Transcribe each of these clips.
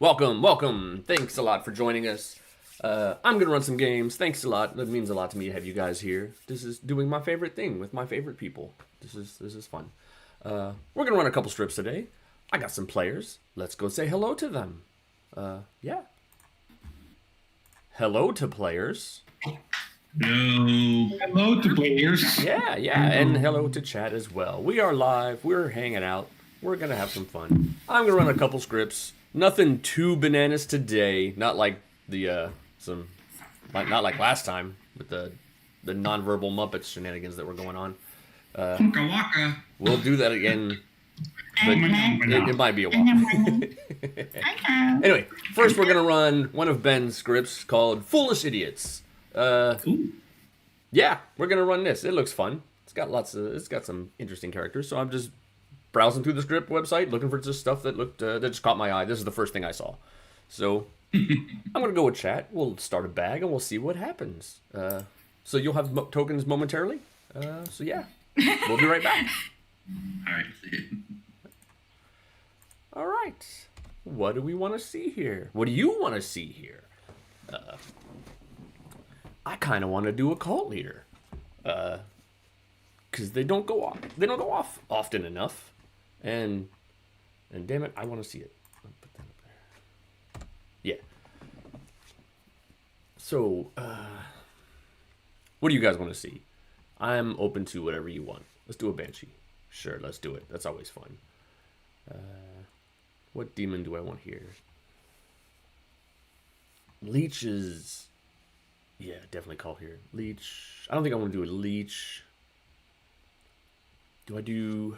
Welcome. Thanks a lot for joining us. I'm gonna run some games. Thanks a lot. That means a lot to me to have you guys here. This is doing my favorite thing with my favorite people. This is fun. We're gonna run a couple strips today. I got some players. Let's go say hello to them. Yeah. Hello to players. Hello to players. Yeah, and hello to chat as well. We are live. We're hanging out. We're gonna have some fun. I'm gonna run a couple scripts. Nothing too bananas today. Not like the not like last time with the nonverbal Muppets shenanigans that were going on. Waka waka. We'll do that again, but it might be a while. Anyway, first we're gonna run one of Ben's scripts called "Foolish Idiots." Yeah, we're gonna run this. It looks fun. It's got some interesting characters. So I'm just browsing through the script website, looking for just stuff that looked that just caught my eye. This is the first thing I saw. So I'm gonna go with chat. We'll start a bag and we'll see what happens. So you'll have tokens momentarily. So yeah, we'll be right back. All right. All right. What do we want to see here? What do you want to see here? I kind of want to do a cult leader, because they don't go off. They don't go off often enough, and damn it, I want to see it. I'll put that up there. Yeah. So, what do you guys want to see? I'm open to whatever you want. Let's do a banshee. Sure, let's do it. That's always fun. What demon do I want here? Leeches. Yeah, definitely call here. Leech. I don't think I want to do a leech. I could do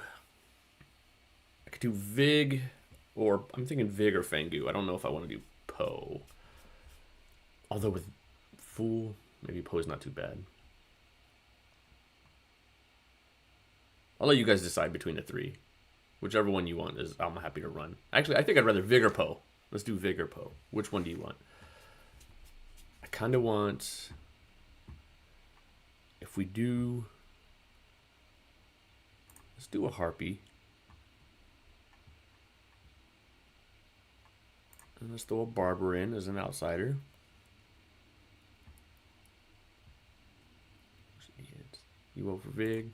Vig, or I'm thinking Vig or Fangu. I don't know if I want to do Poe. Although with Fool, maybe Poe's not too bad. I'll let you guys decide between the three. Whichever one you want is I'm happy to run. Actually, I think I'd rather Vig or Poe. Let's do Vig or Poe. Which one do you want? I kind of want, if we do, let's do a harpy. And let's throw a barber in as an outsider. You vote for Vig.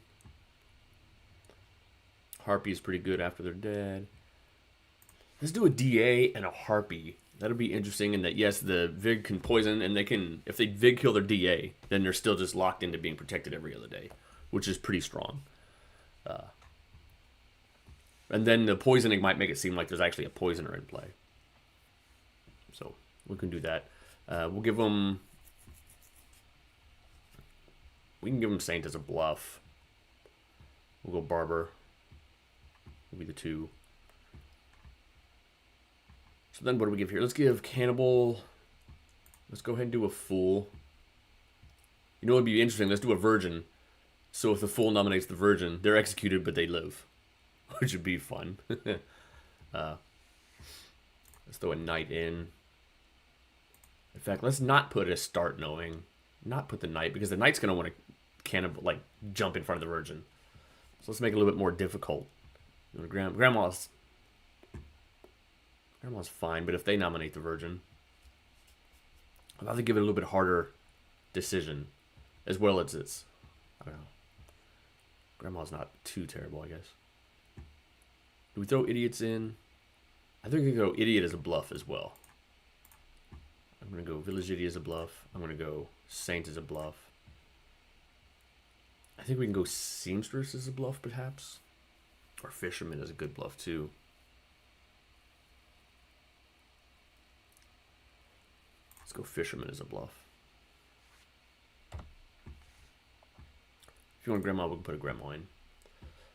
Harpy is pretty good after they're dead. Let's do a DA and a harpy. That'll be interesting in that, yes, the Vig can poison, and they can, if they Vig kill their DA, then they're still just locked into being protected every other day, which is pretty strong. And then the poisoning might make it seem like there's actually a poisoner in play. So we can do that. We can give them Saint as a bluff. We'll go Barber. Will be the two. So then what do we give here? Let's give Cannibal. Let's go ahead and do a Fool. You know what would be interesting? Let's do a Virgin. So if the Fool nominates the Virgin, they're executed but they live. Which would be fun. Let's throw a Knight in. In fact, let's not put a Start Knowing. Not put the Knight, because the Knight's going to want to jump in front of the Virgin. So let's make it a little bit more difficult. Grandma's fine, but if they nominate the Virgin, I'd rather give it a little bit harder decision, as well as it's, I don't know. Grandma's not too terrible, I guess. Do we throw idiots in? I think we can go idiot as a bluff as well. I'm going to go village idiot as a bluff. I'm going to go saint as a bluff. I think we can go seamstress as a bluff, perhaps. Or fisherman is a good bluff, too. Let's go fisherman as a bluff. If you want grandma, we can put a grandma in.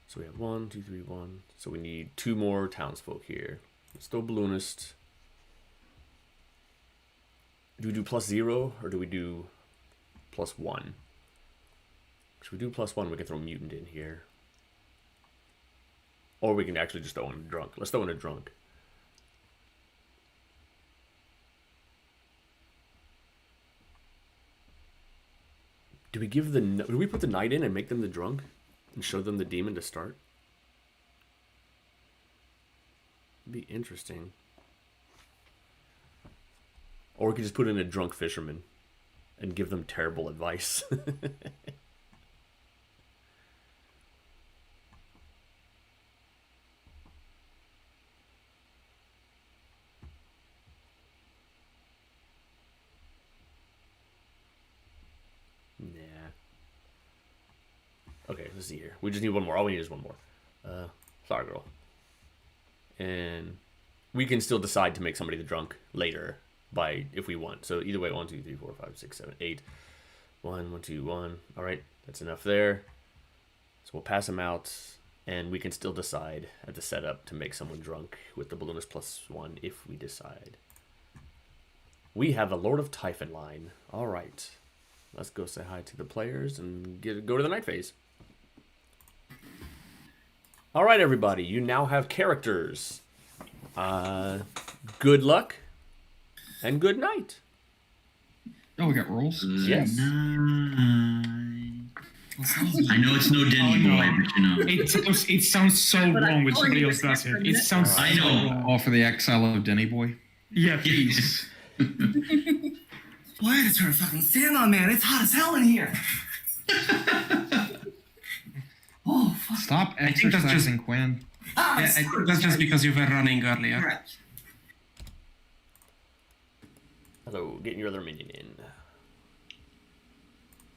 So we have 1, 2, 3, 1. So we need 2 more townsfolk here. Let's throw balloonist. Do we do +0 or do we do +1? If we do +1, we can throw mutant in here. Or we can actually just throw in a drunk. Let's throw in a drunk. Do we put the knight in and make them the drunk? And show them the demon to start? It'd be interesting. Or we could just put in a drunk fisherman and give them terrible advice. Nah. Okay, let's see here. We just need one more. All we need is one more. Sorry, girl. And we can still decide to make somebody the drunk later if we want. So either way, 1, 2, 3, 4, 5, 6, 7, 8. 1, 1, 2, 1. All right, that's enough there. So we'll pass them out, and we can still decide at the setup to make someone drunk with the balloonist +1 if we decide. We have the Lord of Typhon line. All right. Let's go say hi to the players and go to the night phase. All right, everybody. You now have characters. Good luck and good night. Oh, we got rolls? Yes. I know it's no Denny boy, but you know. It sounds so wrong when somebody else does it. It sounds I so know. wrong. All for the exile of Denny boy. Yeah, please. Boy, I had to turn a fucking fan on, man. It's hot as hell in here. Oh, fuck. Stop think that's exercising, Quinn. Ah, I think that's just because you were running earlier. Correct. Hello, getting your other minion in.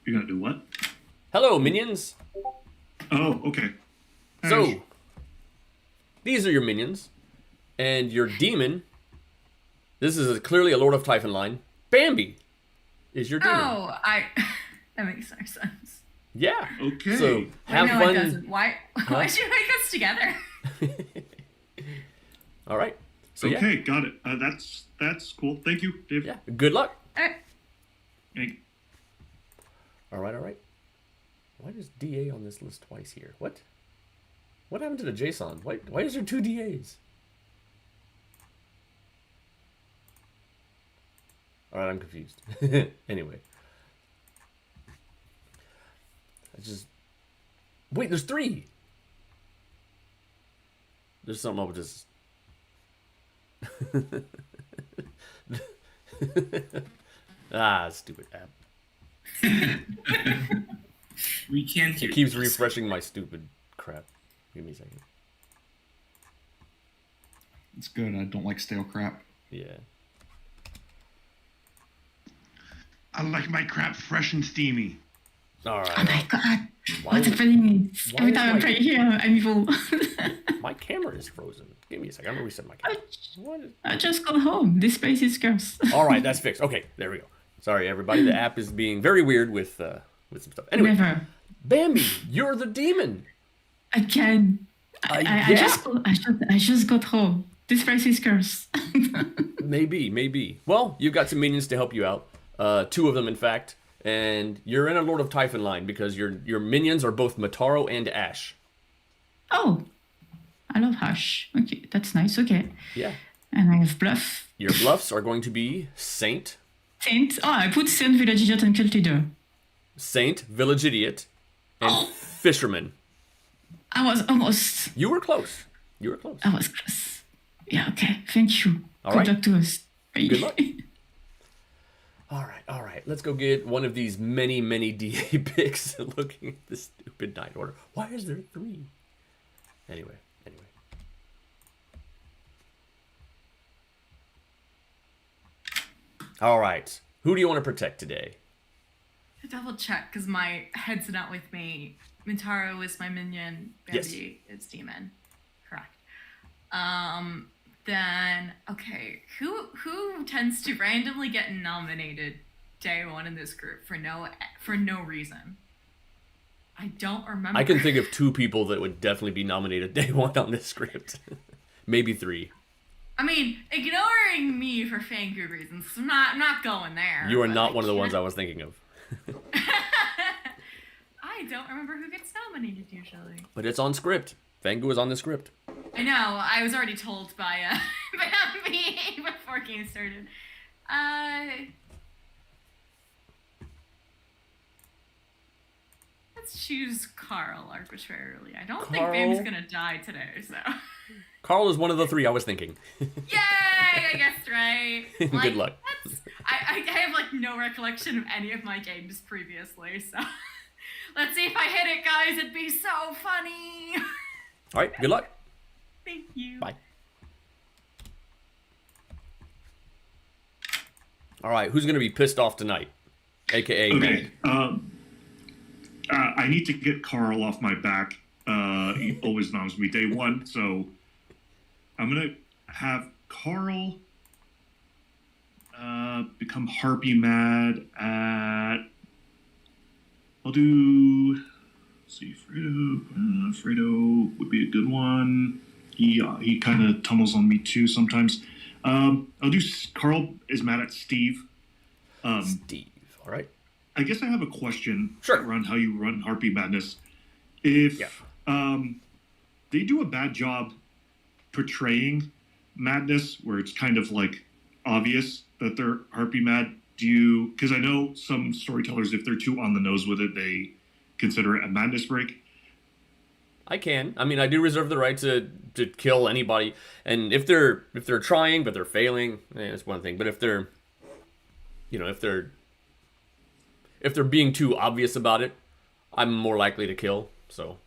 You're gonna do what? Hello, minions. Oh, okay. So, these are your minions. And your demon, this is clearly a Lord of Typhon line. Bambi is your demon. Oh, that makes no sense. Yeah. Okay. So, have no, fun. it doesn't. Why'd you make us together? All right. So, okay, yeah. got it. That's cool. Thank you, Dave. Yeah. Good luck. Thank- All right. Why is DA on this list twice here? What? What happened to the JSON? Why is there 2 DAs? All right, I'm confused. Anyway. Wait, there's 3. There's something up with this. Stupid app. We can't hear It keeps you. refreshing my stupid crap. Give me a second. It's good. I don't like stale crap. Yeah. I like my crap fresh and steamy. All Oh right. my god. Why What's is- happening? why Every is time my- I play here, I'm evil. My camera is frozen. Give me a second. I'm gonna reset my camera. What is... I just got home. This space is cursed. All right, that's fixed. Okay, there we go. Sorry, everybody. The app is being very weird with some stuff. Anyway, Never. Bambi, you're the demon. Again. I Yeah. just got home. This place is cursed. Maybe. Well, you've got some minions to help you out. 2 of them, in fact. And you're in a Lord of Typhon line because your minions are both Mataro and Ash. Oh. I love Hush. Okay, that's nice. Okay. Yeah. And I have Bluff. Your bluffs are going to be Saint, Saint. Oh, I put Saint, Village Idiot, and Cult Leader. Village Idiot, and Fisherman. I was almost. You were close. I was close. Yeah, okay. Thank you. All Good right. luck to us. Good luck. All right. Let's go get one of these many DA picks and looking at this stupid night order. Why is there 3? Anyway. All right. Who do you want to protect today? Double check because my head's not with me. Mintaro is my minion. Bambi is demon. Correct. Then okay, who tends to randomly get nominated day 1 in this group for no reason? I don't remember. I can think of 2 people that would definitely be nominated day 1 on this script. Maybe 3. I mean, ignoring me for Fangu reasons. I'm not going there. You are but not I one of the ones I can't- was thinking of. I don't remember who gets nominated usually. But it's on script. Fangu is on the script. I know. I was already told by Bambi before game started. Let's choose Carl arbitrarily. I don't think Carl? Bambi's gonna die today, so. Carl is one of the 3 I was thinking. Yay! I guessed right. Good luck. I have like no recollection of any of my games previously, so let's see if I hit it, guys. It'd be so funny. All right, good luck. Thank you. Bye. All right, who's gonna be pissed off tonight? AKA Okay. I need to get Carl off my back. He always noms me day one, so I'm gonna have Carl become Harpy mad at. I'll do. Let's see, Fredo. Fredo would be a good one. He kind of tumbles on me too sometimes. I'll do. Carl is mad at Steve. Steve. All right. I guess I have a question Sure. around how you run Harpy Madness. If they do a bad job portraying madness, where it's kind of like obvious that they're Harpy mad, do you? Because I know some storytellers, if they're too on the nose with it, they consider it a madness break. I can. I mean, I do reserve the right to kill anybody, and if they're trying but they're failing, it's one thing. But if they're, if they're being too obvious about it, I'm more likely to kill. So.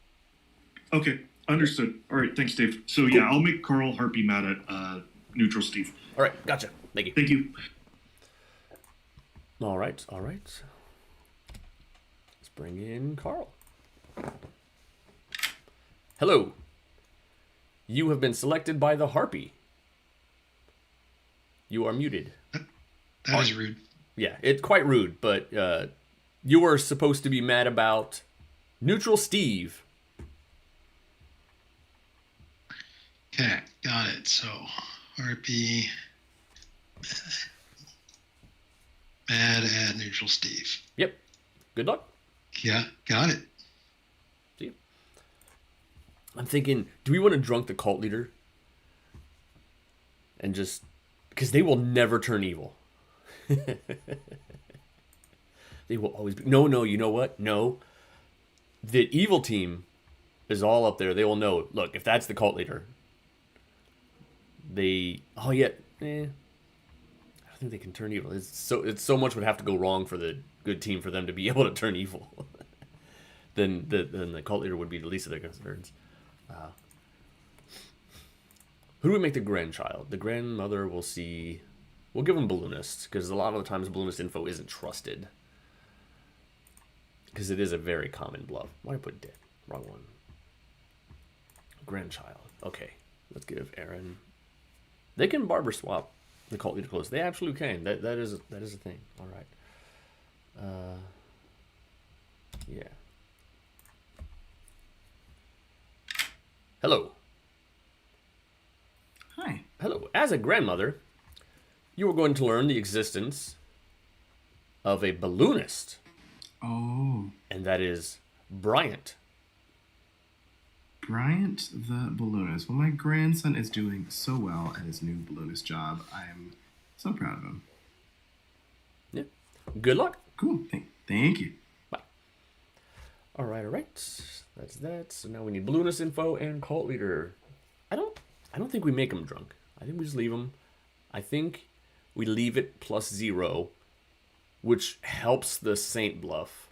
Okay, understood. All right, thanks, Dave. So yeah, I'll make Carl Harpy mad at neutral Steve. All right, gotcha. Thank you. Thank you. All right. Let's bring in Carl. Hello. You have been selected by the Harpy. You are muted. That is rude. Yeah, it's quite rude, but you are supposed to be mad about neutral Steve. Okay, got it. So, RP mad at neutral Steve. Yep. Good luck. Yeah, got it. See you. I'm thinking, do we want to drunk the cult leader? And just... because they will never turn evil. They will always be... No, you know what? No. The evil team is all up there. They will know. Look, if that's the cult leader... I don't think they can turn evil. It's so much would have to go wrong for the good team for them to be able to turn evil. then the cult leader would be the least of their concerns. Who do we make the grandchild? The grandmother we'll see. We'll give them balloonist, because a lot of the times balloonist info isn't trusted. Because it is a very common bluff. Why did I put dead? Wrong one. Grandchild. Okay, let's give Aaron. They can barber swap the cult leader clothes. They absolutely can. That is a thing. All right. Yeah. Hello. Hi. Hello. As a grandmother, you are going to learn the existence of a balloonist. Oh. And that is Bryant. Bryant the balloonist. Well, my grandson is doing so well at his new balloonist job. I am so proud of him. Yeah. Good luck. Cool. Thank you. Bye. All right. That's that. So now we need balloonist info and cult leader. I don't think we make them drunk. I think we just leave them. I think we leave it +0, which helps the Saint bluff.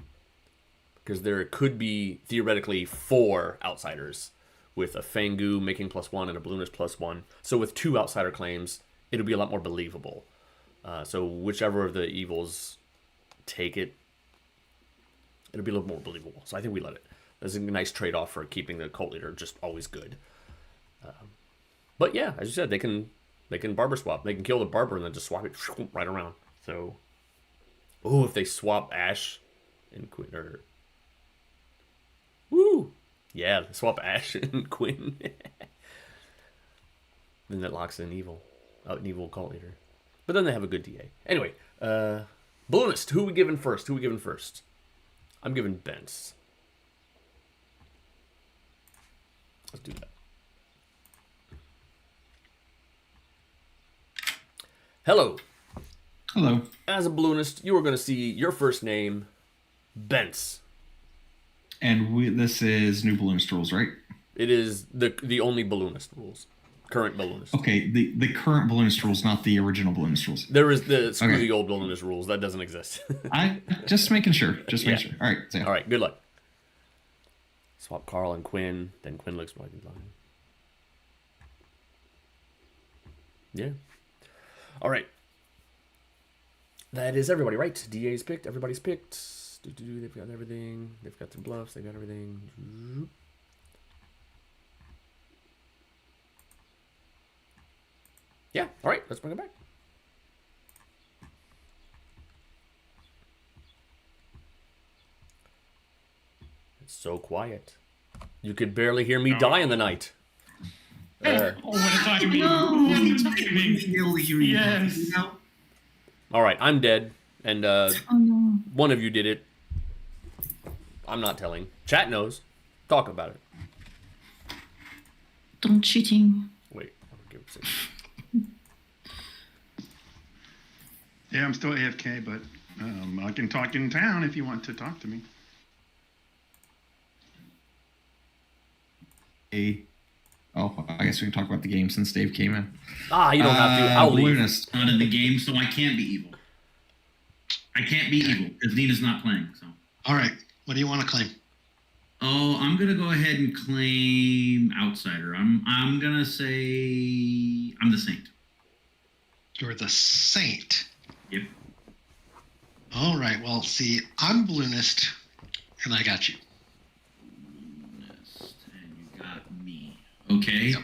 Because there could be, theoretically, 4 outsiders with a Fangu making +1 and a balloonist +1. So with 2 outsider claims, it'll be a lot more believable. So whichever of the evils take it, it'll be a little more believable. So I think we let it. That's a nice trade-off for keeping the cult leader just always good. But yeah, as you said, they can barber swap. They can kill the barber and then just swap it right around. So, if they swap Ash and Quinn, or yeah, swap Ash and Quinn, then that locks in an evil cult leader. But then they have a good DA. Anyway, balloonist. Who we giving first? I'm giving Bence. Let's do that. Hello. Hello. As a balloonist, you are going to see your first name, Bence. And this is new balloonist rules, right? It is the only balloonist rules. Current balloonist. Okay, the current balloonist rules, not the original balloonist rules. There is the screw Okay. the old balloonist rules. That doesn't exist. I just making sure. Just Yeah. making sure. All right. So. All right, good luck. Swap Carl and Quinn. Then Quinn looks like he's lying. Yeah. All right. That is everybody, right? DA's picked. Everybody's picked. They've got everything. They've got their bluffs. They've got everything. Yeah. All right. Let's bring it back. It's so quiet. You could barely hear me die in the night. Oh, what a timing! Yes. All right, I'm dead, and Oh no. one of you did it. I'm not telling. Chat knows. Talk about it. Don't cheating. Wait. I'll give it a second. Yeah, I'm still AFK, but I can talk in town if you want to talk to me. Oh, I guess we can talk about the game since Dave came in. Ah, you don't have to. I'll leave. Balloonist. Not in the game, so I can't be evil. I can't be evil because Nina's not playing. So. All right. What do you want to claim? Oh, I'm gonna go ahead and claim outsider. I'm gonna say I'm the saint. You're the saint. Yep. All right. Well, see, I'm balloonist, and I got you. And you got me. Okay. Yep.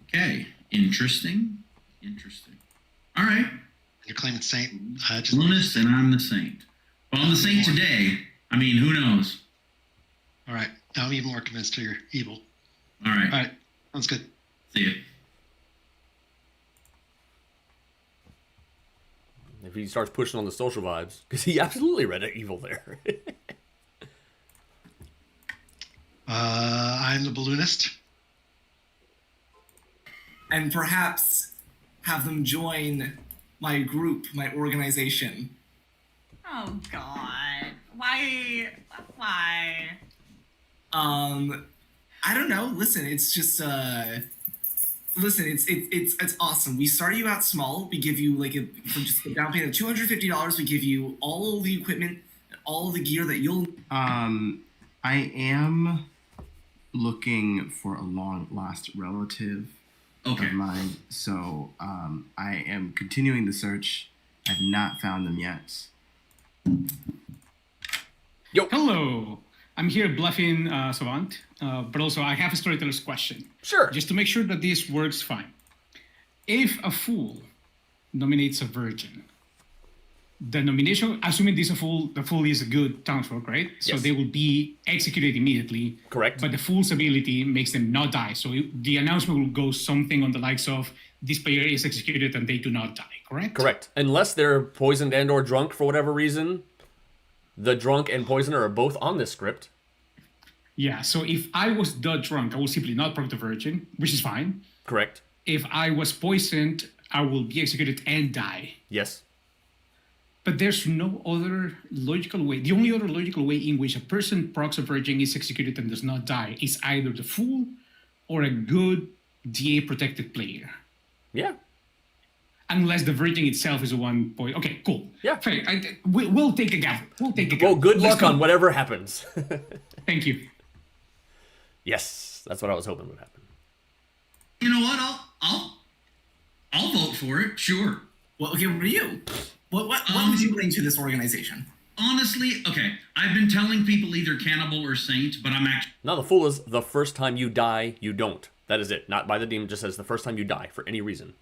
Okay. Interesting. All right. You're claiming saint. Balloonist and I'm the saint. Well, I'm the saint today. I mean, who knows? All right. Now I'm even more convinced you're evil. All right. All right. Sounds good. See ya. If he starts pushing on the social vibes, because he absolutely read it evil there. I'm the balloonist. And perhaps have them join my group, my organization. Oh God. Why? I don't know. Listen, it's just listen, it's awesome. We start you out small. We give you for just a down payment of $250. We give you all the equipment, all the gear that you'll. I am looking for a long lost relative Okay. of mine, so I am continuing the search. I've not found them yet. Hello. I'm here bluffing Savant, but also I have a storyteller's question. Sure. Just to make sure that this works fine. If a fool nominates a virgin, the nomination, assuming this the fool is a good townsfolk, right? So Yes. they will be executed immediately. Correct. But the fool's ability makes them not die. So the announcement will go something on the likes of, this player is executed and they do not die, correct? Correct. Unless they're poisoned and or drunk for whatever reason. The drunk and poisoner are both on this script. Yeah, so if I was the drunk, I will simply not proc the virgin, which is fine. Correct. If I was poisoned, I will be executed and die. Yes. But there's no other logical way. The only other logical way in which a person procs a virgin, is executed, and does not die is either the fool or a good DA protected player. Yeah. Unless the virgin itself is a one point. Okay, cool. Yeah. Fair. We'll take a gamble. We'll take a gamble. Well, good Let's luck go. on whatever happens. Thank you. Yes, that's what I was hoping would happen. You know what? I'll vote for it. Sure. Well, okay, what are you? What would you bring to this organization? Honestly, okay. I've been telling people either cannibal or saint, but I'm actually. Now the fool is the first time you die, you don't. That is it. Not by the demon. Just says the first time you die for any reason.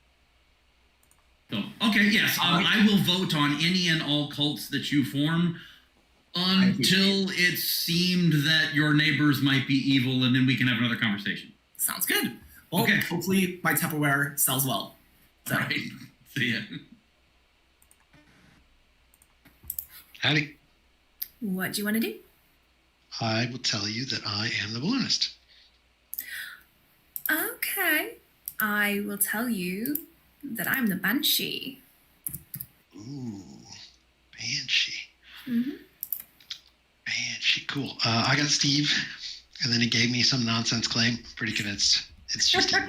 Oh, okay, yes. I will vote on any and all cults that you form until it seemed that your neighbors might be evil, and then we can have another conversation. Sounds good. Well, Okay. hopefully my Tupperware sells well. So, All right. See ya. Howdy. What do you want to do? I will tell you that I am the balloonist. Okay. I will tell you that I'm the Banshee. Ooh, Banshee. Mm-hmm. Banshee, cool. I got Steve. And then he gave me some nonsense claim. Pretty convinced it's just evil.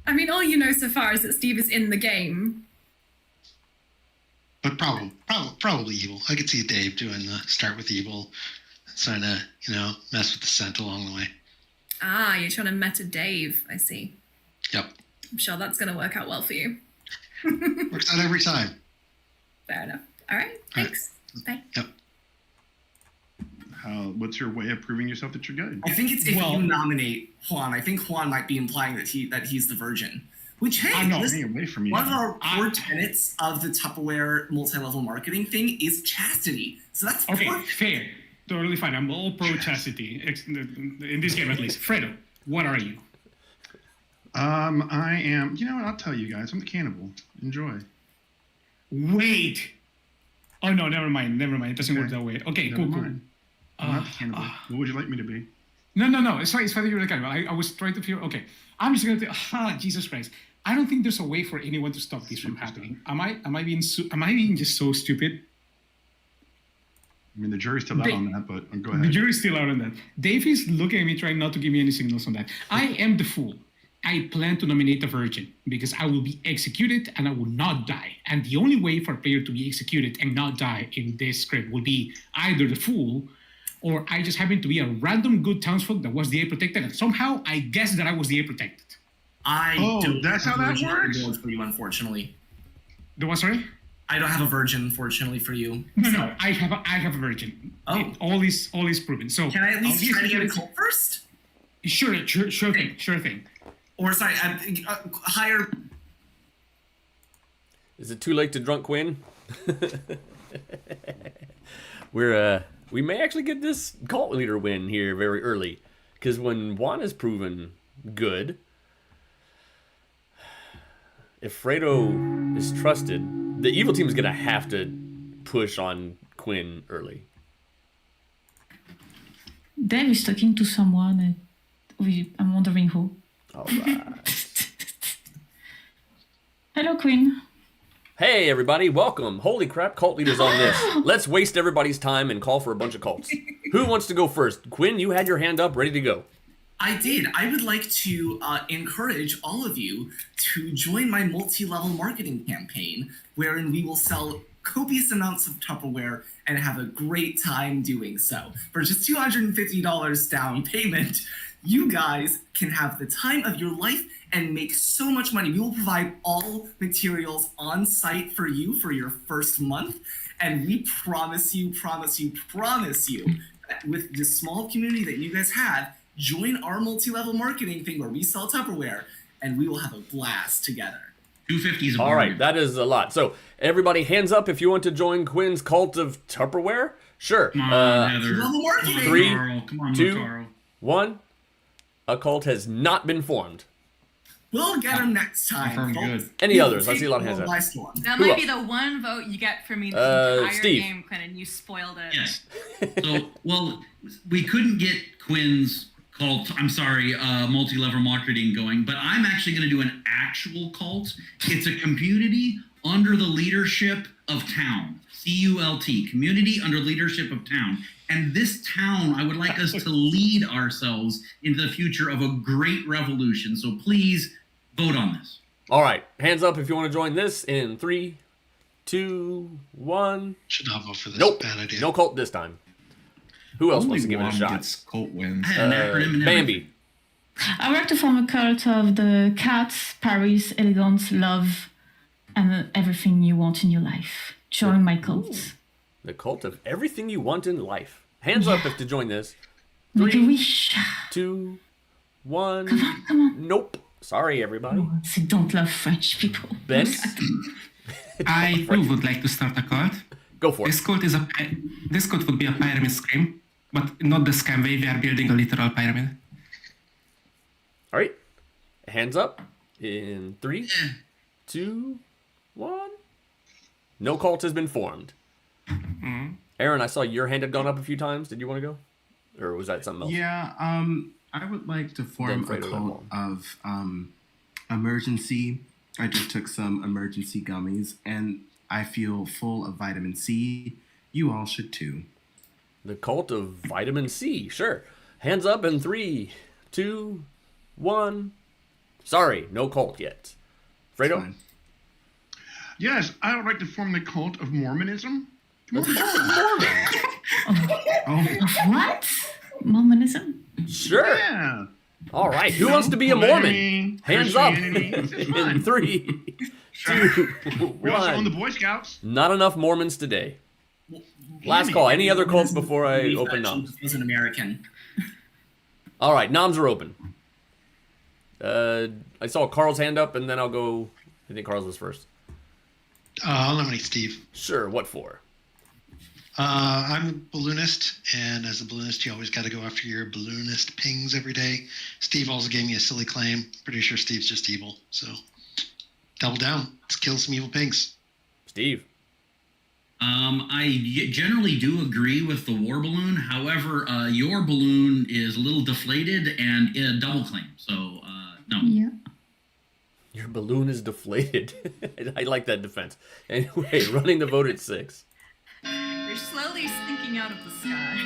I mean, all you know so far is that Steve is in the game. But probably evil. I could see Dave doing the start with evil, trying to, mess with the scent along the way. Ah, you're trying to meta Dave. I see. Yep. I'm sure that's going to work out well for you. Works out every time. Fair enough. All right. Thanks. Bye. Yep. What's your way of proving yourself that you're good? I think it's if you nominate Juan. I think Juan might be implying that he's the virgin. Which, hey, listen, away from you. one of our core tenets of the Tupperware multi-level marketing thing is chastity. So that's okay. perfect. Fair, totally fine. I'm all pro chastity in this game at least. Fredo, what are you? I am. You know what? I'll tell you guys. I'm the cannibal. Enjoy. Wait. Oh no, never mind. It doesn't work that way. Okay, Never cool. mind. I'm not the cannibal. What would you like me to be? No. It's fine that you're the cannibal. I was trying to figure. Okay, I'm just gonna. Jesus Christ. I don't think there's a way for anyone to stop this from happening. Am I being just so stupid? I mean, the jury's still out on that, but go ahead. The jury's still out on that. Dave is looking at me trying not to give me any signals on that. I am the fool. I plan to nominate the virgin because I will be executed and I will not die. And the only way for a player to be executed and not die in this script will be either the fool or I just happen to be a random good townsfolk that was the A protected and somehow I guess that I was the A protected. That's how that works? For you, unfortunately. The what, sorry? I don't have a virgin, unfortunately, for you. No, I have a virgin. Oh. All is proven. So can I at least try to get a cult first? Sure thing. Or sorry, higher. Is it too late to drunk Quinn? We may actually get this cult leader win here very early, because when Juan is proven good, if Fredo is trusted, the evil team is gonna have to push on Quinn early. Dave is talking to someone, and I'm wondering who. All right. Hello, Quinn. Hey, everybody, welcome. Holy crap, cult leaders on this. Let's waste everybody's time and call for a bunch of cults. Who wants to go first? Quinn, you had your hand up, ready to go. I did. I would like to encourage all of you to join my multi-level marketing campaign, wherein we will sell copious amounts of Tupperware and have a great time doing so. For just $250 down payment, you guys can have the time of your life and make so much money. We will provide all materials on site for you for your first month. And we promise you that with this small community that you guys have, join our multi-level marketing thing where we sell Tupperware and we will have a blast together. 250 is a All bargain. right, that is a lot. So everybody hands up if you want to join Quinn's cult of Tupperware. Sure. Come on, Heather. Level marketing. 3, Come on, 2, Motaro. 1. A cult has not been formed. We'll get them next time. Confirmed folks. good. Any We will others? I take see a lot of the hands world up. by storm. That Who might else? be the one vote you get from me this entire Steve. game, Quinn, and you spoiled it. Yes. So, well, we couldn't get Quinn's cult, multi-level marketing going, but I'm actually going to do an actual cult. It's a community under the leadership of town. C-U-L-T, community under leadership of town. And this town, I would like us to lead ourselves into the future of a great revolution. So please vote on this. All right, hands up if you want to join this in 3, 2, 1. Should not vote for this. Nope, Bad idea. no cult this time. Who else wants to give it a Only shot? one gets cult wins. I had an acronym and everything. Bambi. I would like to form a cult of the cats, Paris, elegance, love, and everything you want in your life. Join my cult. The cult of everything you want in life. Hands up if to join this. Make a 3, wish. 2, 1. Come on. Nope. Sorry, everybody. They don't love French people. Ben, I too would like to start a cult. go for it. This cult would be a pyramid scheme, but not the scam way. We are building a literal pyramid. All right. Hands up in 3, 2, 1. No cult has been formed. Aaron, I saw your hand had gone up a few times. Did you want to go? Or was that something else? Yeah, I would like to form Then a Fredo cult won't. of emergency. I just took some emergency gummies and I feel full of vitamin C. You all should too. The cult of vitamin C. Sure. Hands up in 3, 2, 1. Sorry, no cult yet. Fredo? Yes, I would like to form the cult of Mormonism. Let's Mormon. What? Mormonism? Sure. Yeah. All right. Who wants to be a Mormon? Hands up. In 3, 2, We also own 1. the Boy Scouts. Not enough Mormons today. Last call. Any other cults before I open noms? Was an American. All right. Noms are open. I saw Carl's hand up, and then I'll go. I think Carl's was first. I'll nominate Steve. Sure. What for? I'm a balloonist, and as a balloonist, you always got to go after your balloonist pings every day. Steve also gave me a silly claim. Pretty sure Steve's just evil, so double down. Let's kill some evil pings. Steve. I generally do agree with the war balloon. However, your balloon is a little deflated and a double claim. So, no. Yeah. Your balloon is deflated. I like that defense. Anyway, running the vote at 6. You're slowly sinking out of the sky.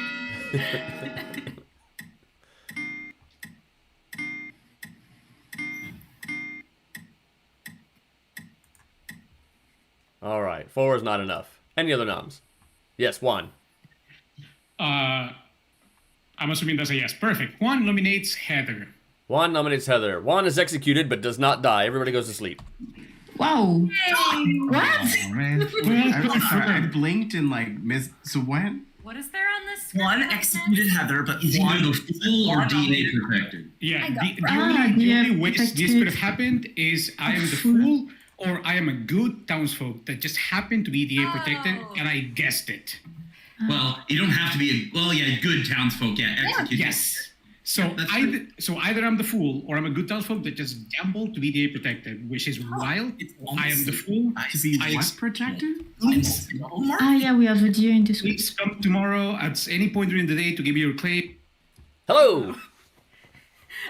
All right. 4 is not enough. Any other noms? Yes, Juan. I'm assuming that's a yes. Perfect. Juan nominates Heather. Juan nominates Heather. Juan is executed but does not die. Everybody goes to sleep. Wow. What? Oh, man. I'm sorry, I blinked and like missed. So when? What is there on this? One executed Heather, but Is one either full or DNA protected? Yeah, I got the only yeah, ways this protected. could have happened is I am the fool or I am a good townsfolk that just happened to be DA protected and I guessed it. Well, you don't have to be good townsfolk. Yeah, execute. Yes. So That's either I'm the fool or I'm a good townsfolk that just gambled to be DA protected, which is wild. I am the fool. To be I what protected? Yeah, we have a deer in this week. Please come tomorrow at any point during the day to give me your claim. Hello.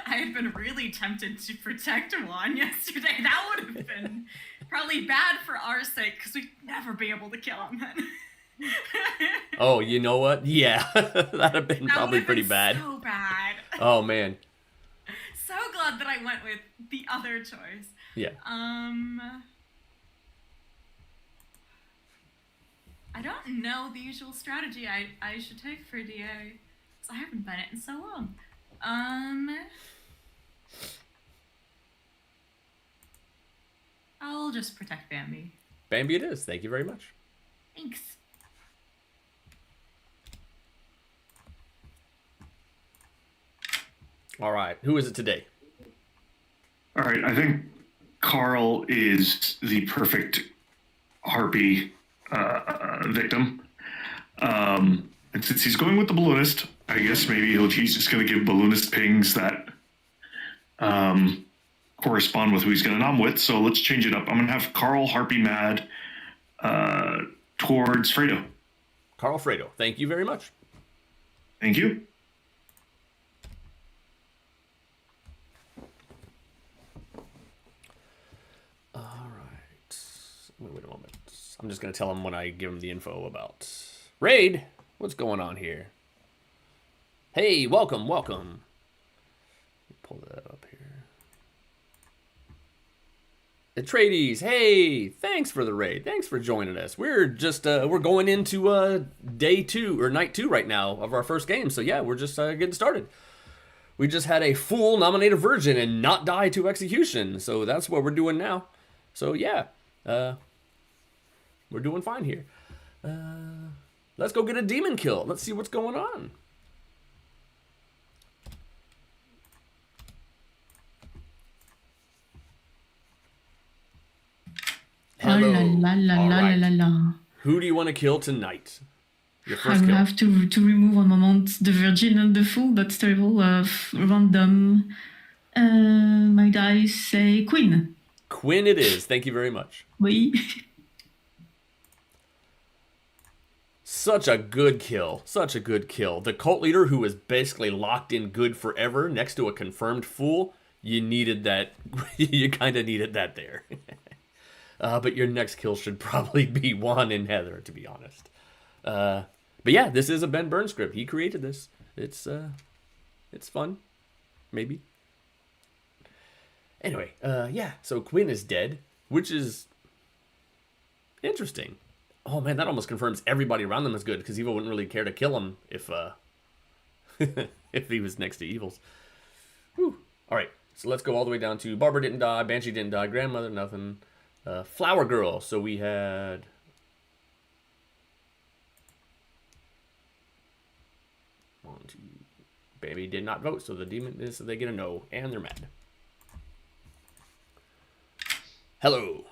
I had been really tempted to protect Juan yesterday. That would have been probably bad for our sake because we'd never be able to kill him then. Oh, you know what? Yeah. That'd have been probably pretty bad. So bad. Oh, man. So glad that I went with the other choice. Yeah. I don't know the usual strategy I should take for DA. Because I haven't been it in so long. I'll just protect Bambi. Bambi it is. Thank you very much. Thanks. All right. Who is it today? All right, I think Carl is the perfect harpy victim. And since he's going with the balloonist, I guess maybe he's just going to give balloonist pings that correspond with who he's going to nom with. So let's change it up. I'm going to have Carl harpy mad towards Fredo. Carl Fredo. Thank you very much. Thank you. All right. Wait a moment. I'm just going to tell him when I give him the info about Raid. What's going on here? Hey, welcome. Pull that up here. Atreides, hey, thanks for the raid. Thanks for joining us. We're just we're going into day 2 or night 2 right now of our first game. So yeah, we're just getting started. We just had a full nominate a virgin and not die to execution. So that's what we're doing now. So yeah, we're doing fine here. Let's go get a demon kill. Let's see what's going on. Hello. All right. Who do you want to kill tonight? Your I first will kill. have to remove one moment the virgin and the fool. That's terrible. Random. My dice say queen. Quinn it is. Thank you very much. Oui. Such a good kill. Such a good kill. The cult leader who is basically locked in good forever next to a confirmed fool. You needed that. You kind of needed that there. But your next kill should probably be Juan and Heather, to be honest. But yeah, this is a Ben Burns script. He created this. It's fun, maybe. Anyway, yeah. So Quinn is dead, which is interesting. Oh man, that almost confirms everybody around them is good because Evil wouldn't really care to kill him if if he was next to Evil's. Whew. All right, so let's go all the way down to Barbara didn't die, Banshee didn't die, Grandmother nothing, Flower Girl. So we had. One, two. Baby did not vote, so the demon is. So they get a no, and they're mad. Hello.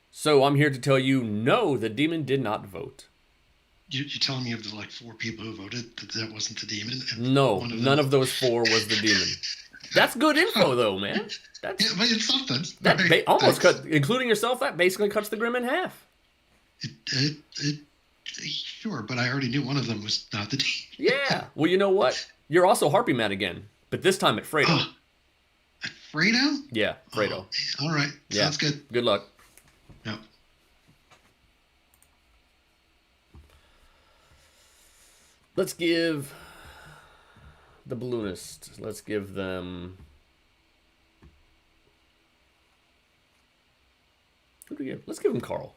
So I'm here to tell you, no, the demon did not vote. You're telling me of the 4 people who voted that wasn't the demon? And No, none of those 4 was the demon. That's good info, though, man. That's yeah, but it's something. that almost cut, including yourself. That basically cuts the Grim in half. Sure, but I already knew one of them was not the demon. Yeah. Well, you know what? You're also Harpy mad again, but this time at Fredo. Fredo? Yeah, Fredo. Oh, all right. Yeah. Sounds good. Good luck. Yep. Let's give the balloonist. Let's give them. Who do we give? Let's give him Carl.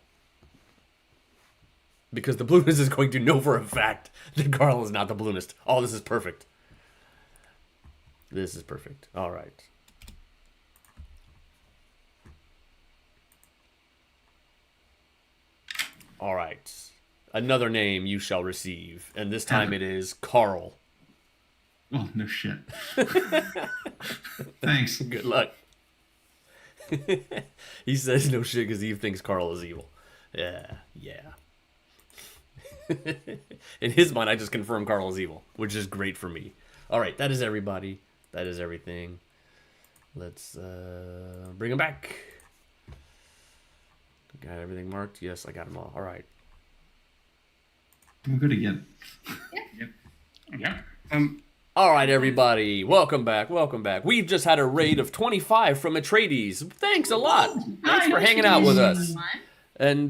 Because the balloonist is going to know for a fact that Carl is not the balloonist. Oh, this is perfect. This is perfect. All right. All right. Another name you shall receive. And this time it is Carl. Oh, no shit. Thanks. Good luck. He says no shit because Eve thinks Carl is evil. Yeah. In his mind, I just confirmed Carl is evil, which is great for me. All right, that is everybody. That is everything. Let's bring him back. Got everything marked? Yes, I got them all. All right. I'm good again. Yeah. All right, everybody. Welcome back. Welcome back. We've just had a raid of 25 from Atreides. Thanks a lot. Thanks for hanging out with us. And,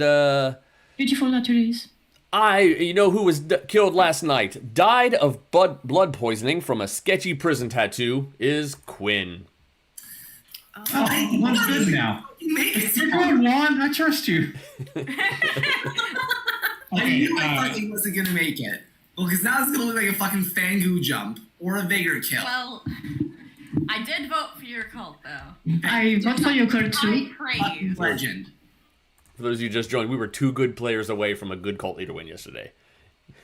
Beautiful Atreides. you know who was killed last night? Died of blood poisoning from a sketchy prison tattoo is Quinn. Oh, one's good now. You're good, Juan. I trust you. I thought he wasn't gonna make it. Well, because now it's gonna look like a fucking Fangu jump or a Vigor kill. Well, I did vote for your cult, though. I vote for your cult too. Praise. Legend. For those of you who just joined, we were 2 good players away from a good cult leader win yesterday.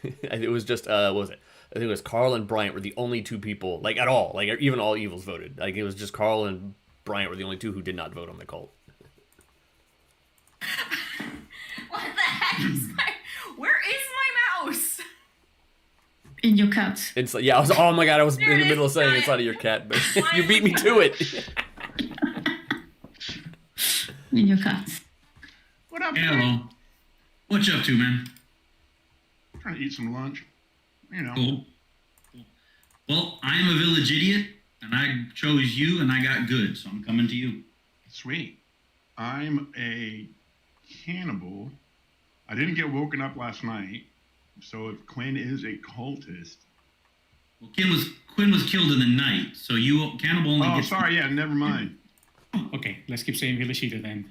It was just, what was it? I think it was Carl and Bryant were the only 2 people, at all. Even all evils voted. It was just Carl and Bryant were the only 2 who did not vote on the cult. What the heck is where is my mouse? In your cat. Yeah, I was. Oh my god, I was in the middle of saying inside of your cat, but you beat me to it. In your cat. What up, Hello. man? What you up to, man? Trying to eat some lunch. You know. Cool. Well, I am a village idiot, and I chose you, and I got good, so I'm coming to you. Sweet. I'm a cannibal. I didn't get woken up last night, so if Quinn is a cultist. Well, Quinn was killed in the night, so cannibal only gets. Oh, sorry. Yeah, never mind. Okay, let's keep saying village eater then.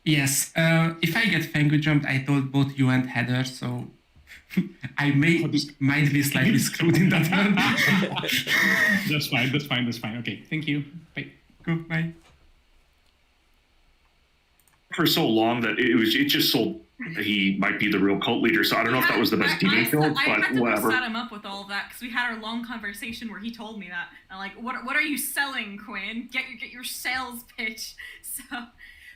Yes, if I get Fangu jumped, I told both you and Heather, so I might be slightly screwed in that one. That's fine. Okay, thank you. Bye. Go, bye. For so long that it just sold he might be the real cult leader. So I don't know if that was the best demon kill, I but had to whatever. set him up with all of that because we had our long conversation where he told me that. I'm like, what are you selling, Quinn? Get your sales pitch. So,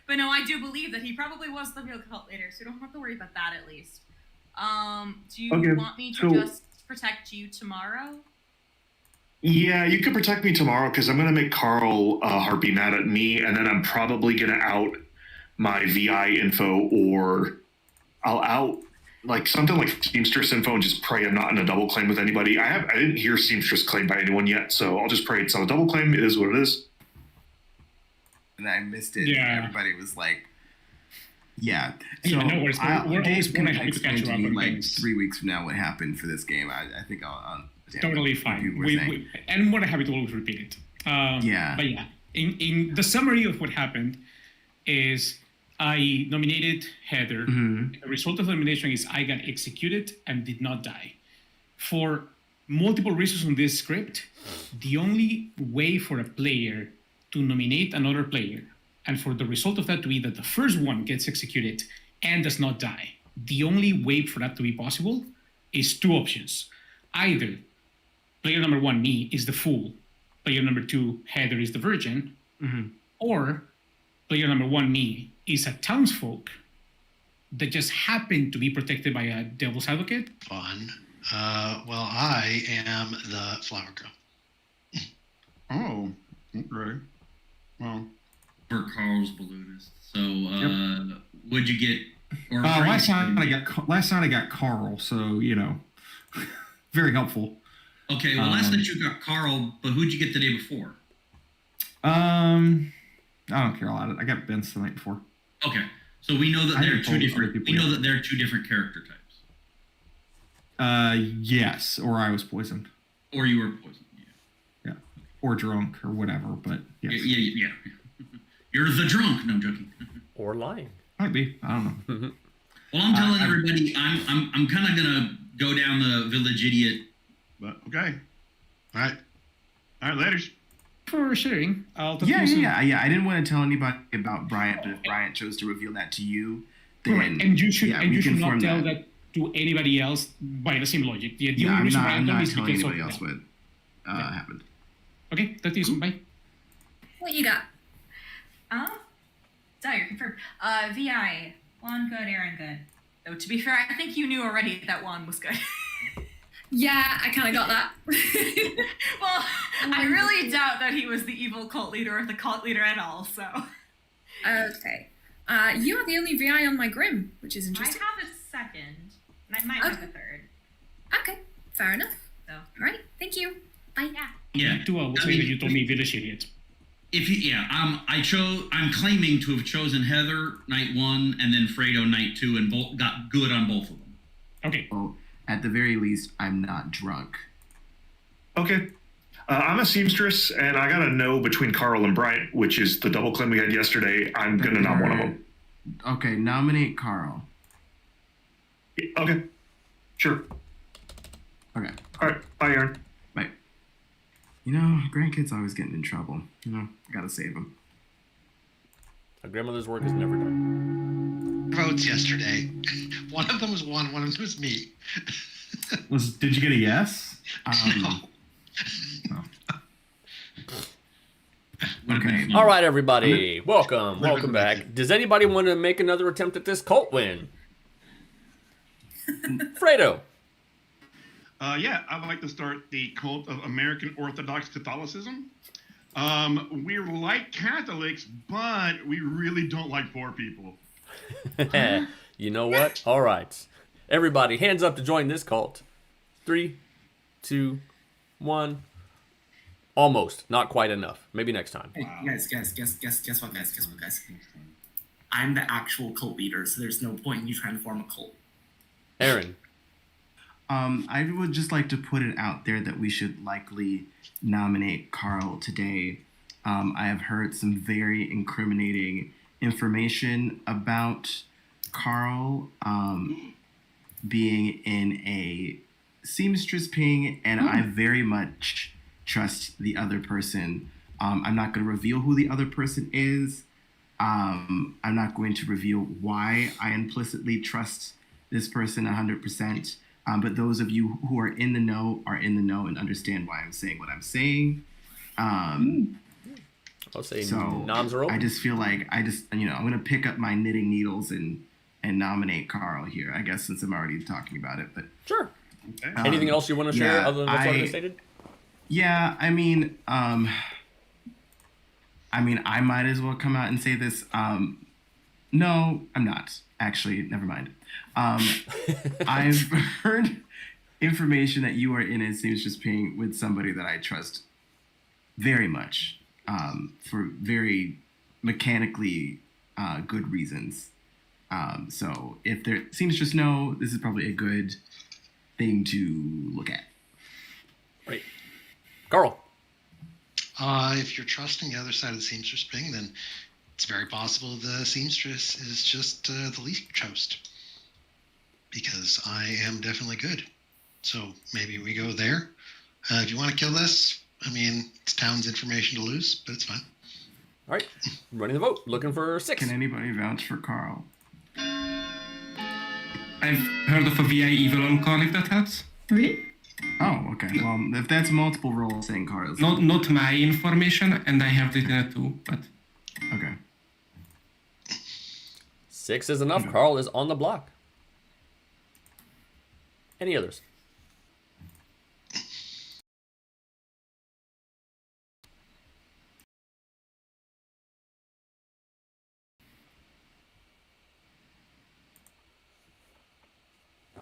but no, I do believe that he probably was the real cult leader, so you don't have to worry about that at least. Do you want me to just protect you tomorrow? Yeah, you could protect me tomorrow because I'm going to make Carl Harpy mad at me, and then I'm probably going to out my VI info, or I'll out something like Seamstress info and just pray I'm not in a double claim with anybody. I didn't hear Seamstress claimed by anyone yet, so I'll just pray it's not a double claim. It is what it is. And I missed it. Yeah. And everybody was like, Yeah. Yeah, So no worries. We're always Dave can more than happy to explain catch to you up me on like things. 3 weeks from now what happened for this game. I think I'll understand Totally what fine. you were saying. And more than happy to always repeat it. Yeah. But yeah, in the summary of what happened is I nominated Heather. Mhm. The result of the nomination is I got executed and did not die. For multiple reasons on this script, the only way for a player to nominate another player and for the result of that to be that the first one gets executed and does not die, the only way for that to be possible is two options. Either player number one, me, is the fool, player number two, Heather, is the virgin, or player number one, me, is a townsfolk that just happened to be protected by a devil's advocate. Fun. Well, I am the flower girl. Oh, okay. Well, For Carl's balloonist. So, what'd you get? Or Last night I got Carl, so very helpful. Okay, well, last night you got Carl, but who'd you get the day before? I don't care a lot. I got Ben's the night before. Okay, so we know that I they're haven't two told different. other people We know yet. that they're two different character types. Yes, or I was poisoned. Or you were poisoned. Yeah, or drunk or whatever. But yes, Yeah. You're the drunk. No, I'm joking. Or lying. might be. I don't know. Well, I'm telling everybody, I'm kind of gonna go down the village idiot. but okay. All right. All right, laters. For sharing, I'll talk Yeah, to you soon. yeah. I didn't want to tell anybody about Bryant, but if Bryant chose to reveal that to you, then Correct. And you should, yeah, and we you should can not form tell that to anybody else by the same logic. The Yeah, only I'm reason not, why I'm done not is telling because of anybody else that. what happened. Okay, talk to you soon. Bye. What you got? You're confirmed. VI, Juan good, Aaron good. Though to be fair, I think you knew already that Juan was good. Yeah, I kind of got that. Well, I really doubt that he was the evil cult leader or the cult leader at all, so. Okay. You are the only VI on my Grim, which is interesting. I have a second, and I might have a third. Okay, fair enough. So. All right, thank you. Bye. Yeah. Yeah. I will say that you told me village idiot. I'm claiming to have chosen Heather night 1 and then Fredo night 2, and both got good on both of them. Okay. Well, at the very least, I'm not drunk. Okay. I'm a seamstress, and I got a no between Carl and Bryant, which is the double claim we had yesterday. I'm going to nom one of them. Okay, nominate Carl. Okay. Sure. Okay. All right. Bye, Aaron. Bye. Grandkids always getting in trouble. Gotta save them. A grandmother's work is never done. Votes yesterday. One of them was one of them was me. Did you get a yes? No. Okay. All right, everybody. Welcome back. Does anybody want to make another attempt at this cult win? Fredo. Yeah, I'd like to start the cult of American Orthodox Catholicism. We're like Catholics, but we really don't like poor people. You know what? All right. Everybody, hands up to join this cult. 3, 2, 1. Almost. Not quite enough. Maybe next time. Hey, guys, guess what, guys? I'm the actual cult leader, so there's no point in you trying to form a cult. Aaron. I would just like to put it out there that we should likely nominate Carl today. I have heard some very incriminating information about Carl being in a seamstress ping, and I very much trust the other person. I'm not going to reveal who the other person is. I'm not going to reveal why I implicitly trust this person 100%. But those of you who are in the know and understand why I'm saying what I'm saying. I'll say noms are open. I just feel like I'm going to pick up my knitting needles and nominate Carl here, I guess, since I'm already talking about it. But sure. Anything else you want to share other than what's already stated? Yeah, I mean, I might as well come out and say this. No, I'm not. Actually, never mind. I've heard information that you are in a seamstress ping with somebody that I trust very much for very mechanically good reasons. So if there seamstress no, this is probably a good thing to look at. Right. Carl. If you're trusting the other side of the seamstress ping, then it's very possible the seamstress is just the least toast. Because I am definitely good. So maybe we go there. If you want to kill this, I mean, it's town's information to lose, but it's fine. All right. Running the vote. Looking for 6. Can anybody vouch for Carl? I've heard of a VI evil on Carl, if that helps. Really? Oh, okay. Well, if that's multiple roles, saying Carl. Not my information, and I have written it too, but... Okay. 6 is enough. Carl is on the block. Any others?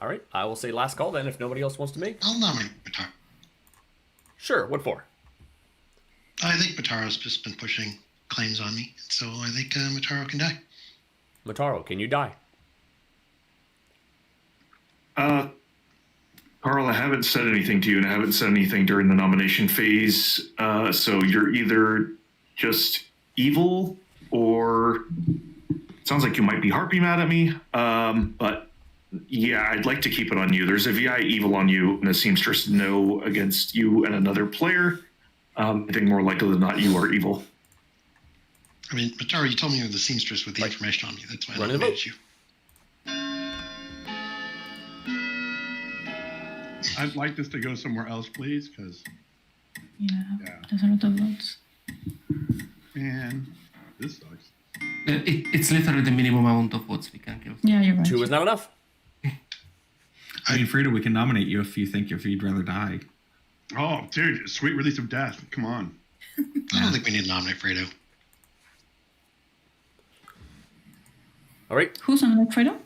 All right, I will say last call then if nobody else wants to make. I'll nominate Mataro. Sure, what for? I think Mataro's just been pushing claims on me, so I think Mataro can die. Mataro, can you die? Carl, I haven't said anything to you, and I haven't said anything during the nomination phase. So you're either just evil, or it sounds like you might be harpy mad at me. But yeah, I'd like to keep it on you. There's a VI evil on you, and a seamstress no against you and another player. I think more likely than not, you are evil. I mean, Mataro, you told me you were the seamstress with the information on me. That's why I nominated you. I'd like this to go somewhere else, please, because Yeah, there's a lot of votes. man, this sucks. It's literally the minimum amount of votes we can give. Yeah, you're right. 2 is not enough. I mean, Frida, we can nominate you if you'd rather die. Oh, dude, sweet release of death. Come on. I don't think we need to nominate Fredo. All right. Who's on the Fredo?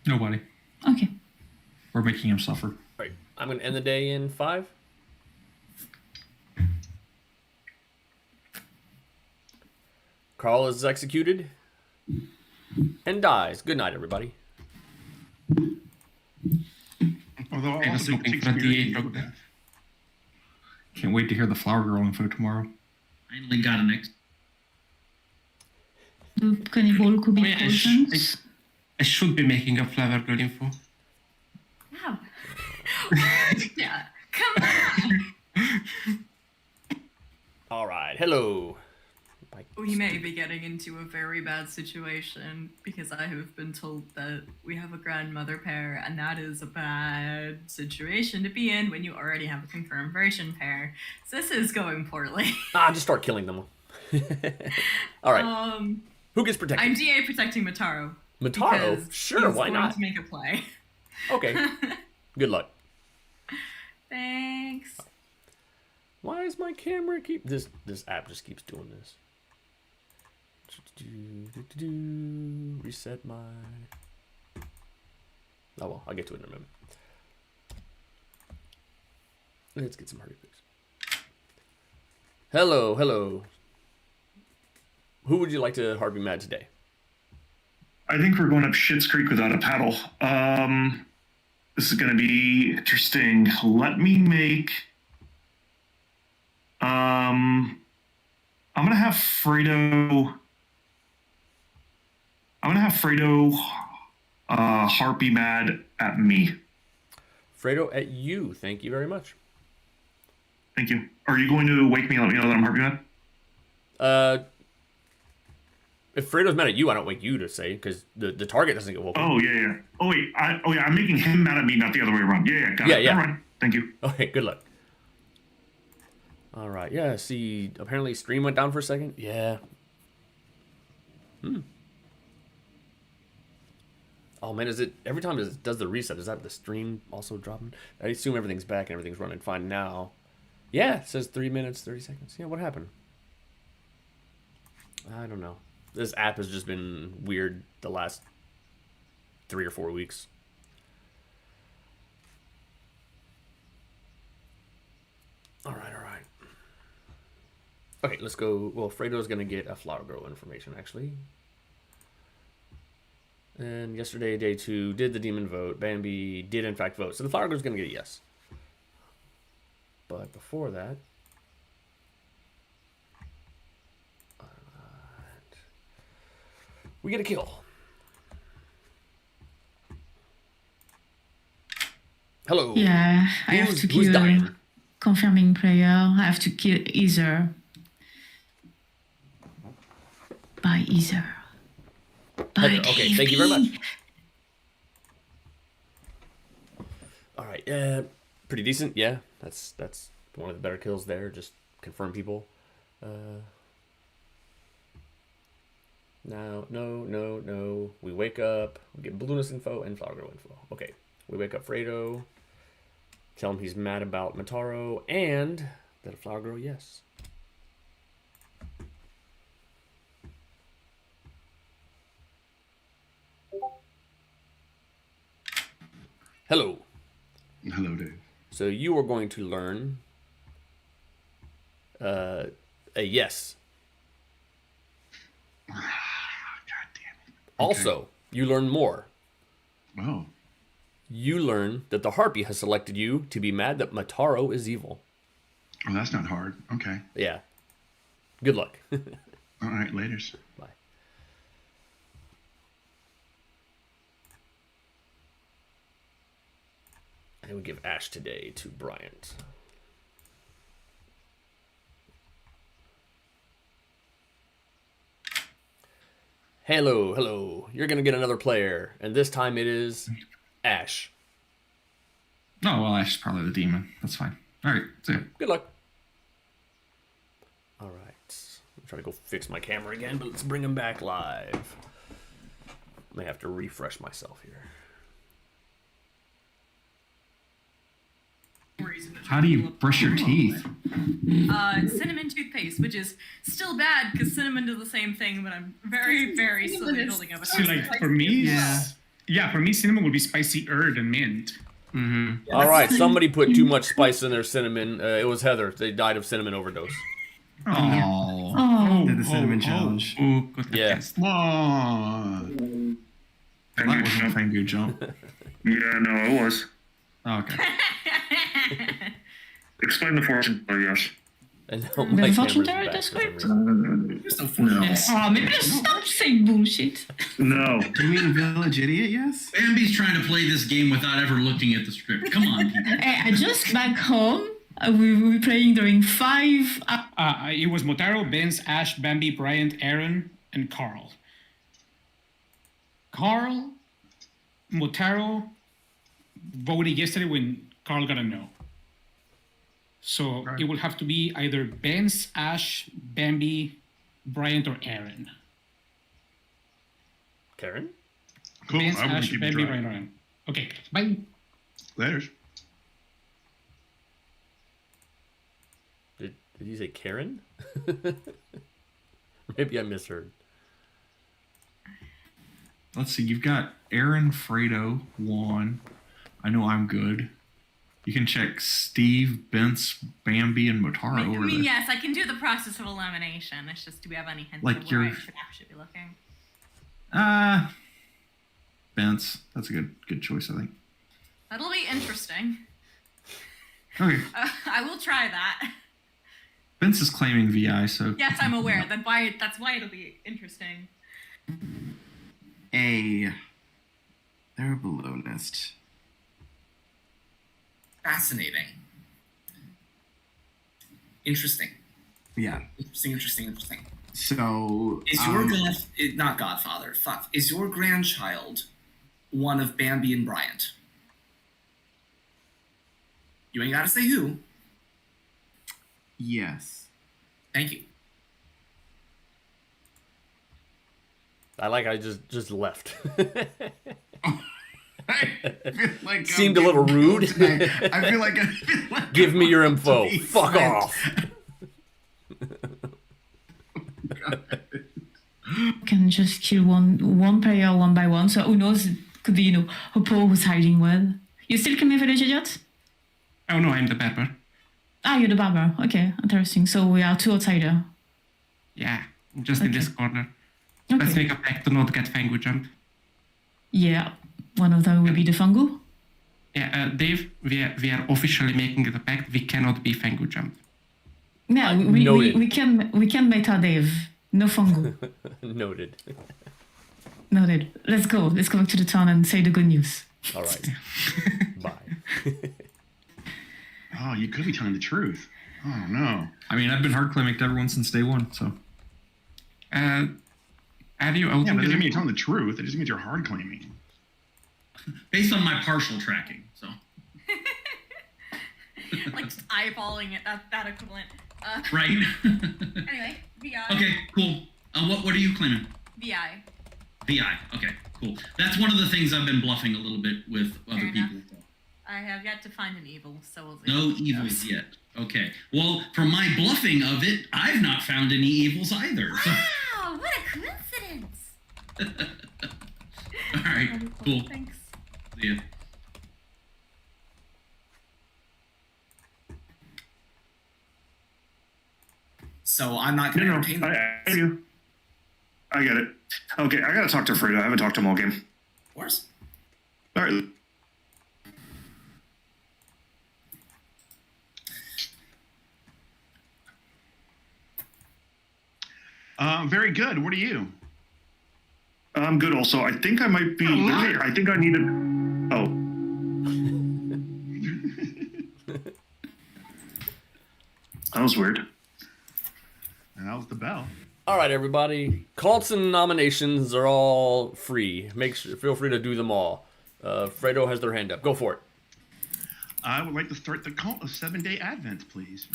Nobody. Okay. We're making him suffer. All right, I'm going to end the day in 5. Carl is executed and dies. Good night, everybody. Although I I was also think hoping it for takes a spirit D8 to of do death. Can't wait to hear the Flower Girl info tomorrow. Finally got an ex. The cannibal could be I poisons. should be making a flower girl info. Wow. Yeah. Come on. All right, hello. We may be getting into a very bad situation because I have been told that we have a grandmother pair, and that is a bad situation to be in when you already have a confirmed virgin pair. So this is going poorly. Just start killing them. All right. Who gets protected? I'm DA protecting Mataro. Mataro? because Sure, he's why going not? to make a play. Okay. Good luck. Thanks. Why is my camera keep this app just keeps doing this? Reset my. Oh well, I'll get to it in a moment. Let's get some hearty picks. Hello, hello. Who would you like to hard be mad today? I think we're going up Schitt's Creek without a paddle. This is going to be interesting. Let me make. I'm going to have Fredo. Harpy mad at me. Fredo at you. Thank you very much. Thank you. Are you going to wake me and let me know that I'm harpy mad? If Fredo's mad at you, I don't wake you to say because the target doesn't get woken. Oh yeah. Oh wait. I'm making him mad at me, not the other way around. Yeah. Got it. Yeah. Never mind. Thank you. Okay. Good luck. All right. Yeah. See. Apparently, stream went down for a second. Yeah. Oh man, is it every time it does the reset? Is that the stream also dropping? I assume everything's back and everything's running fine now. Yeah, it says 3 minutes 30 seconds. Yeah, what happened? I don't know. This app has just been weird the last 3 or 4 weeks. All right. Okay, let's go. Well, Fredo's gonna get a Flower Girl information actually. And yesterday, day 2, did the demon vote? Bambi did in fact vote. So the flower girl's going to get a yes. But before that... we get a kill. Hello. Yeah, I have to Who's kill dying? confirming player. I have to kill either. By either. By Heather, okay, thank you very much. All right, pretty decent. Yeah, that's one of the better kills there. Just confirm people. No. We wake up. We get balloonist info and flower girl info. Okay, we wake up Fredo. Tell him he's mad about Mataro and that a flower girl, yes. Hello. Hello, Dave. So you are going to learn a yes. God damn it. Also, you learn more. Oh. You learn that the Harpy has selected you to be mad that Mataro is evil. Oh, that's not hard. Okay. Yeah. Good luck. All right, laters. Bye. And we give Ash today to Bryant. Hello. You're going to get another player. And this time it is Ash. Oh, well, Ash is probably the demon. That's fine. All right, see ya. Good luck. All right. I'm trying to go fix my camera again, but let's bring him back live. May have to refresh myself here. How do you brush your teeth? Cinnamon toothpaste, which is still bad because cinnamon does the same thing, but I'm very, very slowly building up a So, like, for me, for me, cinnamon would be spicy herb and mint. Mm-hmm. All right, somebody put too much spice in their cinnamon. It was Heather. They died of cinnamon overdose. Oh. Did the cinnamon challenge. Oh, good Yeah. guess. Oh. That wasn't a finger jump. Yeah, no, it was. Okay. Explain the fortune teller, yes. And now The my fortune camera's teller back for some described? reason. There's no fortune. No. Oh, maybe just stop saying bullshit. No. Do you mean Village Idiot, yes? Bambi's trying to play this game without ever looking at the script. Come on, people. Hey, I just back home. We were playing during 5. It was Motaro, Benz, Ash, Bambi, Bryant, Aaron, and Carl. Carl, Motaro voted yesterday when Carl got a no. So it will have to be either Benz, Ash, Bambi, Bryant, or Aaron. Karen? Cool. Benz, I wouldn't Ash, keep it Bambi, dry. Bryant, Aaron. Okay, bye. Laters. Did you say Karen? Maybe I misheard. Let's see. You've got Aaron, Fredo, Juan. I know I'm good. You can check Steve, Bence, Bambi, and Motaro I over mean, there. yes, I can do the process of elimination. It's just, do we have any hints Like of where I you're- should actually be looking? Bence. That's a good choice, I think. That'll be interesting. Okay. I will try that. Bence is claiming VI, so. Yes, I'm aware. That's why it'll be interesting. They're a balloonist. Fascinating. Interesting. Yeah. Interesting. So Is your not Godfather? Fuck. Is your grandchild one of Bambi and Bryant? You ain't gotta say who. yes. Thank you. I just left. I feel like Seemed a little rude. I feel like Give me your to info. be Fuck sent. off. Can just kill one player one by one. So who knows? It could be, Hoppo who's hiding well. You still claim Village Idiot? Oh no, I'm the barber. Ah, you're the barber. Okay, interesting. So we are 2 outsiders. Yeah, just in this corner. Okay. Let's make a pact to not get Fangu jump. Yeah, one of them will be the fungal. Yeah, Dave, we are officially making it a pact. We cannot be Fangu Jump. Yeah, we can meta Dave. No fungal. Noted. Noted. Let's go. Let's go back to the town and say the good news. All right. Bye. Oh, you could be telling the truth. Oh no. I mean, I've been hard claiming to everyone since day one, so. Have you out? Yeah, but it doesn't mean you're telling the truth. It just means you're hard claiming. Based on my partial tracking, so. Like just eyeballing it. That equivalent. Right. Anyway, VI. Okay, cool. What are you claiming? VI. VI. Okay, cool. That's one of the things I've been bluffing a little bit with other Fair people. enough. I have yet to find an evil, so we'll see. No evils yet. Okay. Well, from my bluffing of it, I've not found any evils either. So. Wow, what a coincidence! All right, cool. Thanks. See ya. So I'm not going to entertain them. I do. I get it. Okay, I gotta talk to Fredo. I haven't talked to him all game. Of course. All right. Very good. What are you? I'm good also. I think I might be. I think I need to. Oh. That was weird. And that was the bell. All right, everybody. Cults and nominations are all free. Feel free to do them all. Fredo has their hand up. Go for it. I would like to start the cult of 7-Day Advent, please.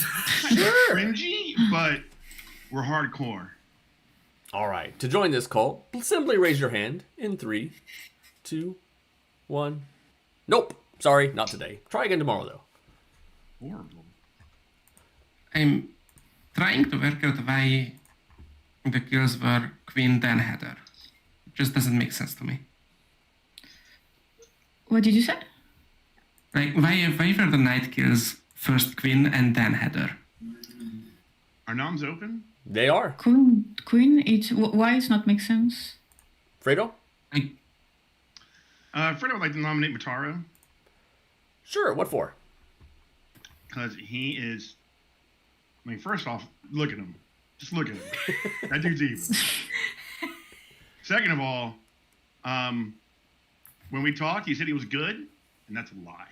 Sure. Cringy, but we're hardcore. All right. To join this cult, simply raise your hand in 3, 2, 1. Nope. Sorry, not today. Try again tomorrow, though. Horrible. I'm trying to work out why the kills were Queen then Heather. It just doesn't make sense to me. What did you say? Like, why were the night kills first Queen and then Heather? Are noms open? They are. Queen, why it's not make sense? Fredo? Fredo would like to nominate Mataro. Sure, what for? Because he is... I mean, first off, look at him. Just look at him. That dude's evil. Second of all, when we talked, he said he was good, and that's a lie.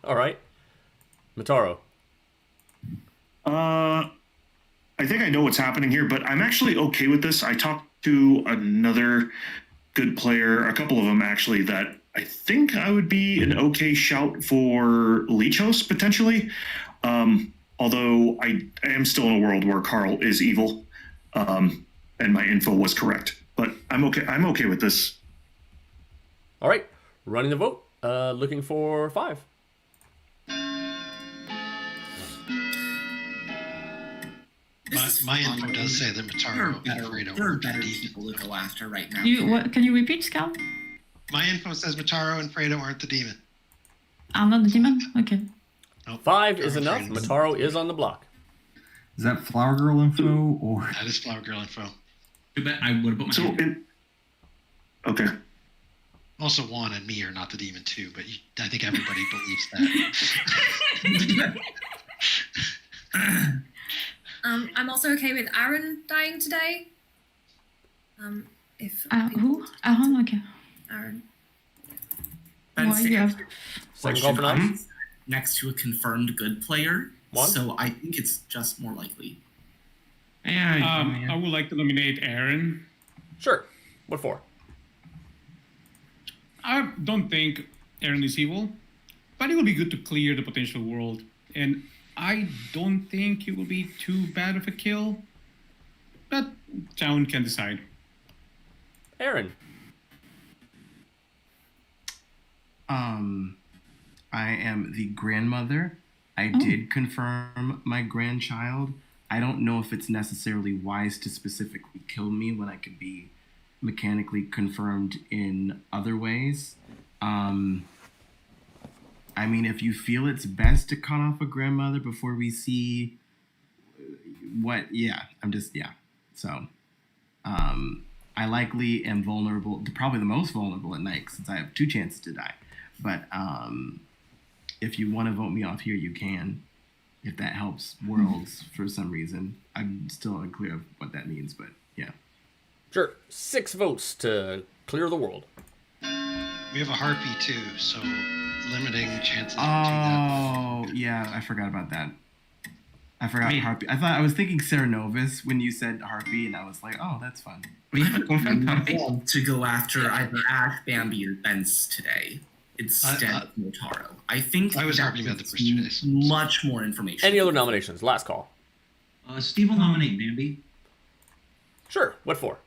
All right. Mataro. I think I know what's happening here, but I'm actually okay with this. I talked to another good player, a couple of them actually, that I think I would be an okay shout for Leech Host potentially. Although I am still in a world where Carl is evil, and my info was correct. But I'm okay. I'm okay with this. All right. Running the vote. Looking for 5. My info does say that Mataro and Fredo There are are better decent. people to go after right now. Can you repeat, Scal? My info says Mataro and Fredo aren't the demon. I'm not the demon? Okay. Nope. 5 is enough. Fredo. Mataro is on the block. Is that Flower Girl info or? That is Flower Girl info. Too bad I would have put my hand. Okay. Also, Juan and me are not the demon too, but I think everybody believes that. I'm also okay with Aaron dying today. If Who? Aaron? Okay. Aaron. Why you have... Second call for I'm 9. next to a confirmed good player, Juan? so I think it's just more likely. Yeah. I would like to nominate Aaron. Sure. What for? I don't think Aaron is evil, but it will be good to clear the potential world. And I don't think it will be too bad of a kill, but town can decide. Aaron. I am the grandmother. I did confirm my grandchild. I don't know if it's necessarily wise to specifically kill me when I could be mechanically confirmed in other ways. I mean, if you feel it's best to cut off a grandmother before we see what, So, I likely am vulnerable, probably the most vulnerable at night since I have 2 chances to die. But if you want to vote me off here, you can. If that helps Worlds for some reason. I'm still unclear of what that means, but yeah. Sure. 6 votes to clear the world. We have a harpy too, so limiting chances to Oh, yeah, I forgot about that. I forgot harpy. I was thinking Serenovus when you said harpy, and I was like, oh, that's fun. We have a confirmed I harpy. want to go after either Ash, Bambi, or Bence today instead of Motaro. I think I was harping about the first 2 days. Much more information. Any other nominations? Last call. Steve will nominate Bambi. Sure. What for?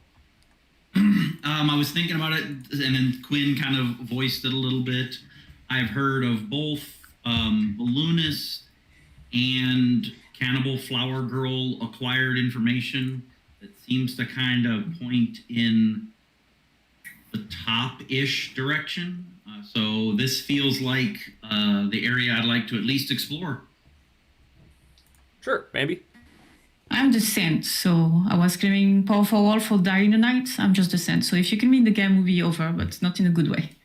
I was thinking about it, and then Quinn kind of voiced it a little bit. I've heard of both Balloonist and Cannibal Flower Girl acquired information that seems to kind of point in the top-ish direction. So this feels like the area I'd like to at least explore. Sure, Bambi. I'm the Saint, so I was screaming powerful wall for Die in the Night. I'm just the Saint. So if you can win the game, will be over, but not in a good way.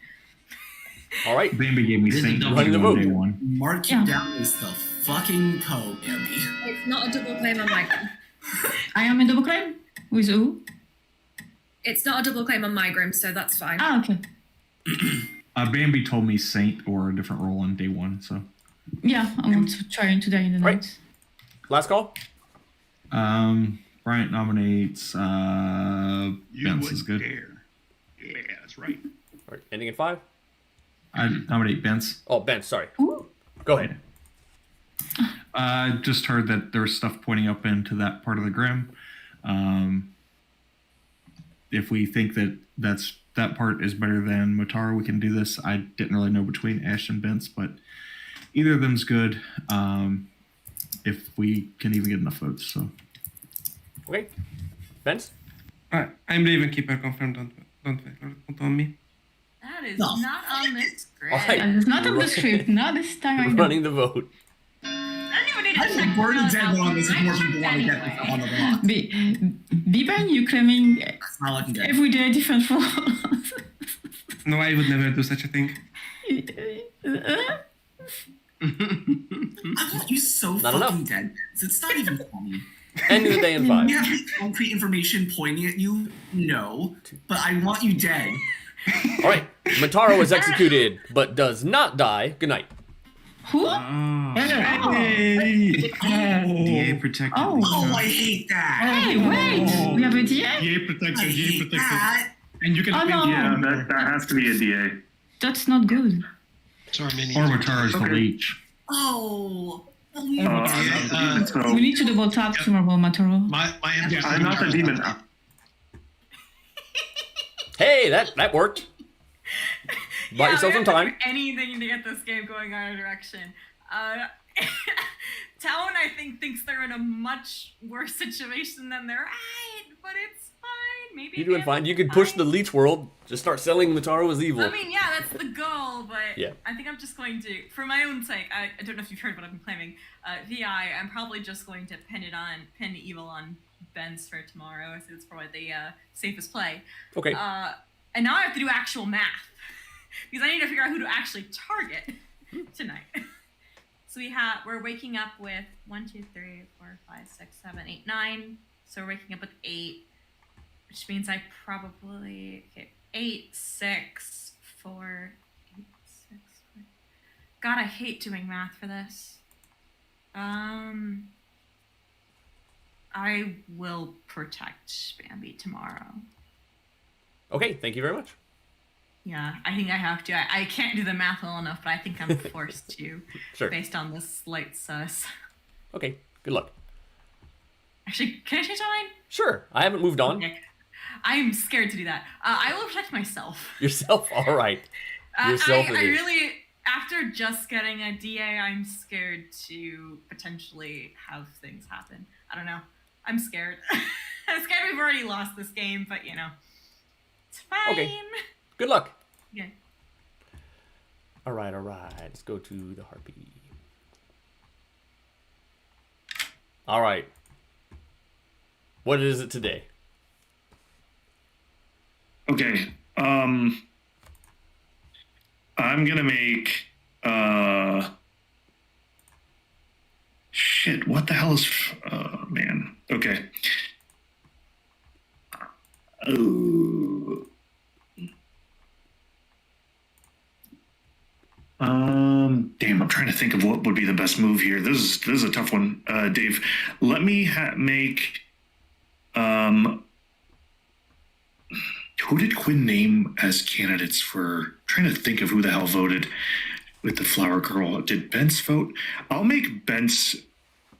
All right. Bambi gave me Saint running the vote. day 1. Mark you down as the fucking Poe, Bambi. It's not a double claim on my grim. I am in double claim? With who? It's not a double claim on my grim, so that's fine. Ah, okay. Bambi told me Saint or a different role on day 1, so. Yeah, I want to try into Die in the Night. Right. Last call. Bryant nominates Bence is good. Dare. Yeah, that's right. All right. Ending in 5. I nominate Bence. Oh, Ben. Sorry. Go ahead. Just heard that there's stuff pointing up into that part of the Grim. If we think that that part is better than Motaro, we can do this. I didn't really know between Ash and Bence, but either of them's good. If we can even get enough votes, so. Okay. Bence? I'm Raven Keeper, confirmed. Don't on me. That is not on this script. All right. It's not on the script. Not this time. I know. Running the vote. I don't even need to I check think we're the dead wrong if more people want to get anyway. this on the block. Biban, you claiming Not looking good. every day different roles. No, I would never do such a thing. I want you so Not fucking enough. dead. It's not even funny. Ending the day in 5. You have any concrete information pointing at you? No. But I want you dead. All right. Motaro is executed, but does not die. Good night. Who? DA protected. Oh, I hate that. Hey, wait! We have a DA? DA I protection, DA hate protection. that. And you can Oh, spin no. DA. Yeah, that has to be a DA. That's not good. So our minions. Or Mataro's the leech. Oh. I'm not the demon, so We need to double tap tomorrow, Mataro. My I'm not the demon. Hey, that worked. Bought yourself we some have to time. do anything to get this game going our direction. Town, I think, thinks they're in a much worse situation than they're at, but it's fine. Maybe You're doing they fine. You will could be push fine. the leech world. Just start selling Motaro as evil. I mean, yeah, that's the goal, but Yeah. I think I'm just going to, for my own sake, I don't know if you've heard what I've been claiming, VI, I'm probably just going to pin evil on Ben's for tomorrow, so it's probably the safest play. Okay. And now I have to do actual math, because I need to figure out who to actually target tonight. So we're waking up with 1, 2, 3, 4, 5, 6, 7, 8, 9. So we're waking up with 8, which means I probably 8, 6, 4, 8, 6, 4. God, I hate doing math for this. I will protect Bambi tomorrow. Okay, thank you very much. Yeah, I think I have to. I can't do the math well enough, but I think I'm forced to, Sure. based on this slight sus. Okay, good luck. Actually, can I change my mind? Sure, I haven't moved on. Okay. I'm scared to do that. I will protect myself. Yourself, all right. Yourself I it is. really, after just getting a DA, I'm scared to potentially have things happen. I don't know. I'm scared. I'm scared we've already lost this game, but you know, it's fine. Okay. Good luck. Yeah. All right. Let's go to the harpy. All right. What is it today? Okay. I'm gonna make shit, what the hell is man. Okay. Damn, I'm trying to think of what would be the best move here. This is a tough one, Dave. Let me make who did Quinn name as candidates for? I'm trying to think of who the hell voted with the flower girl. Did Bence vote? I'll make Bence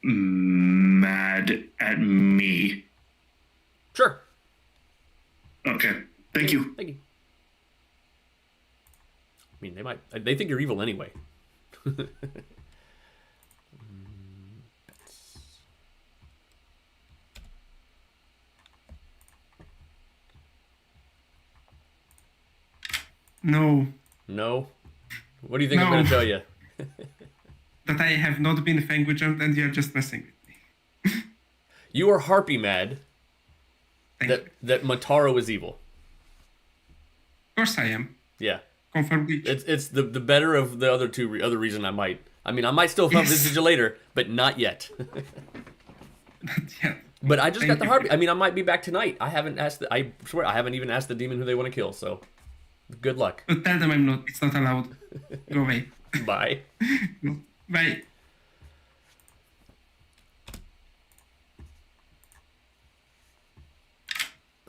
mad at me. Sure. Okay. Thank you. Thank you. I mean, they think you're evil anyway. No. No? What do you think I'm going to tell you? That I have not been Fangu jumped and you're just messing with me. You are harpy mad that Mataro is evil. Of course I am. Yeah. Confirmed. It's the better of the other other reason I might still visit you later, but not yet. Not yet. But I just got the harpy. I mean, I might be back tonight. I haven't asked. I swear, I haven't even asked the demon who they want to kill. So, good luck. But tell them I'm not. It's not allowed. Go away. Bye. Bye.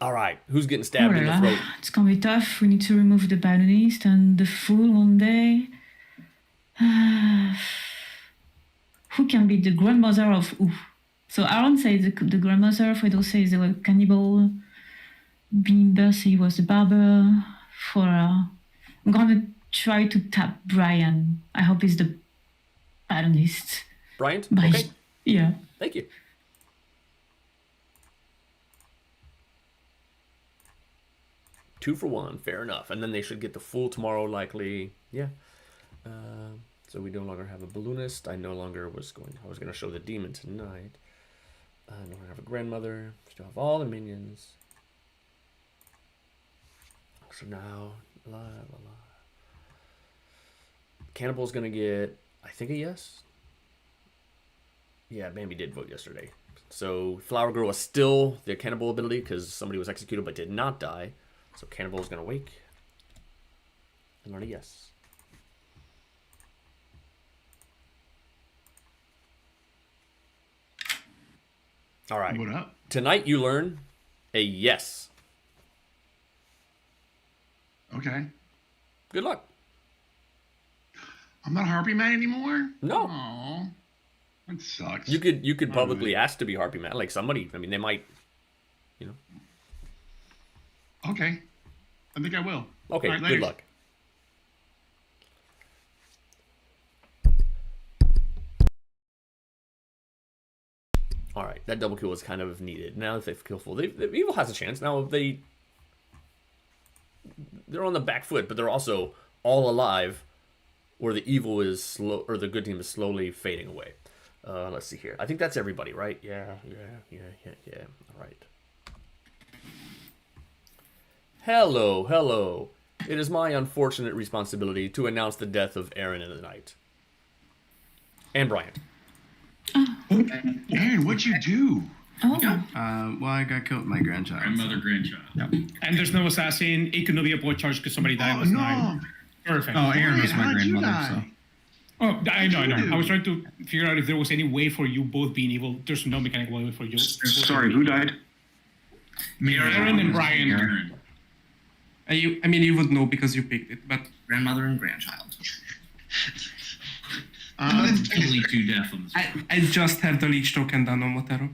All right, who's getting stabbed in the throat? It's gonna be tough. We need to remove the balloonist and the fool one day. Who can be the grandmother of who? So Aaron says the grandmother. Fredo says they were cannibal. Bimber says he was the barber. I'm gonna try to tap Brian. I hope he's the balloonist. Brian? Okay. Yeah. Thank you. Two for one, fair enough. And then they should get the fool tomorrow, likely. Yeah. So we no longer have a balloonist. I was going to show the demon tonight. I no longer have a grandmother. Still have all the minions. So now, Cannibal's going to get, I think, a yes. Yeah, Bambi did vote yesterday. So Flower Girl is still the cannibal ability because somebody was executed but did not die. So Cannibal is going to wake and learn a yes. All right. What up? Tonight you learn a yes. Okay. Good luck. I'm not Harpy Man anymore? No. Oh, that sucks. You could publicly ask to be Harpy Man. Like somebody, I mean, they might, you know. Okay. I think I will. Okay, right, good luck. All right, that double kill was kind of needed. Now that they've killed full, Evil has a chance. Now they're on the back foot, but they're also all alive, or the evil is slow, or the good team is slowly fading away. Let's see here. I think that's everybody, right? Yeah. All right. Hello. It is my unfortunate responsibility to announce the death of Aaron in the night. And Brian. Aaron, what'd you do? Oh. Well, I got killed with my grandchild. Grandchild. Yep. And there's no assassin. It could not be a boy charge because somebody died last night. Perfect. Oh, Aaron was my grandmother, so. Oh, I know. I was trying to figure out if there was any way for you both being evil. There's no mechanical way for you. Sorry, who died? Aaron and Brian. Aaron. You would know because you picked it, but Grandmother and grandchild. It's totally too deaf on this. I just have the leech token done on Motaro.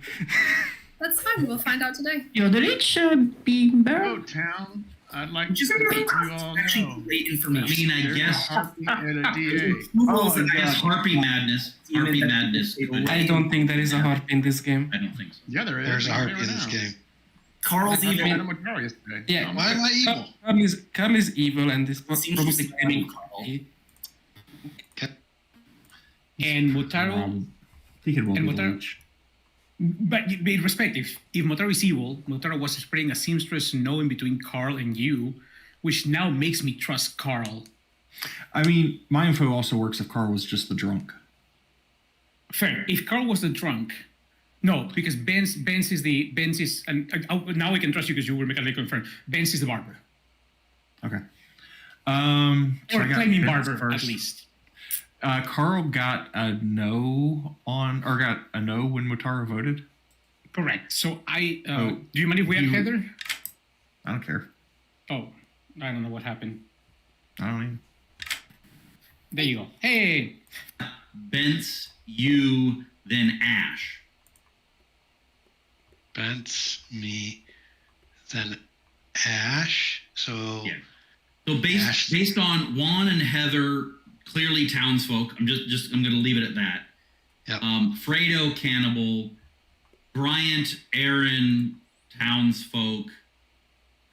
That's fine. We'll find out today. You're the rich being bear. Hello, town. I'd like Just to let you all actually know. great I information. mean, I guess Harpy and a DA. Harpy madness. Harpy madness. I don't think there is a harp in this game. I don't think so. Yeah, there is. There's a harp There in now. this game. Carl's I evil. met him with Carl yesterday. Yeah. Why am I evil? Carl is evil, and this was Seems probably just coming. Carl. And Motaro. He could roll And the Motaro. leech. But in respect, if Motaro is evil, Motaro was spreading a seamstress knowing between Carl and you, which now makes me trust Carl. I mean, my info also works if Carl was just the drunk. Fair. If Carl was the drunk, no, because Benz is, and now I can trust you because you were mechanically confirmed. Benz is the barber. Okay. Or claiming barber, at least. Carl got a no when Motaro voted. Correct. So do you mind if we add Heather? I don't care. Oh, I don't know what happened. I don't even. There you go. Hey. Bence, you, then Ash. Bence, me, then Ash. So yeah. So based on Juan and Heather, clearly townsfolk. I'm going to leave it at that. Yep. Fredo, cannibal. Bryant, Aaron, townsfolk.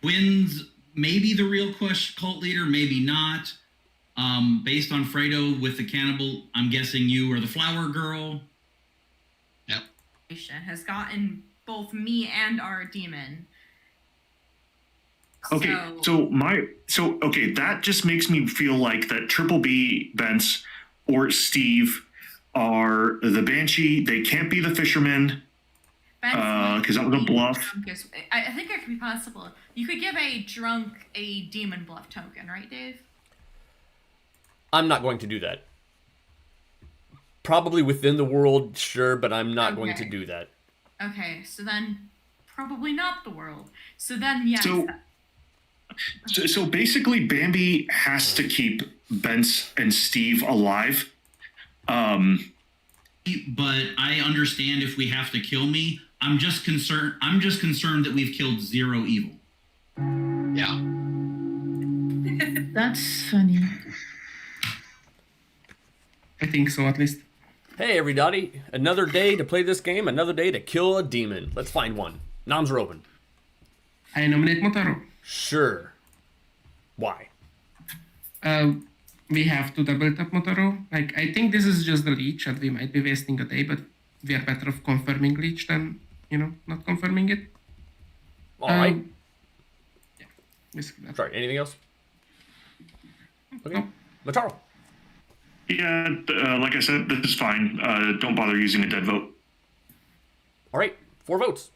Quinn's maybe the real cult leader, maybe not. Based on Fredo with the cannibal, I'm guessing you are the flower girl. Yep. Has gotten both me and our demon. Okay, so that just makes me feel like that Triple B, Bence, or Steve are the Banshee. They can't be the fisherman. Because that was a bluff. I think it could be possible. You could give a drunk a demon bluff token, right, Dave? I'm not going to do that. Probably within the world, sure, but I'm not going to do that. Okay, so then probably not the world. So then, yes. So basically, Bambi has to keep Bence and Steve alive. But I understand if we have to kill me. I'm just concerned that we've killed 0 evil. Yeah. That's funny. I think so, at least. Hey, everybody. Another day to play this game, another day to kill a demon. Let's find one. Noms are open. I nominate Motaro. Sure. Why? We have to double tap Motaro. Like, I think this is just the leech, and we might be wasting a day, but we are better off confirming leech than, not confirming it. All right. Yeah. Basically that. Sorry, anything else? Okay. Motaro. Yeah, like I said, this is fine. Don't bother using a dead vote. All right, 4 votes.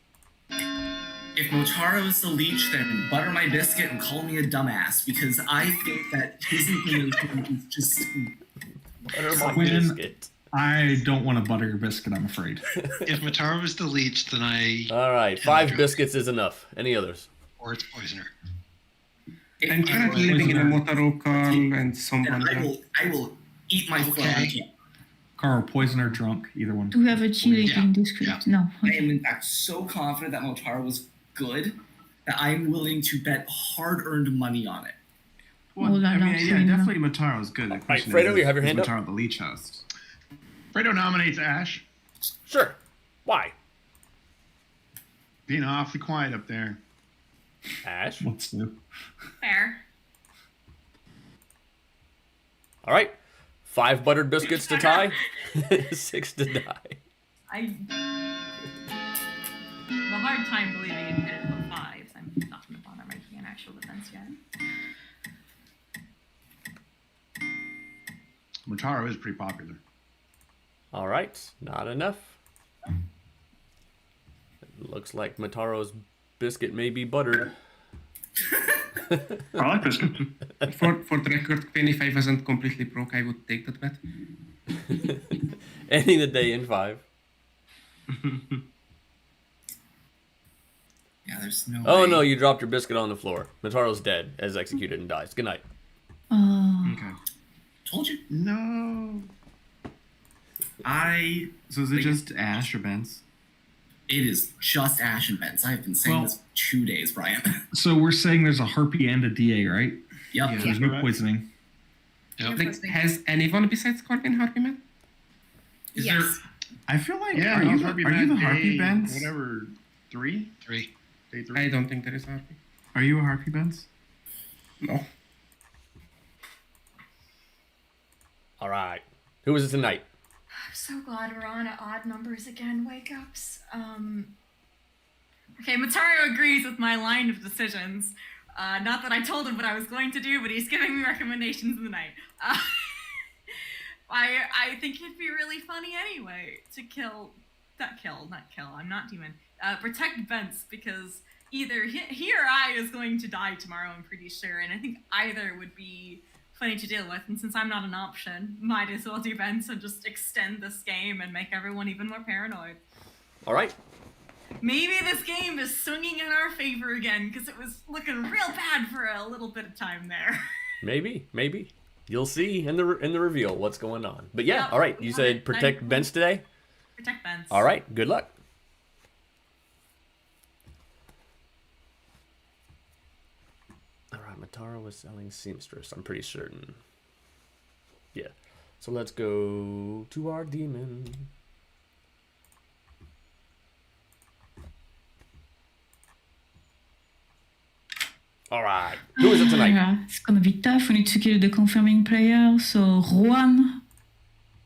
If Motaro is the leech, then butter my biscuit and call me a dumbass, because I think that his information is just... Butter my Quinn, biscuit. I don't want to butter your biscuit, I'm afraid. If Motaro is the leech, then All right, 5 biscuits is enough. Any others? Or it's poisoner. I'm currently living in a Motaro call and someone... I will eat my foot. Carl, poison or drunk, either one. Do we have a chili in this script? No. I am in fact so confident that Motaro was good that I'm willing to bet hard-earned money on it. Well, definitely Motaro is good. The question Fredo, is, you have your hand up? Motaro the leech host? Fredo nominates Ash. Sure. Why? Being awfully quiet up there. Ash? What's new? Fair. All right. 5 buttered biscuits to tie, 6 to die. I have a hard time believing it did it for 5. I'm not going to bother making an actual defense yet. Motaro is pretty popular. All right, not enough. It looks like Motaro's biscuit may be buttered. I like biscuit. For the record, 25 wasn't completely broke. I would take that bet. Ending the day in 5. Yeah, there's no Oh way. no, you dropped your biscuit on the floor. Motaro's dead, as executed and dies. Good night. Okay. Told you. No. So is it just Ash or Bence? It is just Ash and Bence. I've been saying this for 2 days, Brian. So we're saying there's a harpy and a DA, right? Yep. So there's no poisoning. Yep. Like, has anyone besides Corbin Harpy Man? Yes. I feel like Yeah, are you he's the Harpy Harpy Day, Bence? Whatever, 3? 3. Day 3. I don't think there is Harpy. Are you a Harpy Bence? No. All right. Who is it tonight? I'm so glad we're on at odd numbers again, wake ups. Okay, Matario agrees with my line of decisions. Not that I told him what I was going to do, but he's giving me recommendations in the night. I think it'd be really funny anyway to I'm not demon. Protect Vince, because either he or I is going to die tomorrow, I'm pretty sure, and I think either would be funny to deal with, and since I'm not an option, might as well do Vince and just extend this game and make everyone even more paranoid. All right. Maybe this game is swinging in our favor again, because it was looking real bad for a little bit of time there. Maybe. You'll see in the reveal what's going on. But yeah, Yep, all right. You said protect Vince today? Protect Vince. All right. Good luck. All right. Matara was selling seamstress. I'm pretty certain. Yeah. So let's go to our demon. All right. Who is it tonight? Yeah, it's gonna be tough. We need to kill the confirming player. So Juan.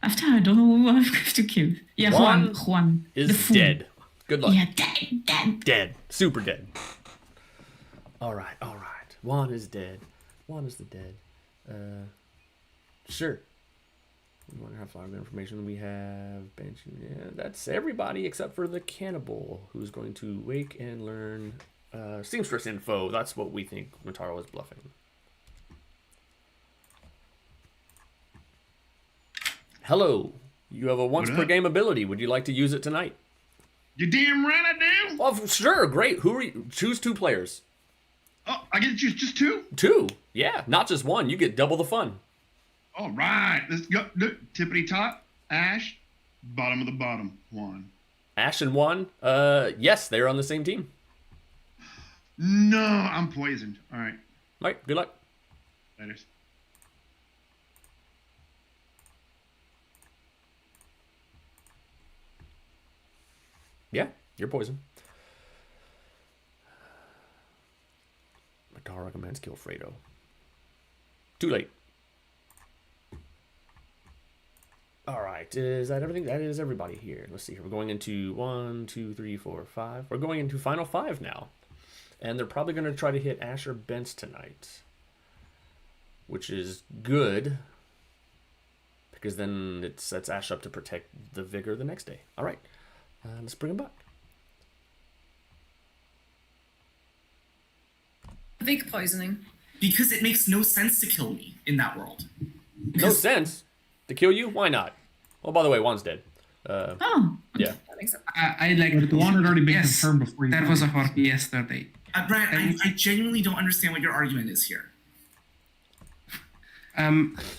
After I don't know who I have to kill. Yeah, Juan. Is the fool. dead. Good luck. Yeah, dead. Dead. Super dead. All right. Juan is dead. Juan is the dead. Sure. We want to have a lot of information. We have Banshee. Yeah, that's everybody except for the cannibal, who's going to wake and learn seamstress info. That's what we think Mataro is bluffing. Hello. You have a once per game ability. Would you like to use it tonight? You damn right I do. Oh, sure. Great. Who are you? Choose 2 players. Oh, I get to choose just 2? 2. Yeah, not just 1. You get double the fun. All right. Let's go. Look, tippity top, Ash, bottom of the bottom, Juan. Ash and Juan. Yes, they're on the same team. No, I'm poisoned. All right. All right. Good luck. Later. Yeah, you're poisoned. Matara recommends kill Fredo. Too late. All right, is that everything? That is everybody here. Let's see here. We're going into 1, 2, 3, 4, 5. We're going into final 5 now. And they're probably going to try to hit Ash or Bence tonight. Which is good. Because then it sets Ash up to protect the Vigor the next day. All right, let's bring him back. Vig poisoning. Because it makes no sense to kill me in that world. No sense? To kill you? Why not? Oh, by the way, Juan's dead. Oh. Yeah. That makes sense. I like But one had already been yes, confirmed before you. that was a harpy yesterday. Brian, I genuinely don't understand what your argument is here.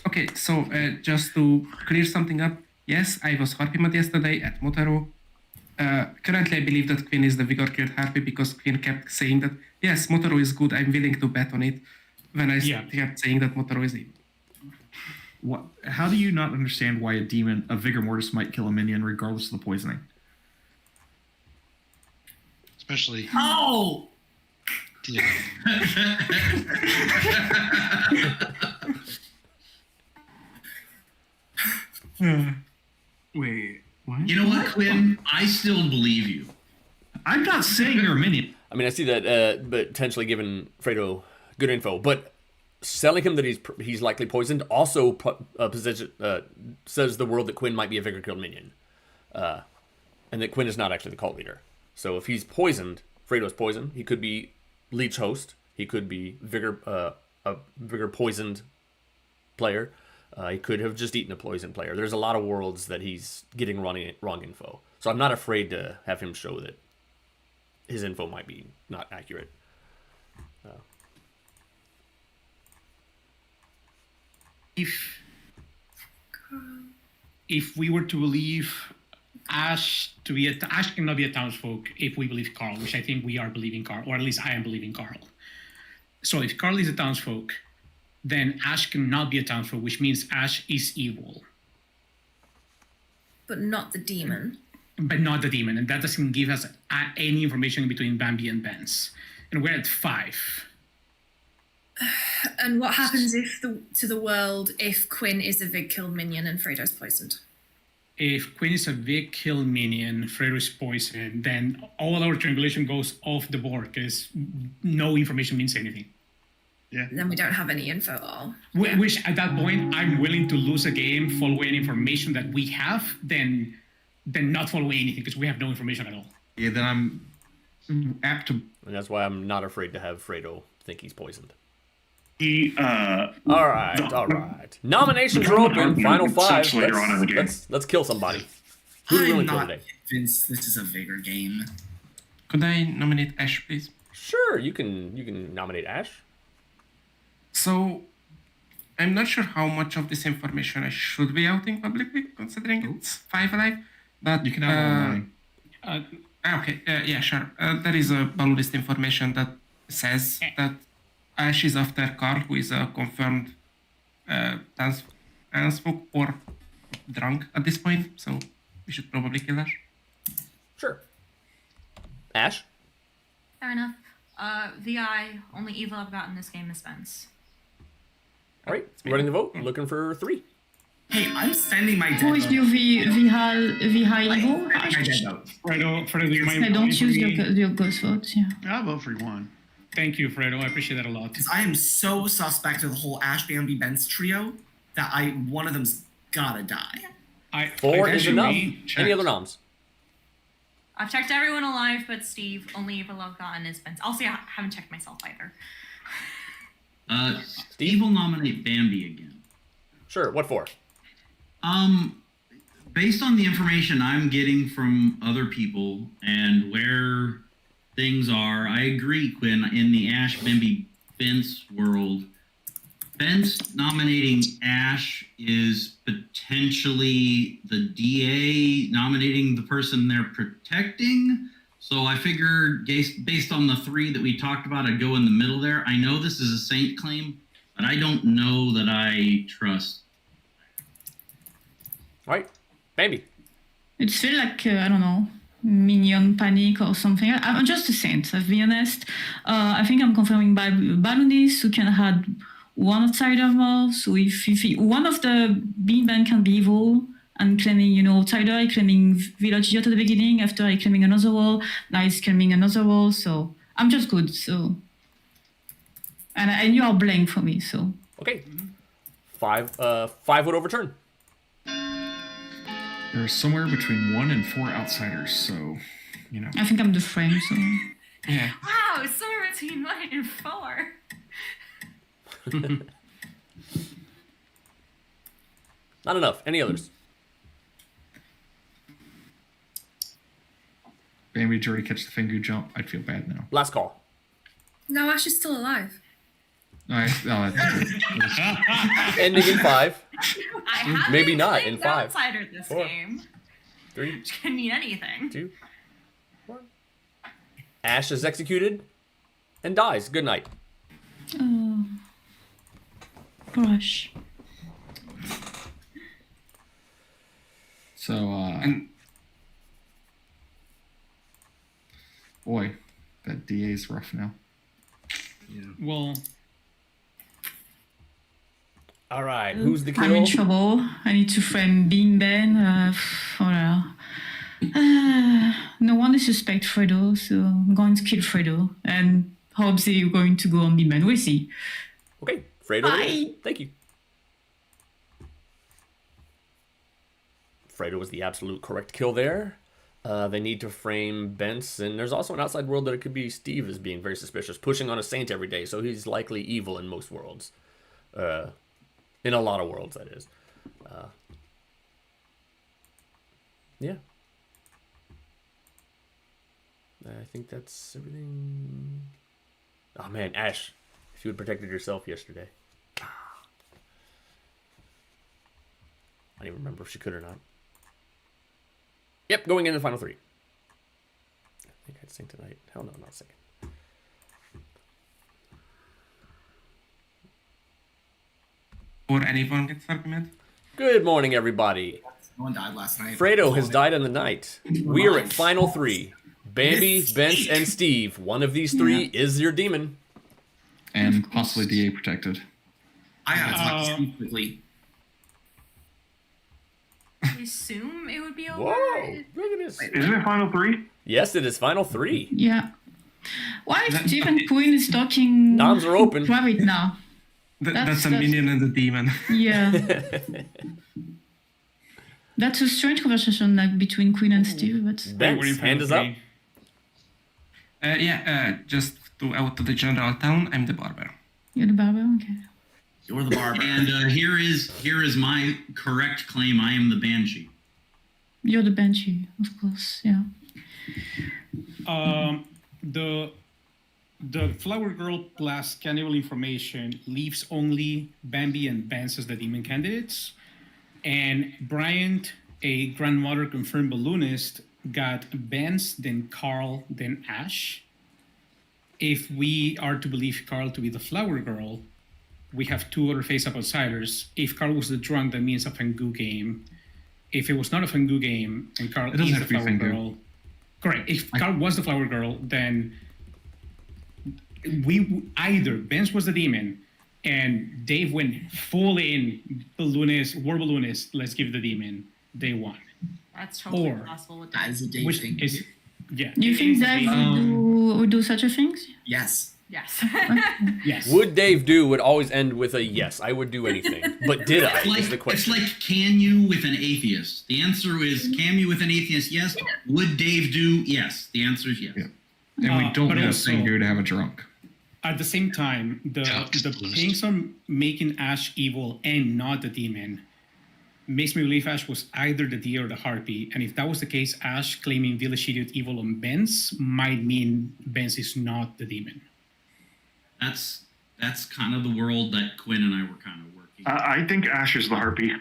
Okay, so just to clear something up, yes, I was harpy mod yesterday at Motaro. Currently, I believe that Queen is the Vigor killed harpy because Queen kept saying that, yes, Motaro is good, I'm willing to bet on it, when I kept saying that Motaro is evil. What? How do you not understand why a Vigor Mortis might kill a minion regardless of the poisoning? Especially. Oh! Yeah. Wait, what? You know what, Quinn? I still believe you. I'm not saying you're a minion. I mean, I see that, but potentially giving Fredo good info, but selling him that he's likely poisoned also says the world that Quinn might be a Vigor killed minion, and that Quinn is not actually the cult leader. So if he's poisoned, Fredo's poisoned. He could be Leech host. He could be a Vigor poisoned player. He could have just eaten a poison player. There's a lot of worlds that he's getting wrong info. So I'm not afraid to have him show that his info might be not accurate. If we were to believe Ash Ash cannot be a townsfolk if we believe Carl, which I think we are believing Carl, or at least I am believing Carl. So if Carl is a townsfolk, then Ash cannot be a townsfolk, which means Ash is evil. But not the demon. But not the demon, and that doesn't give us any information between Bambi and Bence. And we're at 5. And what happens to the world if Quinn is a Vig killed minion and Fredo's poisoned? if Queen is a big kill minion, Fredo is poison, then all our triangulation goes off the board because no information means anything. Then we don't have any info at all. Which at that point, I'm willing to lose a game following information that we have than not following anything because we have no information at all. Yeah, then I'm apt to. And that's why I'm not afraid to have Fredo think he's poisoned. All right. Nominations are open. Final five. Let's kill somebody. Who do we I'm want to kill not today? convinced this is a vigor game. Could I nominate Ash, please? Sure, you can nominate Ash. So, I'm not sure how much of this information I should be outing publicly, considering it's 5 alive. But You can have all 9. Okay, yeah, sure. There is a balloonist information that says that Ash is after Carl, who is a confirmed townsfolk or drunk at this point, so we should probably kill Ash. Sure. Ash? Fair enough. VI, only evil I've got in this game is Spence. All right, running the vote. Looking for 3. Hey, I'm spending my Who dead is vote. your VHI evil? My dead vote. Fredo, you mind I don't voting for use me? your ghost votes, yeah. I'll vote for one. Thank you, Fredo. I appreciate that a lot. I am so suspect of the whole Ash, Bambi, Benz trio that one of them's gotta die. 4 is enough. checked. Any other noms? I've checked everyone alive but Steve. Only evil I've gotten is Spence. Also, I haven't checked myself either. Steve will nominate Bambi again. Sure. What for? Based on the information I'm getting from other people and where things are, I agree, Quinn. In the Ash, Bambi, Bence world, Bence nominating Ash is potentially the DA nominating the person they're protecting. So I figured, based on the 3 that we talked about, I'd go in the middle there. I know this is a Saint claim, but I don't know that I trust. All right, Bambi. It feels like, I don't know, minion panic or something. I'm just a saint, I'll be honest. I think I'm confirming by Balloonist, who can have one outsider more. So if one of the beanbag can be evil and claiming, outsider, claiming village idiot at the beginning, after I claiming another wall, now he's claiming another wall. So I'm just good. So, and you are blank for me. So Okay. 5 would overturn. There's somewhere between 1 and 4 outsiders, so I think I'm the frame. So Yeah. Wow, it's somewhere between 1 and 4. Not enough. Any others? Bambi, did you already catch the Fingu jump? I'd feel bad now. Last call. No, Ash is still alive. That's Ending in 5. I haven't Maybe not, claimed in 5. outsider this 4. game. 3, Which can mean anything. 2, 1. Ash is executed and dies. Good night. oh, gosh. So, And boy, that DA is rough now. Well, All right, who's the I'm in kill? trouble. I need to frame Bean Ben. No one is suspect Fredo, so I'm going to kill Fredo and hope they're going to go on Bean Ben. We'll see. Okay, Fredo. Bye. Thank you. Fredo was the absolute correct kill there. They need to frame Bence, and there's also an outside world that it could be Steve as being very suspicious, pushing on a saint every day, so he's likely evil in most worlds. In a lot of worlds, that is. Yeah. I think that's everything. Oh man, Ash, if you had protected yourself yesterday. I don't even remember if she could or not. Yep, going in the final 3. I think I'd sing tonight. Hell no, not singing. or anyone gets argument. Good morning, everybody. No one died last night. Fredo has died in the night. We are at final 3. Bambi, Bence, and Steve. One of these 3 is your demon. And possibly DA protected. I gotta talk to Steve quickly. I assume it would be over. Whoa! Look at this. Isn't it final three? Yes, it is final three. Yeah. Why if Steve and Queen is talking Noms are open. private now? That's a minion and a demon. Yeah. That's a strange conversation like between Queen and Steve, but Ben's hand is up. Just to out to the general town, I'm the barber. You're the barber, okay. You're the barber. And here is my correct claim. I am the banshee. You're the banshee, of course, yeah. The flower girl plus cannibal information leaves only Bambi and Benz as the demon candidates, and Bryant, a grandmother confirmed balloonist, got Benz, then Carl, then Ash. If we are to believe Carl to be the flower girl, we have two other face-up outsiders. If Carl was the drunk, that means a Fangu game. If it was not a Fangu game and Carl It doesn't is have the to be flower Fangu. girl, correct. If Carl was the flower girl, then either Benz was the demon and Dave went full in balloonist, war balloonist, let's give the demon, they won. That's totally Or- possible with That is a Dave Which thing. is, yeah. You it think is a Dave Dave- would do such a thing? Yes. Yes. Yes. Would Dave do would always end with a yes. I would do anything. But did I? Is the It's question. like, can you with an atheist? The answer is, can you with an atheist? Yes. Would Dave do? Yes. The answer is yes. Yeah. And we don't but want also- Fangu to have a drunk. At the same time, the things on making Ash evil and not the demon makes me believe Ash was either the deer or the harpy. And if that was the case, Ash claiming Village Idiot evil on Benz might mean Benz is not the demon. That's kind of the world that Quinn and I were kind of working. I think Ash is the harpy.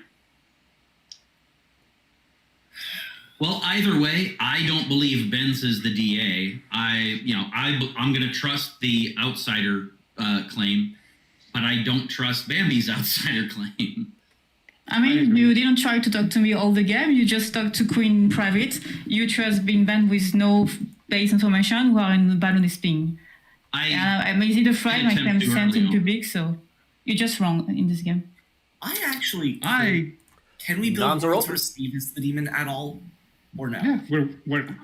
Well, either way, I don't believe Benz is the DA. I'm going to trust the outsider claim, but I don't trust Bambi's outsider claim. I mean, you didn't try to talk to me all the game. You just talked to Queen in private. You trust being banned with no base information who are in the balloonist ping. I'm easy to fry my claim sent in public, so you're just wrong in this game. Can we build Noms are worlds open. where Steve is the demon at all? Or no? Yeah.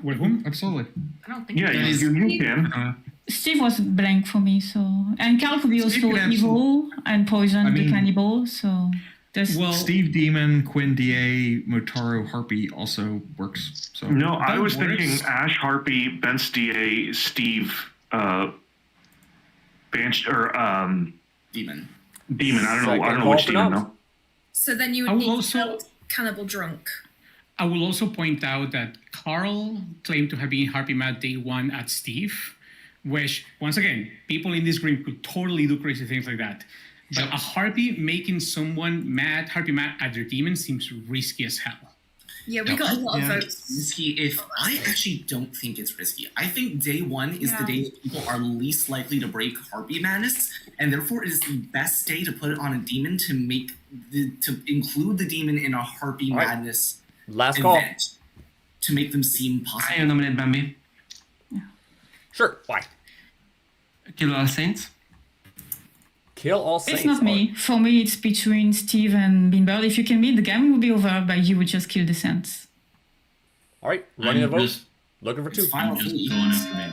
With whom? Absolutely. I don't think Yeah, it you can. Steve was blank for me, so and Carl could be Steve also could evil and poison, I be mean- cannibal. So there's Steve Demon, Quinn DA, Motaro Harpy also works. So No, I was works. thinking Ash, Harpy, Benz DA, Steve, Bansh, or Demon. Demon. I don't Second know which call for demon noms. though. So then you I would will need also- to build Cannibal Drunk. I will also point out that Carl claimed to have been Harpy Mad day one at Steve, which, once again, people in this group could totally do crazy things like that. But a Harpy making someone mad, Harpy Mad at their demon seems risky as hell. Yeah, we got a lot of Yeah, votes. risky. I actually don't think it's risky. I think day one is the day that people are least likely to break Harpy Madness, and therefore it is the best day to put it on a demon to include the demon in a Harpy right. Madness Last call. event to make them seem possible. I nominate Bambi. Sure. Why? Kill all saints. Kill all saints. it's not me. For me, it's between Steve and Beanbird. If you can beat the game, will be over, but you would just kill the Saints. All right. Running a I'm vote. just- Looking for two. I'm just going after him.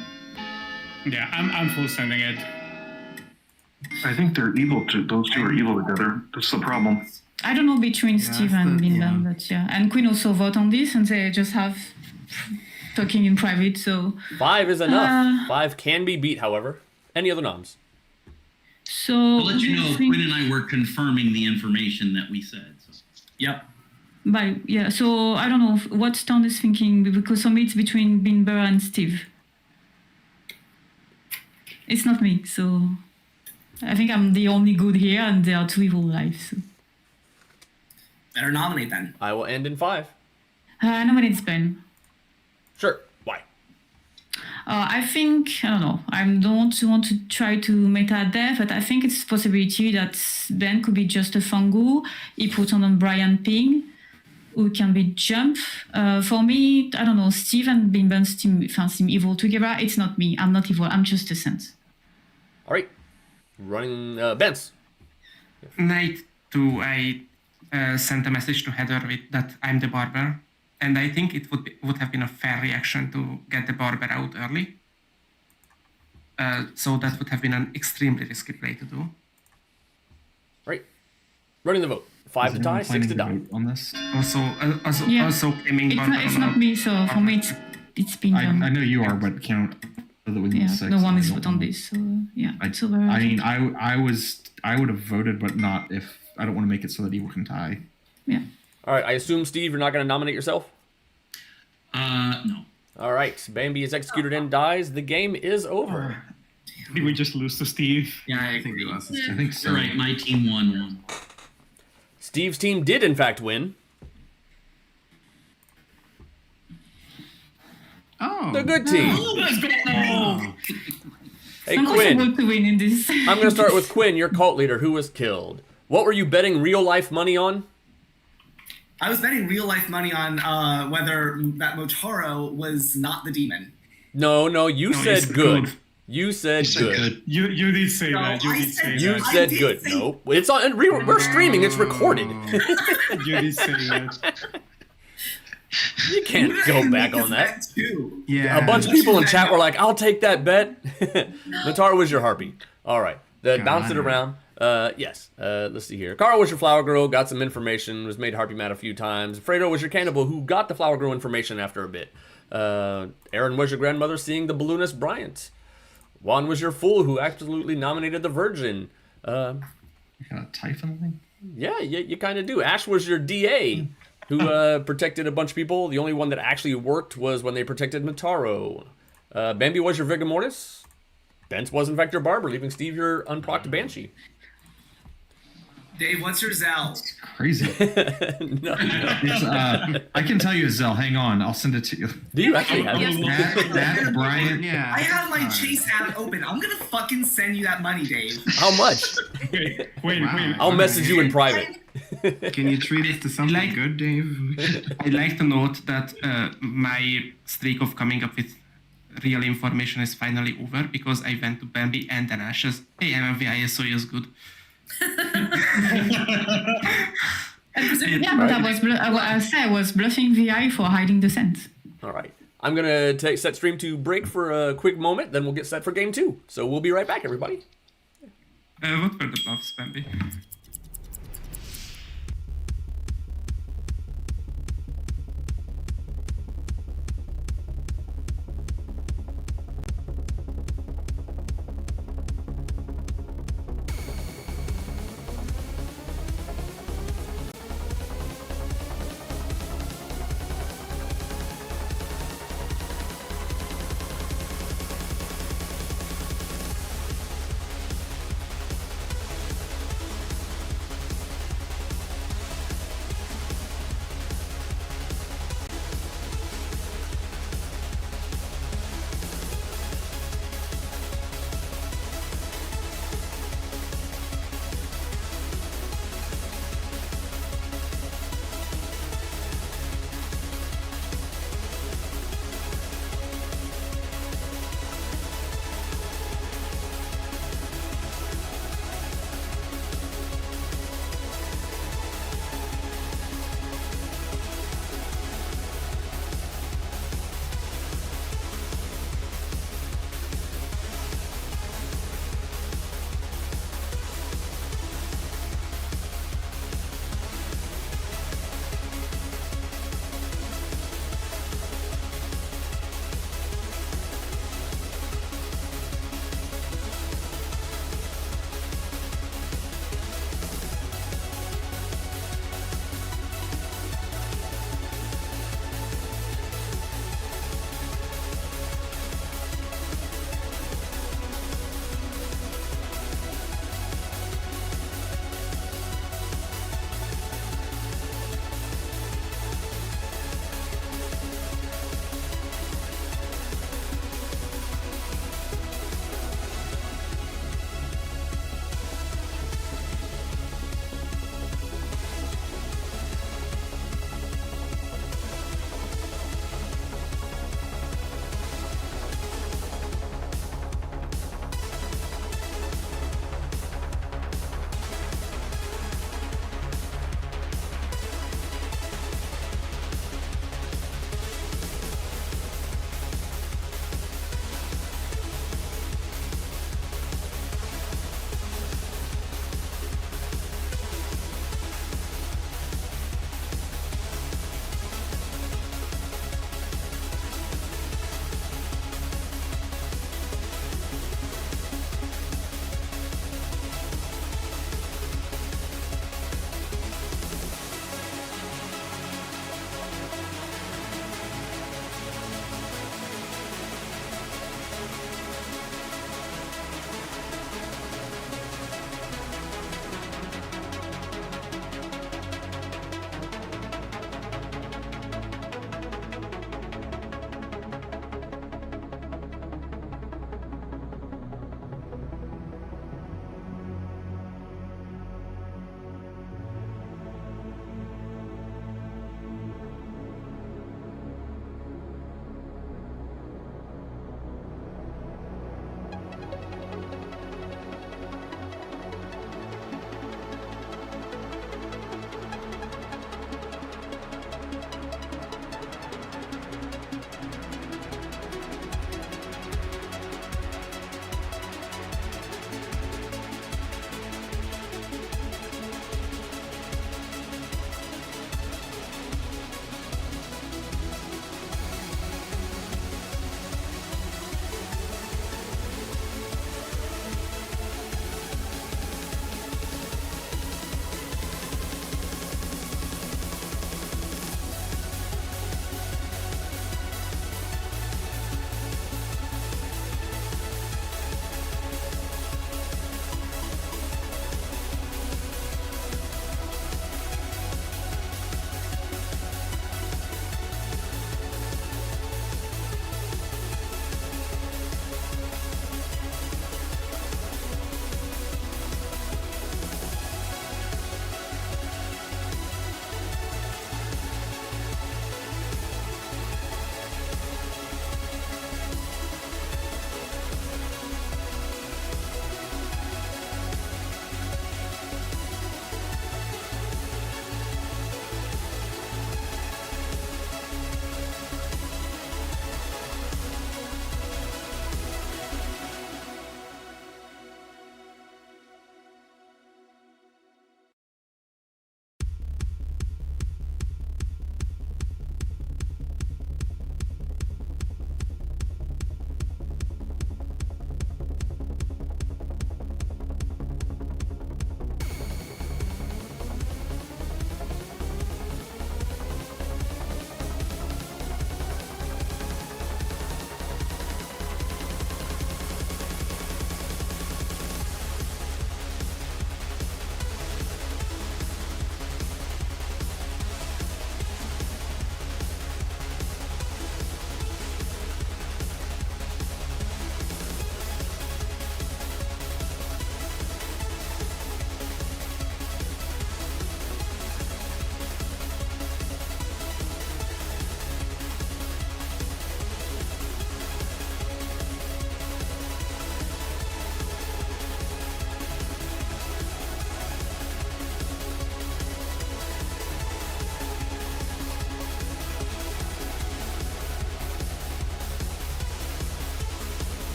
Yeah, I'm full sending it. I think they're evil too. Those two are evil together. That's the problem. I don't know between Steve and Beanbird, yeah. but yeah. And Queen also vote on this, and they just have talking in private, so... 5 is enough. 5 can be beat, however. Any other noms? So... I'll let do you know, think- Quinn and I were confirming the information that we said. So. Yep. But yeah, so I don't know what Stan is thinking, because for me it's between Beanbird and Steve. It's not me, so I think I'm the only good here, and there are two evil lives. So. Better nominate then. I will end in 5. Nominate Ben. Sure. Why? I think, I don't know, I don't want to try to meta death, but I think it's a possibility that Ben could be just a fungu. He put on Brian Ping, who can be jump. For me, I don't know, Steve and Beanbird seem evil together. It's not me. I'm not evil. I'm just a saint. All right. Running Benz. Night 2, I sent a message to Heather with that I'm the barber, and I think it would have been a fair reaction to get the barber out early. So that would have been an extremely risky play to do. Right. Running the vote. 5 to tie, 6 to die. On this? Also claiming It's not me, so for me it's been done. I know you are, but can't. That we need Yeah, 6. no one is voted on this, so yeah. It's over. I mean, I would have voted, but not if I don't want to make it so that Evil can tie. Yeah. All right. I assume, Steve, you're not going to nominate yourself? No. All right. Bambi is executed and dies. The game is over. Did we just lose to Steve? Yeah, I think we lost to Steve. I think so. You're right. My team won. Steve's team did, in fact, win. Oh. The good team. Let's go! Hey, I'm Quinn. possible to win in this. I'm going to start with Quinn, your cult leader, who was killed. What were you betting real-life money on? I was betting real life money on whether that Motaro was not the demon. No, you said good. You said good. good. You did say No, that. You I did said say You that. said good. say- No, it's on. We're streaming. It's recorded. You did say that. You can't go back on that. Too. Yeah. A bunch of people in chat were like, "I'll take that bet." Natara was your harpy. All right, that bounced it around. Yes. Let's see here. Carl was your flower girl. Got some information. Was made harpy mad a few times. Fredo was your cannibal, who got the flower girl information after a bit. Aaron was your grandmother, seeing the balloonist Bryant. Juan was your fool, who absolutely nominated the virgin. You got a typhon thing? Yeah, you kind of do. Ash was your DA, who protected a bunch of people. The only one that actually worked was when they protected Motaro. Bambi was your Vigor Mortis. Bence was, in fact, your barber, leaving Steve your unprocked Banshee. Dave, what's your Zell? Crazy. No. It's, I can tell you a Zell. Hang on, I'll send it to you. Do you actually have Yes. it? That Brian. Yeah. I have my Chase app open. I'm gonna fucking send you that money, Dave. How much? Wait. I'll message you in private. Can you treat us to something good, Dave? I'd like to note that my streak of coming up with real information is finally over because I went to Bambi and then Ashes. Hey, I'm a VI, so it's good. Yeah, but I was bluffing VI for hiding the scent. All right. I'm going to set stream to break for a quick moment, then we'll get set for game 2. So we'll be right back, everybody. What were the bluffs, Bambi?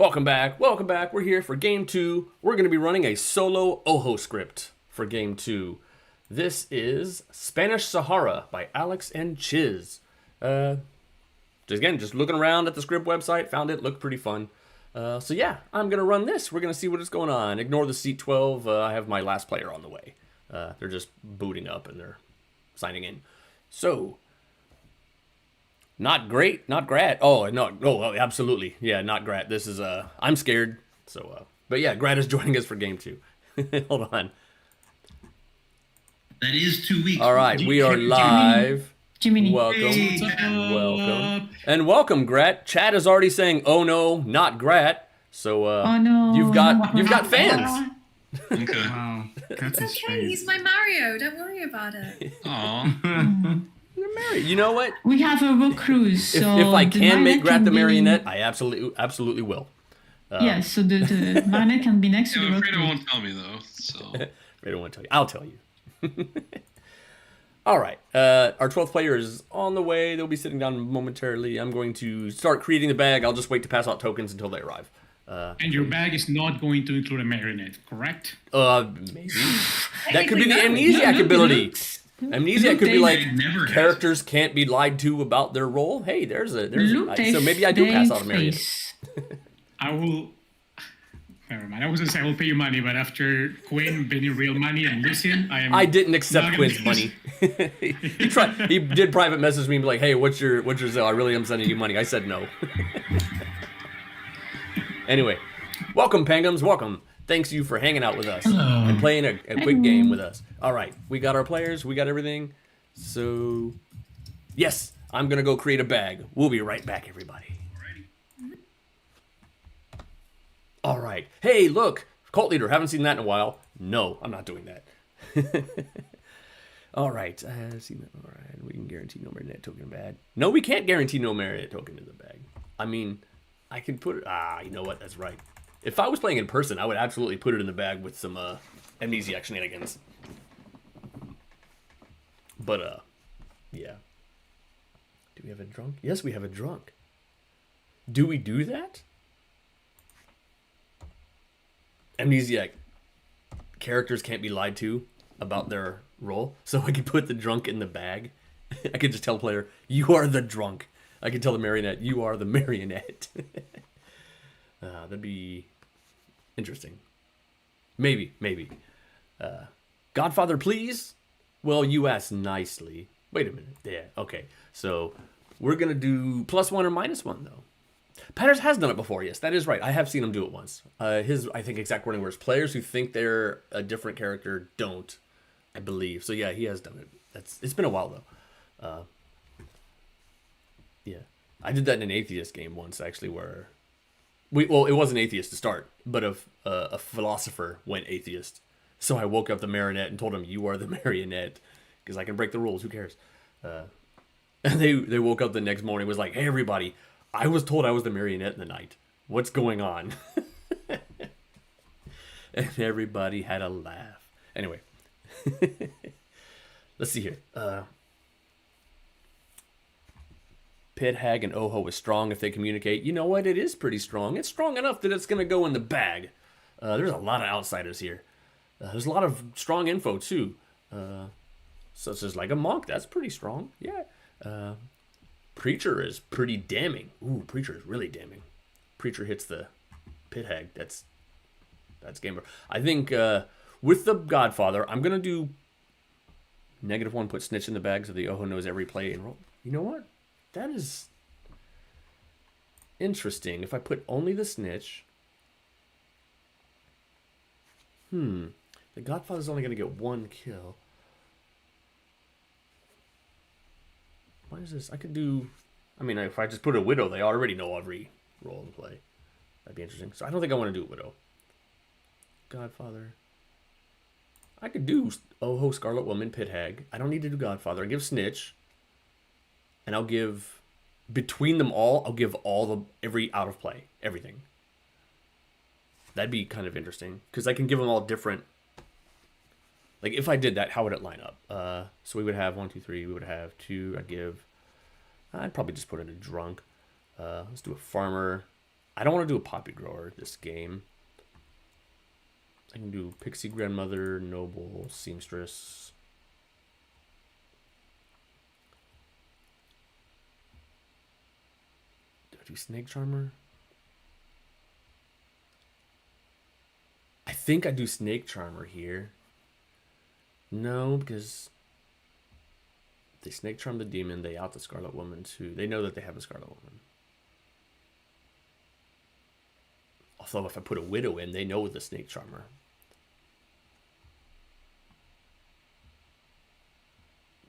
Welcome back. Welcome back. We're here for game 2. We're going to be running a solo Ojo script for game 2. This is Spanish Sahara by Alex and Chiz. Just looking around at the script website, found it, looked pretty fun. So yeah, I'm going to run this. We're going to see what is going on. Ignore the seat 12. I have my last player on the way. They're just booting up and they're signing in. So, not great, not Grat. Oh, no, absolutely. Yeah, not Grat. This is, I'm scared. So, but yeah, Grat is joining us for game 2. Hold on. That is 2 weeks. All right, we are live. Jiminy. Welcome. And welcome, Grat. Chat is already saying, "Oh no, not Grat." So Oh no. you've got fans. Okay. Wow. That's It's okay. He's my Mario. Don't worry about it. Aw. You're married. You know what? We have a road cruise, so If I the can make marionette Grat the be- marionette, I absolutely will. Yes, so the marionette can be next to the Yeah, road Fredo cruise. won't tell me though. So I don't want to tell you. I'll tell you. All right. Our 12th player is on the way. They'll be sitting down momentarily. I'm going to start creating the bag. I'll just wait to pass out tokens until they arrive. And your bag is not going to include a marionette, correct? Maybe. That could be the amnesiac ability. Amnesiac could be like characters can't be lied to about their role. Hey, there's so maybe I do pass out a marionette. I will. Never mind. I was gonna say I will pay you money, but after Quinn bidding real money and listen, I didn't accept not Quinn's gonna- money. He did private message me and be like, "Hey, what's your Zelle? I really am sending you money." I said no. Anyway, welcome, Pangums. Welcome. Thanks you for hanging out with us and playing a quick game with us. All right, we got our players. We got everything. So, yes, I'm gonna go create a bag. We'll be right back, everybody. All right. Hey, look, cult leader. Haven't seen that in a while. No, I'm not doing that. All right. See that. All right. We can guarantee no marionette token bag. No, we can't guarantee no marionette token in the bag. I mean, I can put it. You know what? That's right. If I was playing in person, I would absolutely put it in the bag with some amnesiac shenanigans. But yeah. Do we have a drunk? Yes, we have a drunk. Do we do that? Amnesiac characters can't be lied to about their role, so I could put the drunk in the bag. I could just tell player, "You are the drunk." I could tell the marionette, "You are the marionette." That'd be interesting. Maybe. Godfather, please. Well, you asked nicely. Wait a minute. Yeah. Okay. So we're gonna do +1 or -1 though. Patters has done it before, yes, that is right. I have seen him do it once. His, I think, exact wording was players who think they're a different character don't, I believe. So yeah, he has done it. It's been a while though. Yeah, I did that in an atheist game once actually, where it wasn't atheist to start, but a philosopher went atheist. So I woke up the marionette and told him, "You are the marionette," because I can break the rules. Who cares? And they woke up the next morning and was like, "Hey everybody, I was told I was the marionette in the night. What's going on?" And everybody had a laugh. Anyway. Let's see here. Pit, Hag, and Oho is strong if they communicate. You know what? It is pretty strong. It's strong enough that it's going to go in the bag. There's a lot of outsiders here. There's a lot of strong info, too. Such as like a monk. That's pretty strong. Yeah. Preacher is pretty damning. Ooh, Preacher is really damning. Preacher hits the Pit Hag. That's game over. I think with the Godfather, I'm going to do -1, put Snitch in the bag so the Oho knows every play and roll. You know what? That is interesting. If I put only the Snitch. The Godfather's only going to get 1 kill. Why is this? I could do... I mean, if I just put a Widow, they already know every role in play. That'd be interesting. So I don't think I want to do a Widow. Godfather. I could do Oho, Scarlet Woman, Pit Hag. I don't need to do Godfather. I give Snitch. And I'll give... Between them all, I'll give every out of play. Everything. That'd be kind of interesting. Because I can give them all different... Like, if I did that, how would it line up? So we would have 1, 2, 3. We would have 2. I'd probably just put in a drunk. Let's do a farmer. I don't want to do a Poppy Grower this game. I can do Pixie Grandmother, Noble, Seamstress. Do I do Snake Charmer? I think I do Snake Charmer here. No, because they Snake Charm the Demon, they out the Scarlet Woman too. They know that they have a Scarlet Woman. Although if I put a Widow in, they know the Snake Charmer.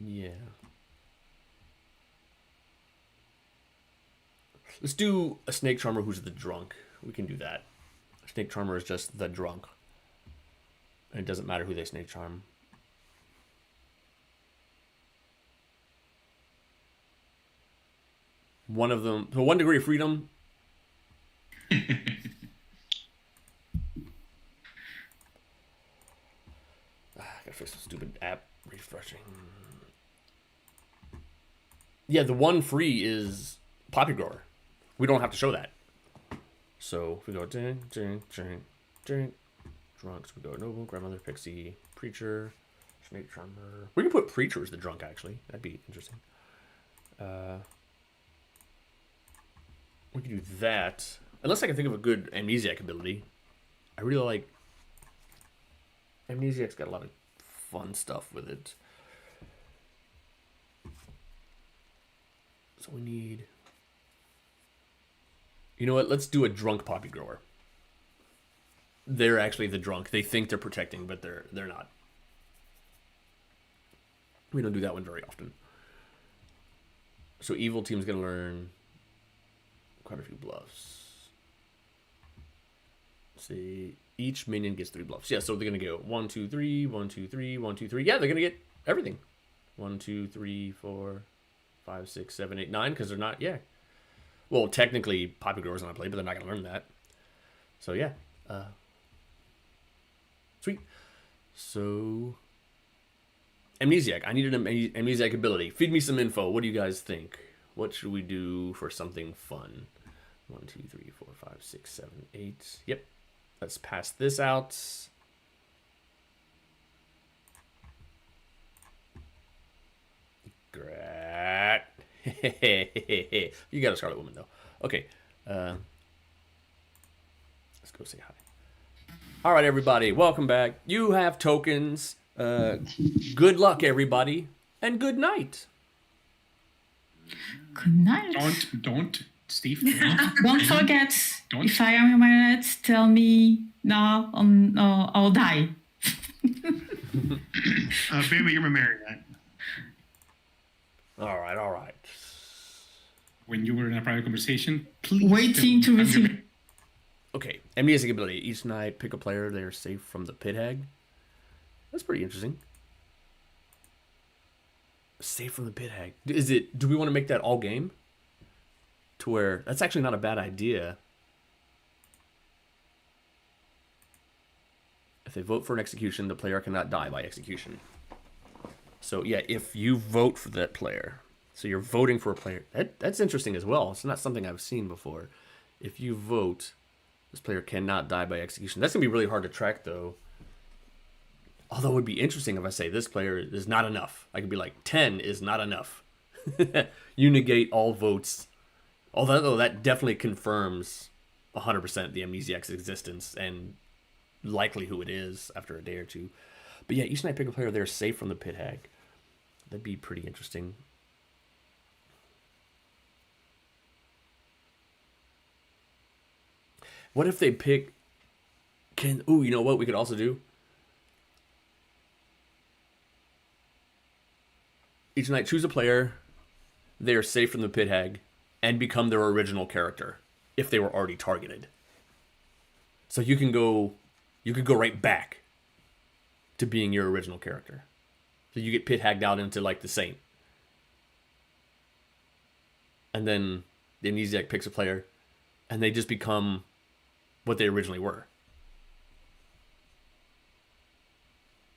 Yeah. Let's do a Snake Charmer who's the drunk. We can do that. Snake Charmer is just the drunk. And it doesn't matter who they Snake Charm. One of them, so 1 degree of freedom. Gotta fix the stupid app refreshing. Yeah, the one free is Poppy Grower. We don't have to show that. So if we go drunks, we go Noble, Grandmother, Pixie, Preacher, Snake Charmer. We can put Preacher as the drunk, actually. That'd be interesting. We can do that. Unless I can think of a good Amnesiac ability. I really like... Amnesiac's got a lot of fun stuff with it. So we need... You know what? Let's do a drunk Poppy Grower. They're actually the drunk. They think they're protecting, but they're not. We don't do that one very often. So evil team's gonna learn quite a few bluffs. Let's see, each minion gets 3 bluffs. Yeah, so they're gonna go 1, 2, 3, 1, 2, 3, 1, 2, 3. Yeah, they're gonna get everything. 1, 2, 3, 4, 5, 6, 7, 8, 9, because they're not. Yeah. Well, technically, Poppy Grower's not played, but they're not gonna learn that. So yeah. Sweet. So, Amnesiac. I need an Amnesiac ability. Feed me some info. What do you guys think? What should we do for something fun? 1, 2, 3, 4, 5, 6, 7, 8. Yep. Let's pass this out. Great. You got a Scarlet Woman, though. Okay. Let's go say hi. All right, everybody, welcome back. You have tokens. Good luck, everybody, and good night. Good night. Don't, Steve. Don't forget. Don't. If I am a marionette, tell me now, or I'll die. Baby, you're my marionette. All right. When you were in a private conversation, please. Waiting to receive. Okay, Amnesiac ability. Each night, pick a player. They are safe from the pit hag. That's pretty interesting. Safe from the pit hag. Is it? Do we want to make that all game? To where that's actually not a bad idea. If they vote for an execution, the player cannot die by execution. So yeah, if you vote for that player, so you're voting for a player. That's interesting as well. It's not something I've seen before. If you vote. This player cannot die by execution. That's going to be really hard to track, though. Although it would be interesting if I say this player is not enough. I could be like, 10 is not enough. You negate all votes. Although that definitely confirms 100% the Amnesiac's existence and likely who it is after a day or two. But yeah, each night pick a player there safe from the pit hag. That'd be pretty interesting. What if they pick... you know what we could also do? Each night, choose a player. They are safe from the pit hag. And become their original character. If they were already targeted. So you can go right back. To being your original character. So you get pit hagged out into like the saint. And then the Amnesiac picks a player. And they just become... what they originally were.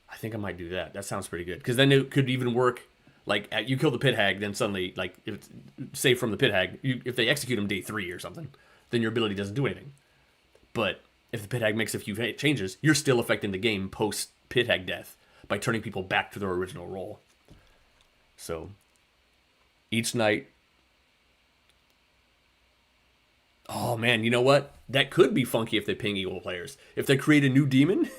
I think I might do that. That sounds pretty good. Because then it could even work, like, you kill the pit hag, then suddenly, like, if it's safe from the pit hag, if they execute him day 3 or something, then your ability doesn't do anything. But if the pit hag makes a few changes, you're still affecting the game post pit hag death by turning people back to their original role. So each night. Oh man, you know what? That could be funky if they ping evil players. If they create a new demon.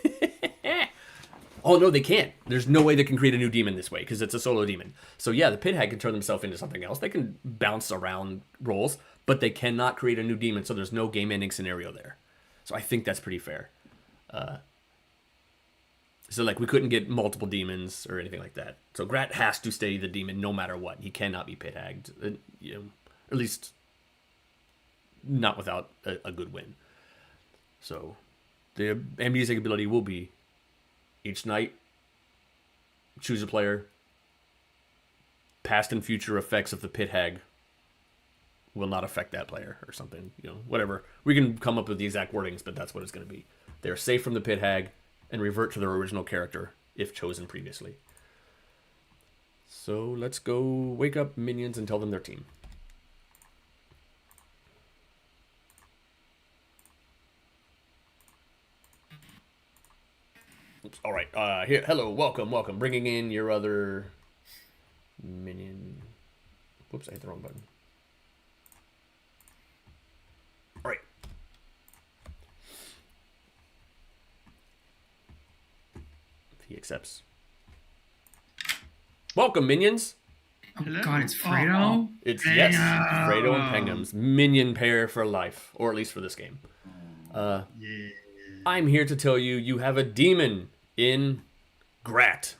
Oh no, they can't. There's no way they can create a new demon this way because it's a solo demon. So yeah, the pit hag can turn themselves into something else. They can bounce around roles, but they cannot create a new demon. So there's no game ending scenario there. So I think that's pretty fair. So like we couldn't get multiple demons or anything like that. So Grat has to stay the demon no matter what. He cannot be pit hagged. You know, or at least not without a good win. So the amnesic ability will be each night, choose a player. Past and future effects of the pit hag will not affect that player or something. You know, whatever. We can come up with the exact wordings, but that's what it's going to be. They're safe from the pit hag and revert to their original character if chosen previously. So let's go wake up minions and tell them their team. Oops. All right. Here. Hello. Welcome. Bringing in your other minion. Whoops! I hit the wrong button. All right. If he accepts. Welcome, minions. Oh God, it's Fredo. It's yes, Fredo and Penguins, minion pair for life, or at least for this game. Yeah. I'm here to tell you, you have a demon in Grat.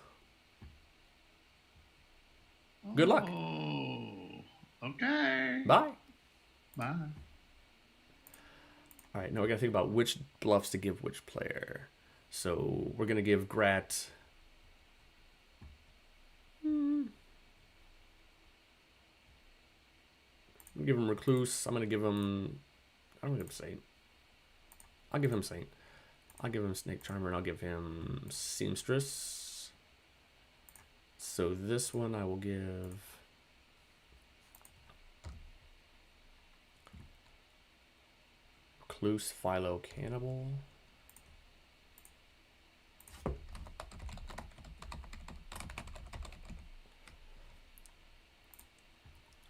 Good luck. Oh, okay. Bye. Bye. All right, now we got to think about which bluffs to give which player. So we're going to give Grat... I'm going to give him Recluse. I'm going to give him... I'm going to give him Saint. I'll give him Saint. I'll give him Snake Charmer, and I'll give him Seamstress. So this one I will give... Recluse, Philo, Cannibal.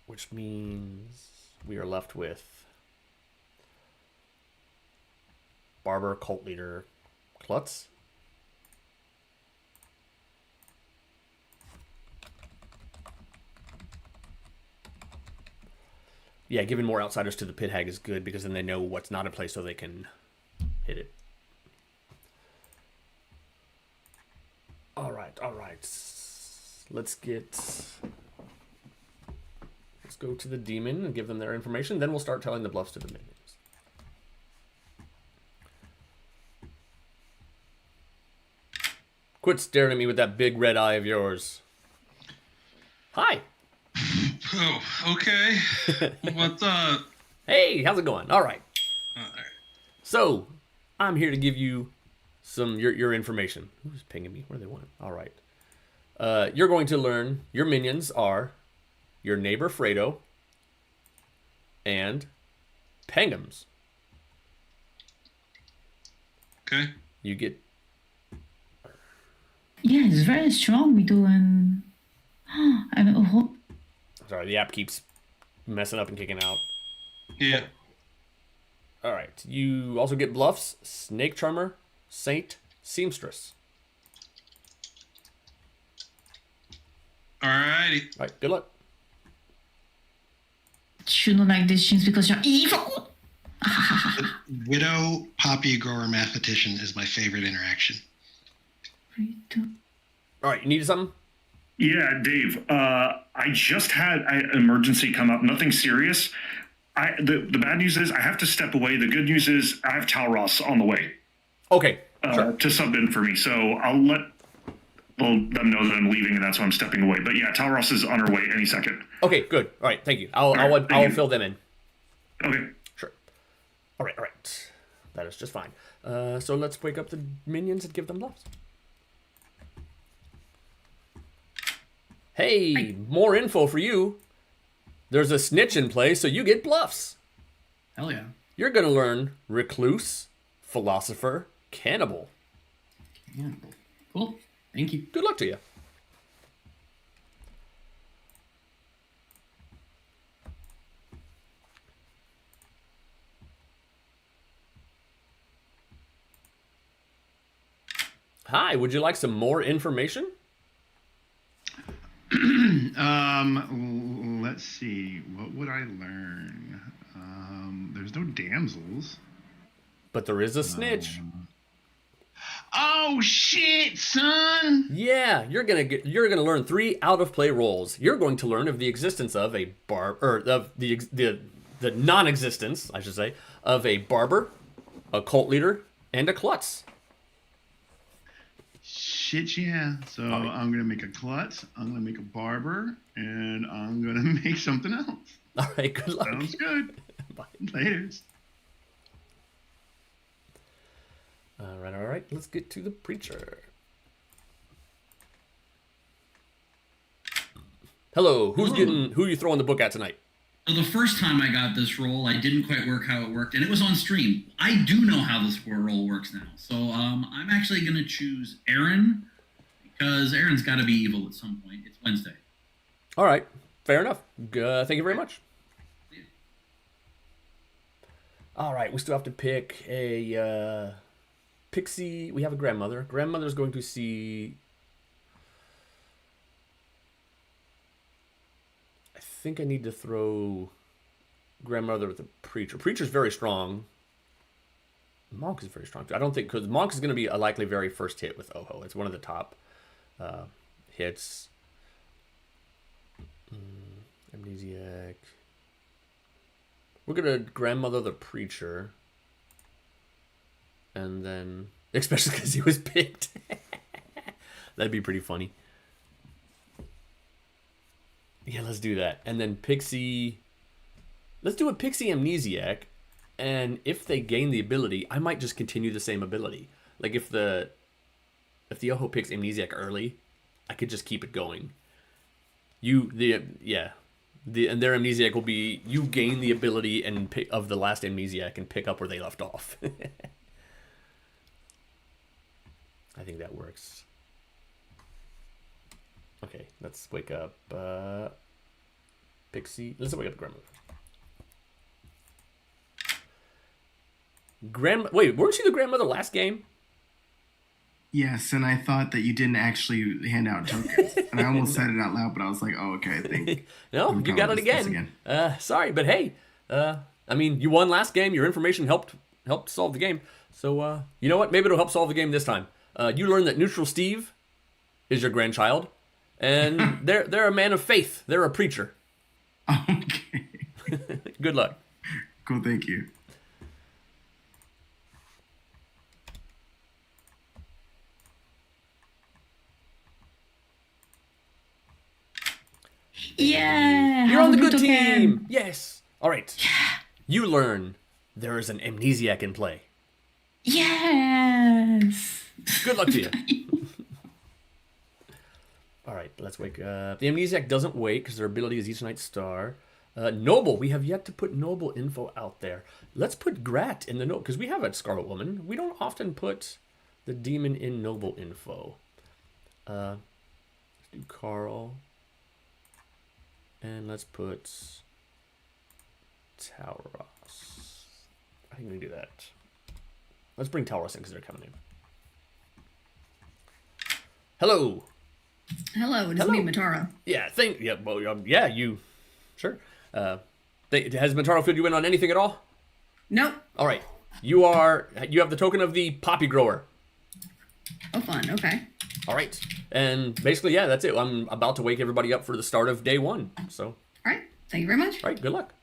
Which means we are left with Barber, Cult Leader, Klutz. Yeah, giving more outsiders to the pit hag is good because then they know what's not in place so they can hit it. All right. Let's go to the demon and give them their information. Then we'll start telling the bluffs to the minions. Quit staring at me with that big red eye of yours. Hi. Oh, okay. What's up? Hey, how's it going? All right. All right. So, I'm here to give you some your information. Who's pinging me? What do they want? All right. You're going to learn your minions are your neighbor Fredo and Penguins. Okay. You get... Yeah, it's very strong. We do and Sorry, the app keeps messing up and kicking out. Yeah. All right. You also get bluffs, Snake Charmer, Saint, Seamstress. Alrighty. All right, good luck. you don't like decisions because you're evil. Widow, Poppy, Grower, Mathematician is my favorite interaction. All right, you need something? Yeah, Dave. I just had an emergency come up. Nothing serious. The bad news is I have to step away. The good news is I have Talross on the way. Okay. Sure. To sub in for me. So I'll let them know that I'm leaving and that's why I'm stepping away. But yeah, Talross is on her way any second. Okay, good. All right, thank you. I'll fill them in. Okay. Sure. All right. That is just fine. So let's wake up the minions and give them bluffs. Hey, more info for you. There's a snitch in play, so you get bluffs. Hell yeah. You're going to learn recluse, philosopher, cannibal. Cannibal. Cool. Thank you. Good luck to you. Hi, would you like some more information? Let's see. What would I learn? There's no damsels. But there is a snitch. Oh shit, son! Yeah, you're gonna learn 3 out of play roles. You're going to learn of the existence of a of the non-existence, I should say, of a barber, a cult leader, and a klutz. Shit, yeah. So I'm gonna make a klutz, I'm gonna make a barber, and I'm gonna make something else. All right, good luck. Sounds good. Bye. Later. All right. Let's get to the preacher. Hello. Who are you throwing the book at tonight? So the first time I got this role, I didn't quite work how it worked, and it was on stream. I do know how this role works now. So I'm actually going to choose Aaron, because Aaron's got to be evil at some point. It's Wednesday. All right. Fair enough. Thank you very much. All right. We still have to pick a pixie. We have a grandmother. Grandmother's going to see... I think I need to throw grandmother with the preacher. Preacher's very strong. Monk is very strong too. I don't think, because Monk is going to be a likely very first hit with Oho. It's one of the top hits. Amnesiac. We're going to grandmother the preacher. And then, especially because he was picked. That'd be pretty funny. Yeah, let's do that. And then Pixie... Let's do a Pixie Amnesiac. And if they gain the ability, I might just continue the same ability. Like if the Oho picks Amnesiac early, I could just keep it going. And their Amnesiac will be, you gain the ability of the last Amnesiac and pick up where they left off. I think that works. Okay, let's wake up Pixie. Let's wake up grandmother. Wait, weren't you the grandmother last game? Yes, and I thought that you didn't actually hand out tokens. And I almost said it out loud, but I was like, oh, okay, I think. No, you got it again. Sorry, but hey, I mean, you won last game. Your information helped solve the game. So, you know what? Maybe it'll help solve the game this time. You learned that Neutral Steve is your grandchild. And they're a man of faith. They're a preacher. Okay. Good luck. Cool, thank you. Yeah. You're on the good again. team. Yes. All right. Yeah. You learn there is an amnesiac in play. Yes. Good luck to you. All right, let's wake up. The amnesiac doesn't wake because their ability is each night's star. Noble, we have yet to put noble info out there. Let's put Grat in the note because we have a Scarlet Woman. We don't often put the demon in noble info. Let's do Carl. And let's put Tauros. I think we can do that. Let's bring Tauros in because they're coming in. Hello. Hello, it is me, Matara. Yeah, you. Sure. Has Mataro filled you in on anything at all? Nope. All right. You have the token of the poppy grower. Oh, fun. Okay. All right. And basically, yeah, that's it. I'm about to wake everybody up for the start of day 1. So. All right. Thank you very much. All right. Good luck.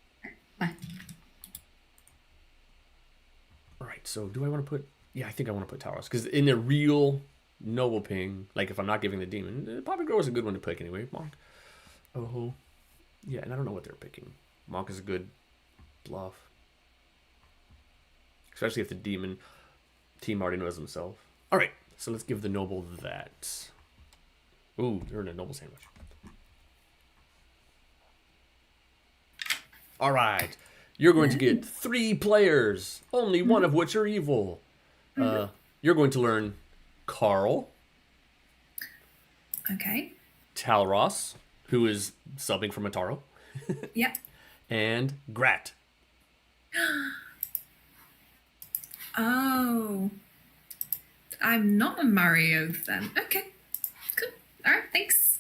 Bye. All right. So do I want to put... Yeah, I think I want to put Tauros. Because in the real noble ping, like if I'm not giving the demon, poppy grower is a good one to pick anyway. Monk. Oh. Yeah, and I don't know what they're picking. Monk is a good bluff. Especially if the demon team already knows himself. All right. So let's give the noble that. Ooh, you're in a noble sandwich. All right. You're going to get 3 players, only one of which are evil. You're going to learn Carl. Okay. Talros, who is subbing for Mataro. Yep. And Grat. Oh. I'm not a Mario then. Okay. Cool. All right. Thanks.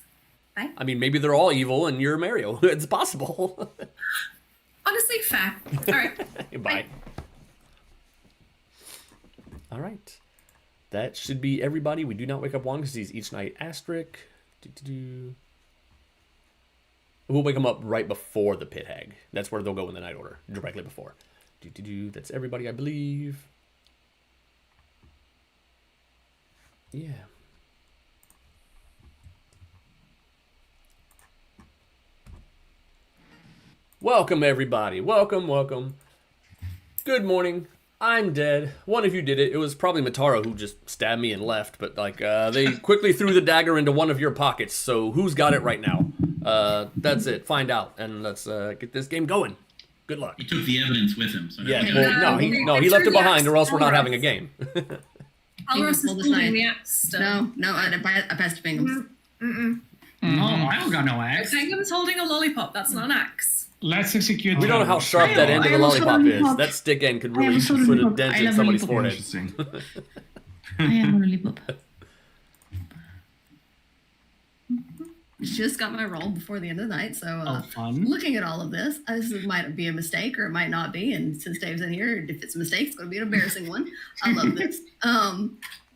Bye. I mean, maybe they're all evil and you're Mario. It's possible. Honestly, fair. All right. Bye. All right. That should be everybody. We do not wake up Juan because he's each night asterisk. We'll wake them up right before the pit hag. That's where they'll go in the night order, directly before. That's everybody, I believe. Yeah. Welcome, everybody. Welcome. Good morning. I'm dead. One of you did it. It was probably Mataro who just stabbed me and left, but they quickly threw the dagger into one of your pockets. So who's got it right now? That's it. Find out, and let's get this game going. Good luck. He took the evidence with him. So yeah. Well, he left it behind, or else we're not having a game. Alros is holding the axe. No, I passed Bingham's. No, I don't got no axe. Bingham's holding a lollipop. That's not an axe. Let's execute. We don't know how sharp that end of the lollipop is. That stick end could really put a dent in somebody's forehead. Interesting. I am a lollipop. Just got my roll before the end of the night, so fun. Looking at all of this, this might be a mistake or it might not be. And since Dave's in here, if it's a mistake, it's going to be an embarrassing one. I love this.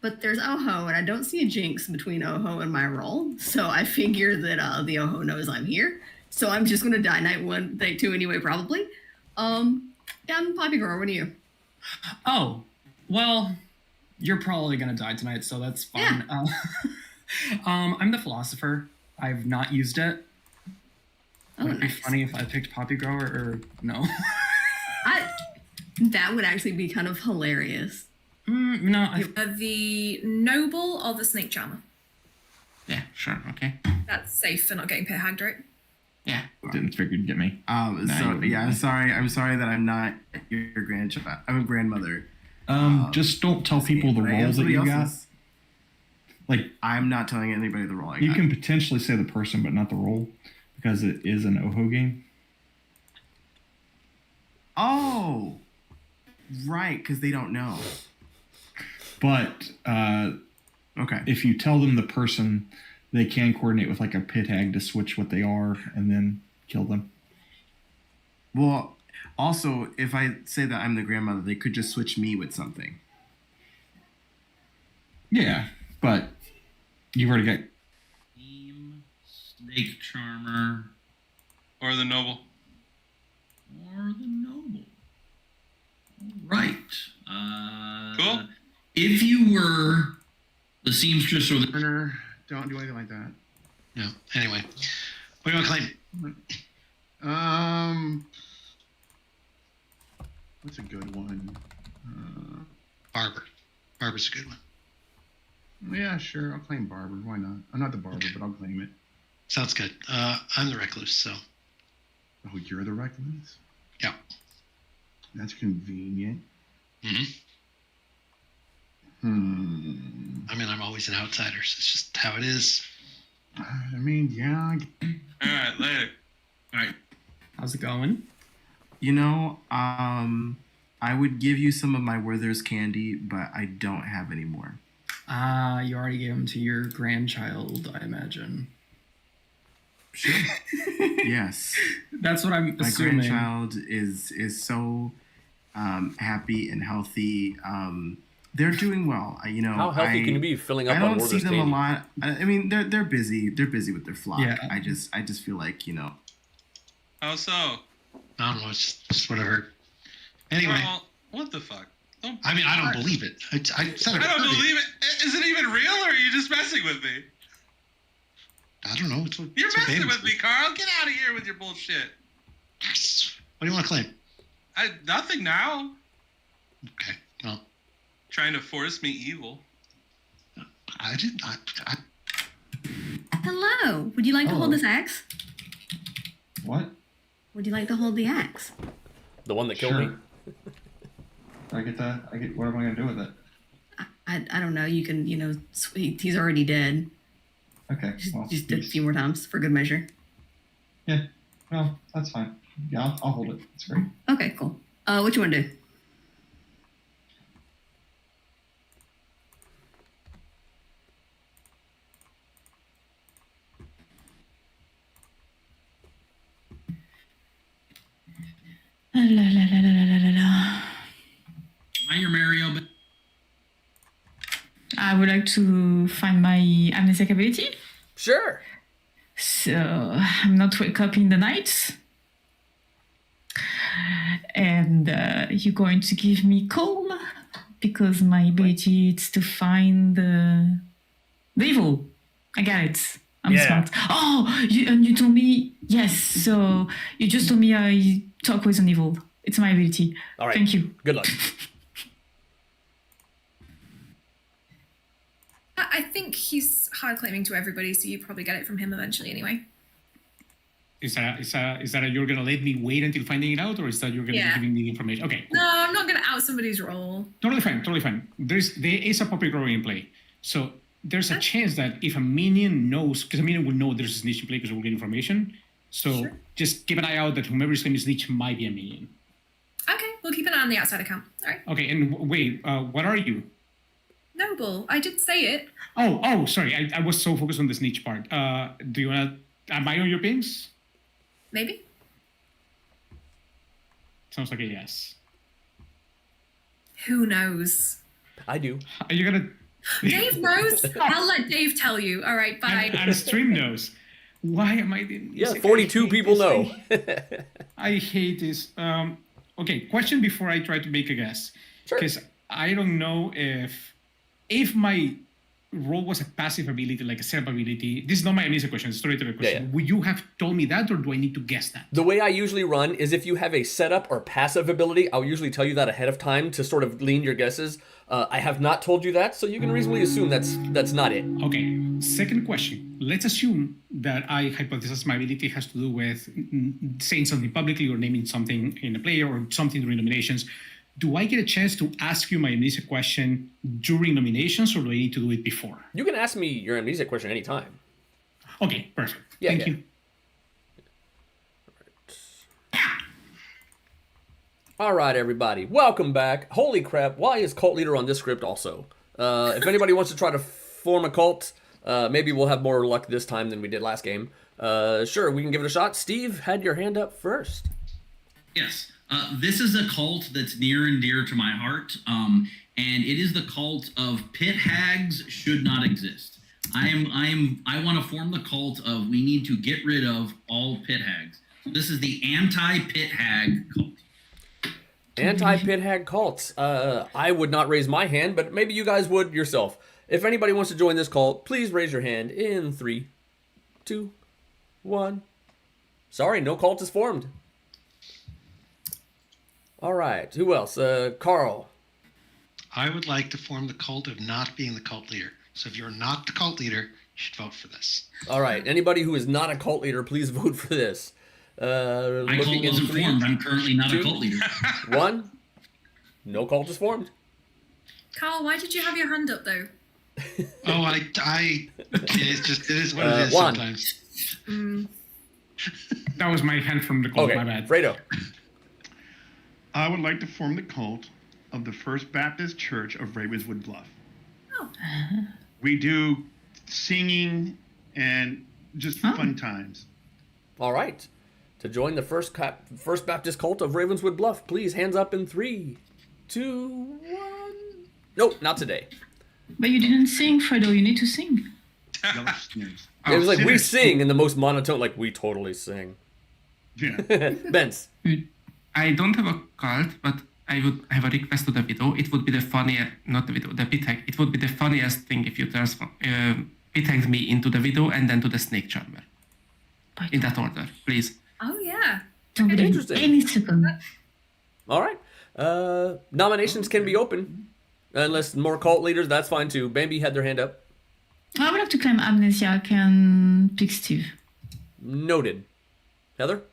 But there's Oho, and I don't see a jinx between Oho and my roll, so I figure that the Oho knows I'm here. So I'm just going to die night 1, night 2 anyway, probably. I'm Poppy Girl. What are you? Oh, well, you're probably going to die tonight, so that's fine. Yeah. I'm the philosopher. I've not used it. Would it be funny if I picked Poppy Grower or no? That would actually be kind of hilarious. No. The noble or the snake charmer? Yeah, sure, okay. That's safe for not getting pit hagged, right? Yeah. Didn't figure you'd get me. I'm sorry that I'm not your grandchild. I'm a grandmother. Just don't tell people the roles that you got. Like, I'm not telling anybody the role I got. You can potentially say the person, but not the role, because it is an Oho game. Oh, right, because they don't know. But okay, if you tell them the person, they can coordinate with like a pit hag to switch what they are and then kill them. Well, also, if I say that I'm the grandmother, they could just switch me with something. Yeah, but you've already got Snake Charmer. Or the noble. All right. Cool. If you were the seamstress or the Turner, don't do anything like that. No. Anyway, what do you want to claim? What's a good one? Barber. Barber's a good one. Yeah, sure. I'll claim Barber. Why not? I'm not the barber, but I'll claim it. Sounds good. I'm the recluse, so. Oh, you're the recluse? Yeah. That's convenient. I mean, I'm always an outsider. So it's just how it is. I mean, yeah. All right, later. All right. How's it going? You know, I would give you some of my Werther's candy, but I don't have any more. You already gave them to your grandchild, I imagine. Sure. Yes. That's what I'm assuming. My grandchild is so happy and healthy. They're doing well. You know, how healthy can you be filling up I on don't Werther's see them candy? a lot. I mean, they're busy. They're busy with their flock. Yeah. I just feel like, you know. How so? I don't know. It's just whatever. Anyway. Well, what the fuck? I mean, I don't believe it. I said it. I don't believe it. Is it even real, or are you just messing with me? I don't know. You're messing with me, Carl. Get out of here with your bullshit. What do you want to claim? Nothing now. Okay. Well, trying to force me evil. I didn't. Hello. Would you like to hold this axe? What? Would you like to hold the axe? The one that killed me? I get that. What am I going to do with it? I don't know. You can, he's already dead. Okay. Just a few more times for good measure. Yeah. Well, that's fine. Yeah, I'll hold it. It's great. Okay, cool. What you want to do? La la la la la la la la. Am I your Mario? I would like to find my amnesiac ability. Sure. So I'm not wake up in the night. And you're going to give me calm because my ability is to find the evil. I got it. I'm smart. Oh, you told me, yes. So you just told me I talk with an evil. It's my ability. All right. Thank you. Good luck. I think he's hard claiming to everybody, so you probably get it from him eventually anyway. Is that you're gonna let me wait until finding it out, or is that you're gonna be giving me the information? Okay. Cool. No, I'm not gonna out somebody's role. Totally fine. There is a public role in play, so there's a chance that if a minion knows, because a minion will know there's a snitch in play because we'll get information. So just keep an eye out that whomever's claiming snitch might be a minion. Okay, we'll keep an eye on the outside account. All right. Okay, and wait, what are you? Noble. I did say it. Oh, sorry. I was so focused on the snitch part. Do you wanna? Am I on your pings? Maybe. Sounds like a yes. Who knows? I do. Are you gonna? Dave knows. I'll let Dave tell you. All right, bye. And Stream knows. Why am I? Yeah, 42 people know. I hate this. Okay, question before I try to make a guess. Because I don't know if my role was a passive ability, like a setup ability. This is not my amnesia question, it's straight to the question. Yeah. Would you have told me that, or do I need to guess that? The way I usually run is if you have a setup or passive ability, I'll usually tell you that ahead of time to sort of lean your guesses. I have not told you that, so you can reasonably assume that's not it. Okay, second question. Let's assume that I hypothesize my ability has to do with saying something publicly or naming something in a player or something during nominations. Do I get a chance to ask you my amnesia question during nominations, or do I need to do it before? You can ask me your amnesia question anytime. Okay, perfect. Thank you. All right, everybody. Welcome back. Holy crap, why is cult leader on this script also? If anybody wants to try to form a cult, maybe we'll have more luck this time than we did last game. Sure, we can give it a shot. Steve had your hand up first. Yes. This is a cult that's near and dear to my heart, and it is the cult of pit hags should not exist. I want to form the cult of we need to get rid of all pit hags. This is the anti-pit hag cult. Anti-pit hag cults. I would not raise my hand, but maybe you guys would yourself. If anybody wants to join this cult, please raise your hand in 3, 2, 1. Sorry, no cult is formed. All right. Who else? Carl. I would like to form the cult of not being the cult leader. So if you're not the cult leader, you should vote for this. All right. Anybody who is not a cult leader, please vote for this. My cult wasn't formed. I'm currently not a cult leader. 1. No cult is formed. Carl, why did you have your hand up though? It is what it is 1. sometimes. That was my hand from the cult, my bad. Fredo. I would like to form the cult of the First Baptist Church of Ravenswood Bluff. Oh. We do singing and just fun times. All right. To join the First Baptist cult of Ravenswood Bluff, please, hands up in 3, 2, 1. Nope, not today. But you didn't sing, Fredo. You need to sing. It was like, we sing in the most monotone, like, we totally sing. Yeah. Benz. I don't have a cult, but I would have a request to the widow. It would be the funniest, not the widow, the pit hag. It would be the funniest thing if you pit hagged me into the widow and then to the snake charmer. In that order, please. Oh yeah. Interesting. Any second. All right. Nominations can be open. Unless more cult leaders, that's fine too. Bambi had their hand up. I would like to claim amnesiac and pick Steve. Noted. Heather?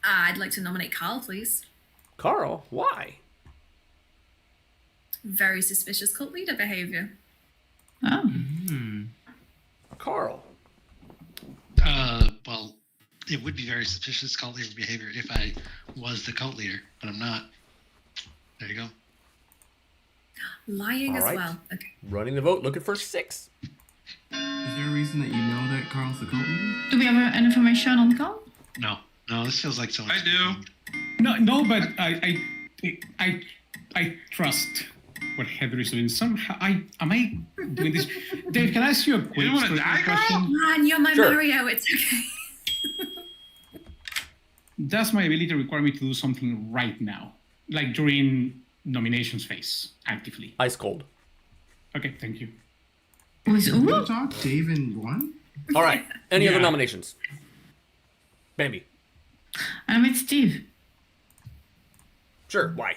I'd like to nominate Carl, please. Carl, why? Very suspicious cult leader behavior. Oh. Carl. Well, it would be very suspicious cult leader behavior if I was the cult leader, but I'm not. There you go. Lying All as right. well. Okay. Running the vote, looking for 6. Is there a reason that you know that Carl's the cult leader? Do we have any information on Carl? No, this feels like so much. I do. No, but I trust what Heather is doing. Somehow, am I doing this? Dave, can I ask you a quick wanna die, Carl? question? Man, you're my Sure. Mario. It's okay. Does my ability require me to do something right now, like during nominations phase, actively? Ice cold. Okay, thank you. With Real who? talk, Dave and one? All right. Any other Yeah. nominations? Bambi. I'm with Steve. Sure. Why?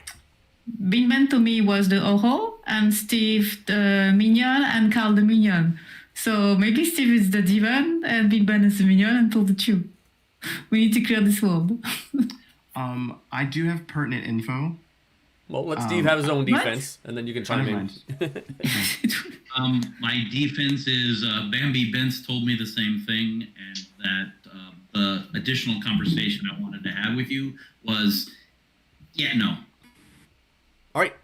Binman to me was the Oro, and Steve the minion, and Carl the minion. So maybe Steve is the demon, and Binman is the minion, and told the two. We need to clear this world. I do have pertinent info. Well, let Steve have his own what? defense, and then you can chime Never in. My defense is Bambi Bence told me the same thing, and that the additional conversation I wanted to have with you was, no. All right.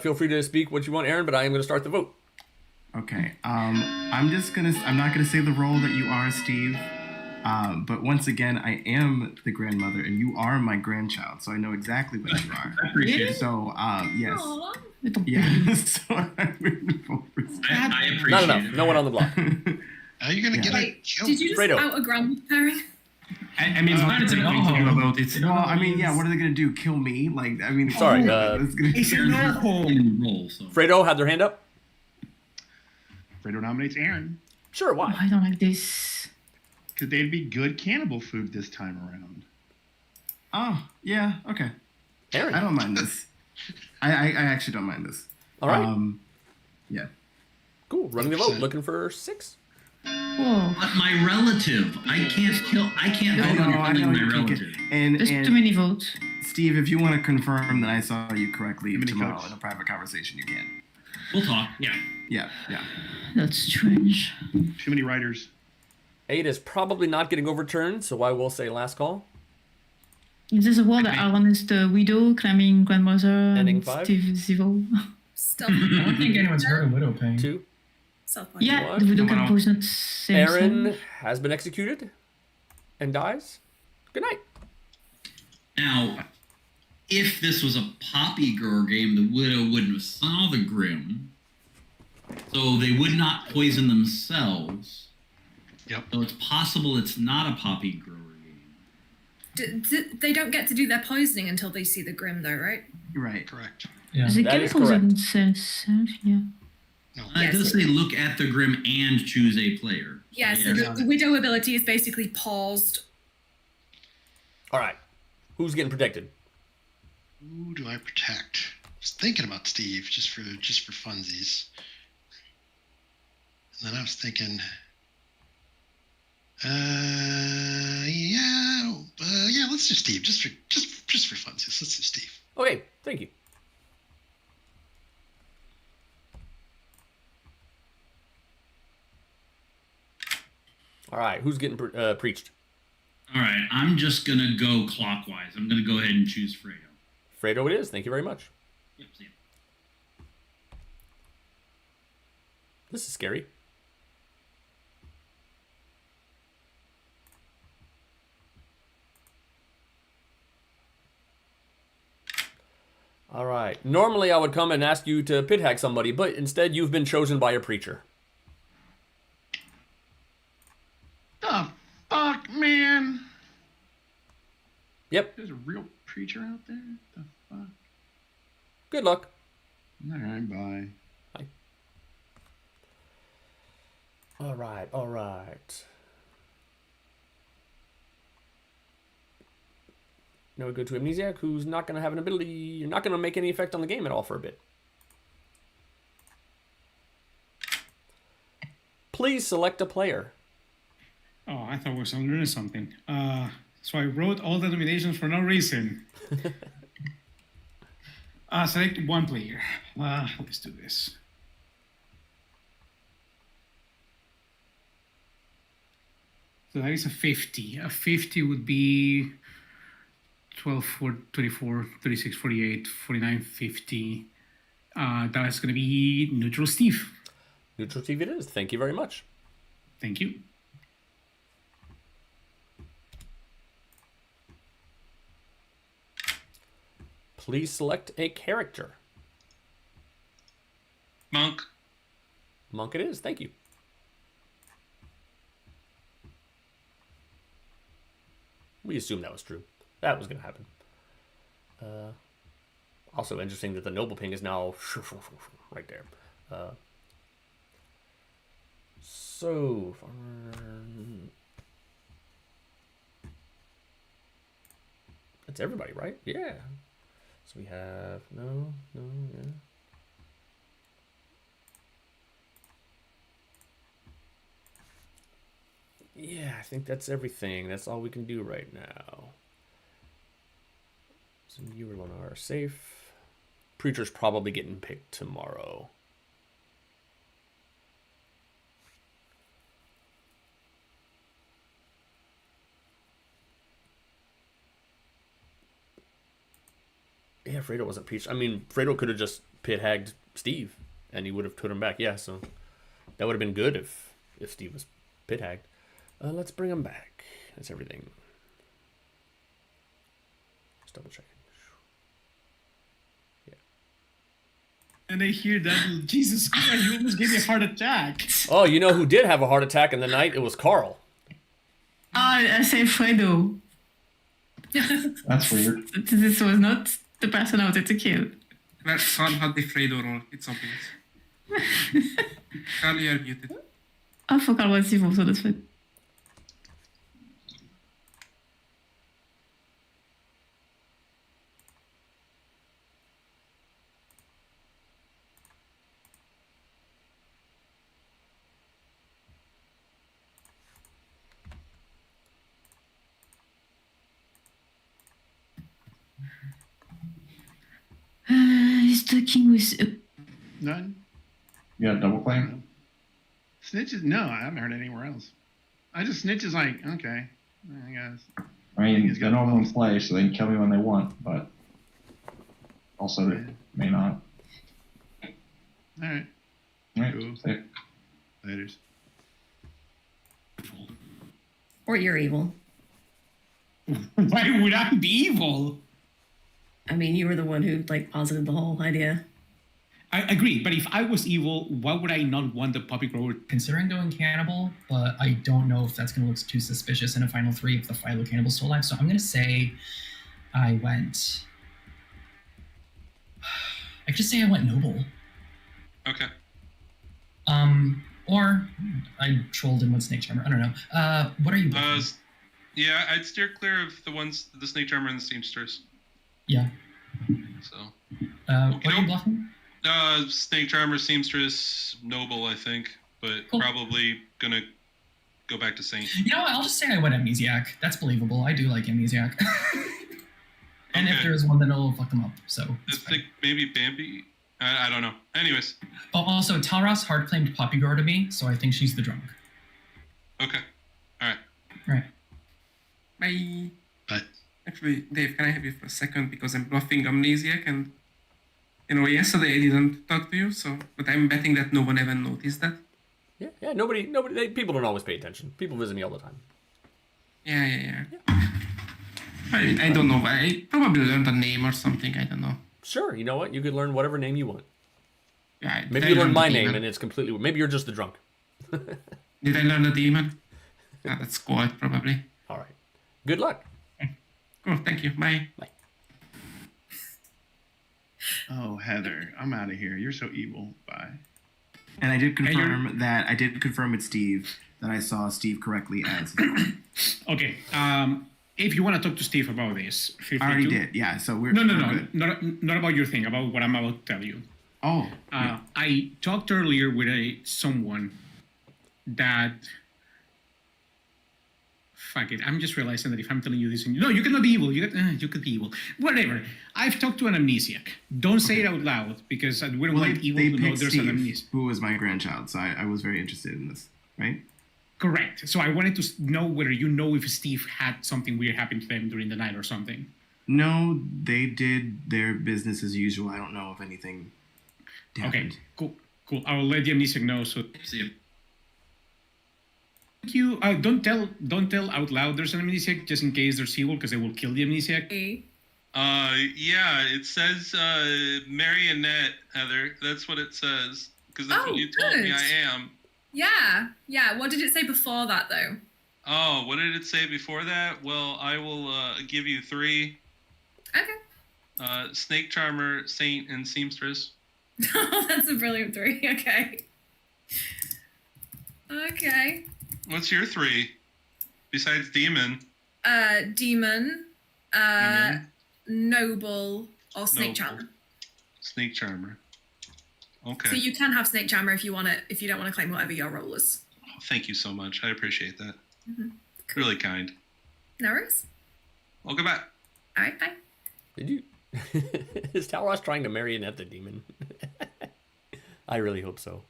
Feel free to speak what you want, Aaron, but I am going to start the vote. Okay. I'm not gonna say the role that you are, Steve. But once again, I am the grandmother, and you are my grandchild, so I know exactly what you are. I appreciate it. So, yes. Aw. Yeah. So I would vote for Steve. I appreciate Not enough. it. No one on the block. Are you gonna get Wait, it? Killed? did you just Fredo. out a grandma pairing? I mean, it's not It's an anything to do Oho. about it. Well, I mean, yeah. What are they gonna do? Kill me? Like, I mean, Sorry, that's gonna It's an Oho. Roll, so. Fredo had their hand up. Fredo nominates Aaron Sure. Oh, Why? I don't like this. because they'd be good cannibal food this time around. Oh, yeah. Okay. Aaron. I don't mind this. I actually don't mind this. All right. Yeah. Cool. Running the vote, looking for 6. Whoa. But my relative, I can't vote on your killing my you can't relative. And There's too many votes. Steve, if you want to confirm that I saw you correctly Too many tomorrow votes. in a private conversation, you can. We'll talk. Yeah. Yeah. That's strange. Too many writers. 8 is probably not getting overturned, so I will say last call. Is this a word that Aaron is the widow claiming grandmother Ending and 5? Steve is evil? Stealth. I don't think anyone's heard of widow pain. 2. Stealth. Yeah, What? the widow No, can no. poison same Aaron cell. has been executed and dies. Good night. Now, if this was a Poppy Girl game, the widow wouldn't have saw the Grim, so they would not poison themselves. Yep. So it's possible it's not a Poppy Grower game. They don't get to do their poisoning until they see the Grim, though, right? Right. Correct. Yeah. The That is chemicals correct. haven't cells, yeah. No. It does say look at the Grim and choose a player. Yeah, so the widow ability is basically paused. All right. Who's getting protected? Who do I protect? I was thinking about Steve just for funsies. And then I was thinking, yeah, let's do Steve just for funsies. Let's do Steve. Okay. Thank you. All right. Who's getting preached? All right, I'm just going to go clockwise. I'm going to go ahead and choose Fredo. Fredo it is. Thank you very much. Yep, see ya. This is scary. All right. Normally I would come and ask you to pit hack somebody, but instead you've been chosen by a preacher. The fuck, man? Yep. There's a real preacher out there? The fuck? Good luck. Alright, bye. Bye. All right. All right. Now we go to Amnesiac, who's not going to have an ability. You're not going to make any effect on the game at all for a bit. Please select a player. Oh, I thought we were doing something. So I wrote all the nominations for no reason. Select one player. Let's do this. So that is a 50. A 50 would be 12, 4, 24, 36, 48, 49, 50. That's going to be Neutral Steve. Neutral Steve it is. Thank you very much. Thank you. Please select a character. Monk. Monk it is. Thank you. We assumed that was true. That was going to happen. Also interesting that the noble ping is now right there. So that's everybody, right? Yeah. So we have no, yeah. Yeah, I think that's everything. That's all we can do right now. So you and Lona are safe. Preacher's probably getting picked tomorrow. Yeah, Fredo wasn't Preacher. I mean, Fredo could have just pit-hagged Steve, and he would have put him back. Yeah, so that would have been good if Steve was pit-hagged. Let's bring him back. That's everything. Just double check. Yeah. And I hear that, Jesus Christ, you almost gave me a heart attack. Oh, you know who did have a heart attack in the night? It was Carl. I say Fredo. That's weird. This was not the person I wanted to kill. Carl had the Fredo role. It's obvious. Carl, you are muted. I thought Carl was evil, so that's fine. He's talking with. None. You got double claim? Snitches? No, I haven't heard anywhere else. I just snitches like, okay, I guess. I mean, they normally play, so they can kill me when they want, but also they may not. All right. All right, Cool. safe. Laters. Or you're evil. Why would I be evil? I mean, you were the one who posited the whole idea. I agree, but if I was evil, why would I not want the puppy grower? Considering going cannibal, but I don't know if that's going to look too suspicious in a final 3 if the Philo cannibal's still alive. So I'm going to say I went. I could just say I went noble. Okay. Or I trolled in with snake charmer. I don't know. What are you? Yeah, I'd steer clear of the snake charmer and the seamstress. Yeah. So. What are you bluffing? Snake charmer, seamstress, noble, I think, but Cool. Probably gonna go back to saint. You know what? I'll just say I went amnesiac. That's believable. I do like amnesiac. And if there is one, then it'll fuck them up. So. I think maybe Bambi. I don't know. Anyways. Oh, also, Talras hard claimed Poppy Girl to me, so I think she's the drunk. Okay. All right. Right. Bye. But actually, Dave, can I have you for a second because I'm bluffing amnesiac and yesterday I didn't talk to you, but I'm betting that no one ever noticed that. Yeah. Nobody. People don't always pay attention. People visit me all the time. Yeah. I don't know. I probably learned a name or something. I don't know. Sure. You know what? You could learn whatever name you want. Yeah, Maybe you learn my name and it's completely. Maybe you're just the drunk. Did I learn the demon? Yeah, that's good, probably. All right. Good luck. Cool. Thank you. Bye. Bye. Oh, Heather, I'm out of here. You're so evil. Bye. And I did confirm with Steve that I saw Steve correctly as. Okay. If you want to talk to Steve about this, feel free I already to. did. Yeah. So we're No. good. Not about your thing. About what I'm about to tell you. Oh. Yeah. I talked earlier with someone that fuck it. I'm just realizing that if I'm telling you this, no, you cannot be evil. You could be evil. Whatever. I've talked to an amnesiac. Don't say it out loud because we don't want evil to know there's an amnesiac. Who was my grandchild, so I was very interested in this, right? Correct. So I wanted to know whether you know if Steve had something weird happen to them during the night or something. No, they did their business as usual. I don't know if anything happened. Okay, cool. I will let the amnesiac know. So see you. Thank you. Don't tell out loud there's an amnesiac just in case there's evil because they will kill the amnesiac. Yeah, it says marionette, Heather. That's what it says because that's what you told me I am. Yeah. What did it say before that though? Oh, what did it say before that? Well, I will give you 3. Okay. Snake Charmer, Saint, and Seamstress. Oh, that's a brilliant 3. Okay. What's your 3? Besides Demon? Demon, Noble, or Snake Charmer. Snake Charmer. Okay. So you can have Snake Charmer if you want it, if you don't want to claim whatever your role is. Oh, thank you so much. I appreciate that. Mm-hmm. Really kind. No worries. Well, goodbye. All right, bye. Did you? Is Talros trying to marionette the demon? I really hope so.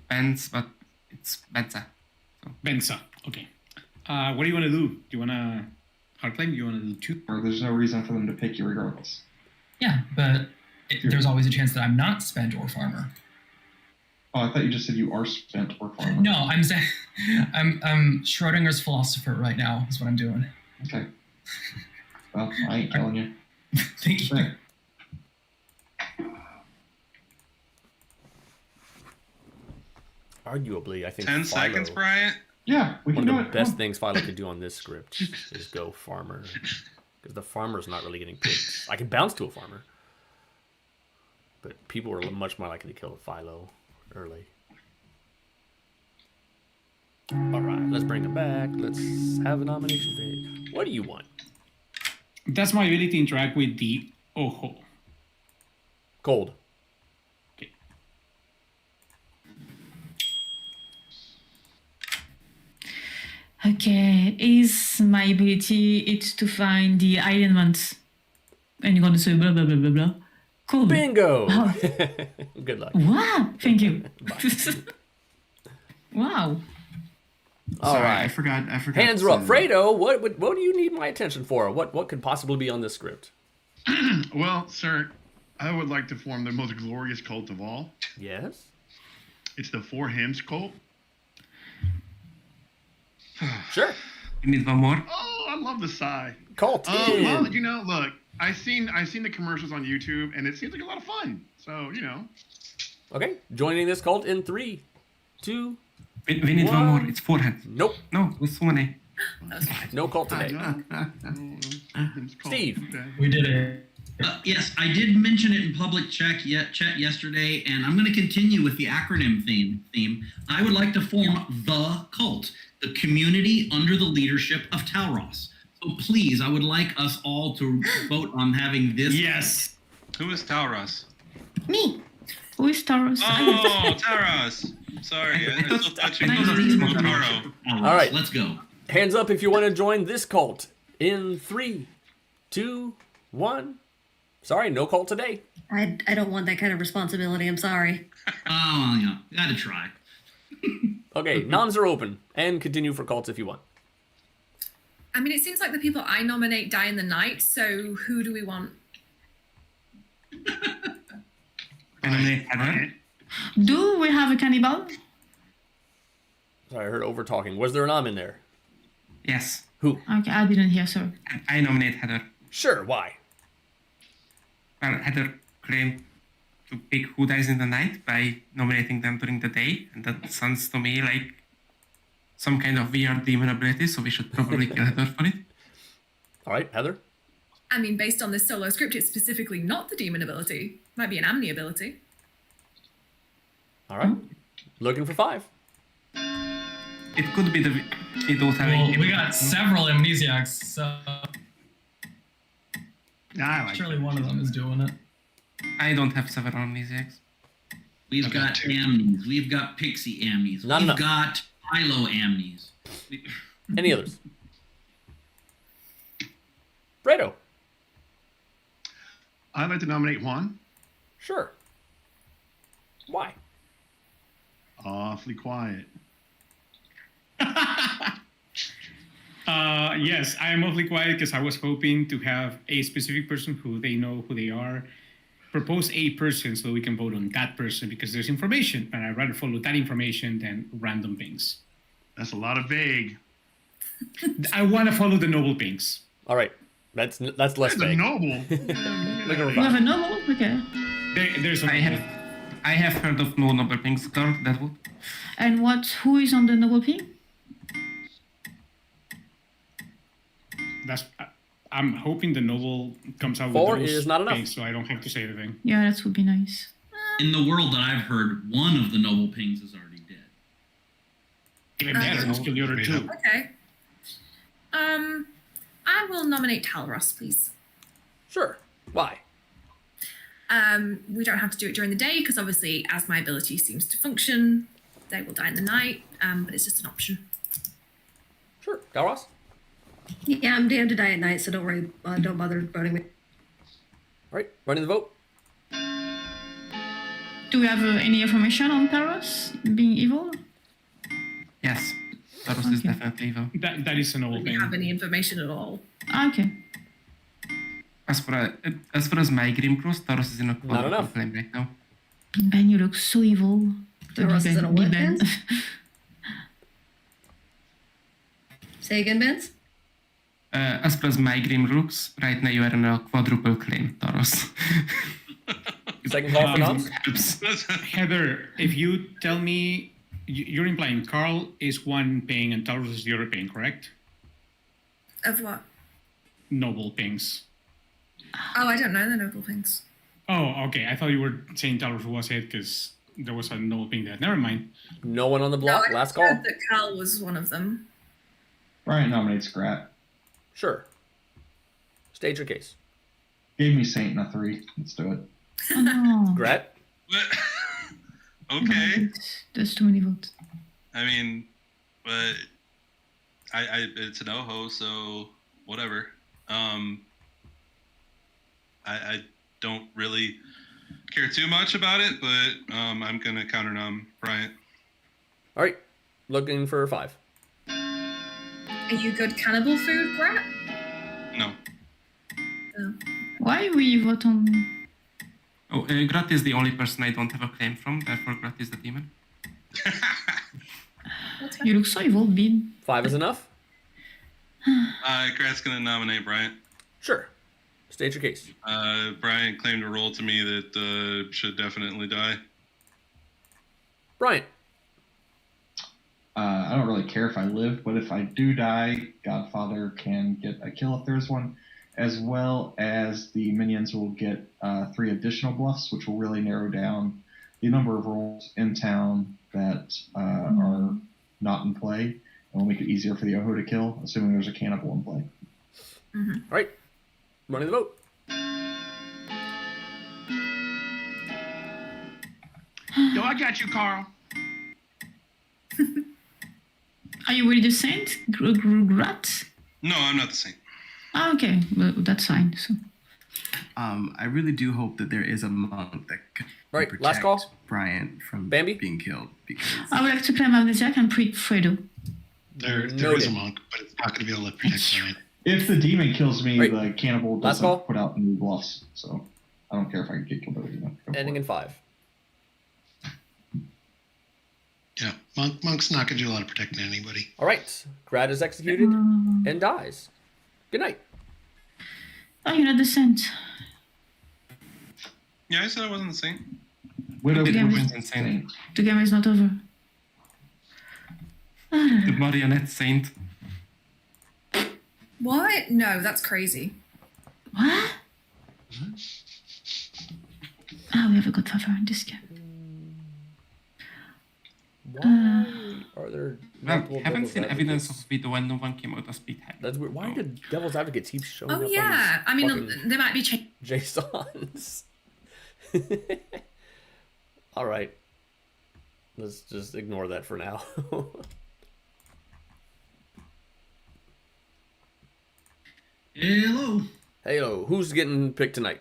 Benz, but it's Benza. So. Benza. Okay. What do you want to do? Do you want to hard claim? Do you want to do 2? Or there's no reason for them to pick you regardless. Yeah, but there's always a chance that I'm not spent or farmer. Oh, I thought you just said you are spent or farmer. No, I'm saying I'm Schrodinger's philosopher right now. Is what I'm doing. Okay. Well, I ain't telling you. Thank you. Arguably, I think 10 Philo, seconds, Bryant? Yeah, we can one do of the it. best things Philo could do on this script is go farmer. Because the farmer's not really getting picked. I can bounce to a farmer. But people are much more likely to kill Philo early. Alright, let's bring him back. Let's have a nomination phase. What do you want? That's my ability to interact with the Ojo. Cold. Okay, is my ability it's to find the elements. And you're going to say blah, blah, blah, blah, blah. Cool. Bingo! Wow. Good luck. Wow, thank you. Wow. All right. I forgot. Hands are up. Fredo, what do you need my attention for? What could possibly be on this script? Well, sir, I would like to form the most glorious cult of all. Yes? It's the 4 Hymns cult. Sure. You need one more? Oh, I love the sigh. Cult. Well, look, I've seen the commercials on YouTube, and it seems like a lot of fun. So, Okay, joining this cult in 3, 2. We need one more. It's 4 hands. Nope. No, it's so many. No cult today. Steve. We did it. Yes, I did mention it in public chat yesterday, and I'm going to continue with the acronym theme. I would like to form the cult, the community under the leadership of Talros. So please, I would like us all to vote on having this. Yes. Who is Talros? Me. Who is Taurus? Oh, Taros. Sorry, I still touching Motaro. All right, let's go. Hands up if you want to join this cult in 3, 2, 1. Sorry, no cult today. I don't want that kind of responsibility. I'm sorry. Oh, gotta try. Okay, noms are open, and continue for cults if you want. I mean, it seems like the people I nominate die in the night, so who do we want? Do we have a cannibal? Sorry, I heard over talking. Was there a nom in there? Yes. Who? Okay, I didn't hear, sorry. I nominate Heather. Sure, why? Well, Heather claimed to pick who dies in the night by nominating them during the day, and that sounds to me like some kind of weird demon ability, so we should probably kill Heather for it. All right, Heather? I mean, based on this solo script, it's specifically not the demon ability. Might be an Amni ability. All right. Looking for 5. It could be the widows having... Well, we got several amnesiacs, so... Surely one of them is doing it. I don't have several amnesiacs. We've got amnes. We've got pixie amnes. Not We've enough. got Philo amnes. Any others? Fredo. I'd like to nominate Juan. Sure. Why? Awfully quiet. Yes, I am awfully quiet because I was hoping to have a specific person who they know who they are propose a person so we can vote on that person because there's information, and I'd rather follow that information than random things. That's a lot of vague. I want to follow the noble pings. All right, that's less vague. Noble. Look at You have a noble? Okay. There's a I have heard of no noble pings. Guard that would. And who is on the noble ping? I'm hoping the noble comes out Four with those is not enough. pings, so I don't have to say anything. Yeah, that would be nice. In the world that I've heard, one of the noble pings is already dead. Even better, let's kill the other two. Okay. I will nominate Talros, please. Sure. Why? We don't have to do it during the day because obviously, as my ability seems to function, they will die in the night. But it's just an option. Sure. Galros? Yeah, I'm damned to die at night, so don't worry. Don't bother voting me. All right, running the vote. Do we have any information on Taros being evil? Yes. Taros is definitely evil. That is a noble Do we ping. have any information at all? Okay. As far as my grim grows, Taros is in a quadruple enough. flame right now. Ben, you look so evil. Taros is in a what, Ben. Vince? Say again, Vince? As far as my grim looks, right now you are in a quadruple claim, Taros. Second call for noms? Heather, if you tell me, you're implying Carl is one ping and Talos is the other ping, correct? Of what? Noble pings. Oh, I don't know the noble things. Oh, okay. I thought you were saying Talos was it because there was a noble ping there. Never mind. No one on the block. No, I Last heard call. that Cal was one of them. Brian nominates Grat. Sure. State your case. Gave me Saint in a 3. Let's do it. Oh no. Grat? Okay. There's too many votes. I mean, but I it's an Oho, so whatever. I don't really care too much about it, but I'm gonna counter nom Bryant. All right. Looking for 5. Are you good cannibal food, Grat? No. Oh. Why we vote on? Oh, Grat is the only person I don't have a claim from, therefore Grat is the demon. You look so evil, Bean. 5 is enough? Grat's gonna nominate Bryant. Sure. State your case. Bryant claimed a role to me that should definitely die. Bryant. I don't really care if I live, but if I do die, Godfather can get a kill if there's one, as well as the minions will get 3 additional bluffs, which will really narrow down the number of roles in town that are not in play, and will make it easier for the Oho to kill, assuming there's a cannibal in play. Mm-hmm. All right. Running the vote. Yo, I got you, Carl. Are you really the saint? Grat? No, I'm not the saint. Ah, okay. Well, that's fine. So. I really do hope that there is a monk that can Right, protect last call. Bryant from Bambi? being killed. Because I would like to claim Amnesiac and Fredo. There is Noted. a monk, but it's not going to be able to protect Bryant. If the demon kills me, Right. the cannibal Last doesn't call. put out new bluffs, so I don't care if I get killed by the demon. Go for Ending it. in 5. Yeah, monk's not going to do a lot of protecting anybody. All right. Grat is executed and dies. Good night. Oh, you're not the saint. Yeah, I said I wasn't the saint. Widow The game Queen is- Saint. The game is not over. The marionette saint. What? No, that's crazy. What? Ah, we have a Godfather in this game. Why are there Well, multiple haven't devil's seen evidence advocates? of Vito when no one came out as Pete had. That's weird. Why did devil's advocates keep showing Oh up yeah. I on mean, these fucking there might be change. JSONs? All right. Let's just ignore that for now. Hello. Hello. Who's getting picked tonight?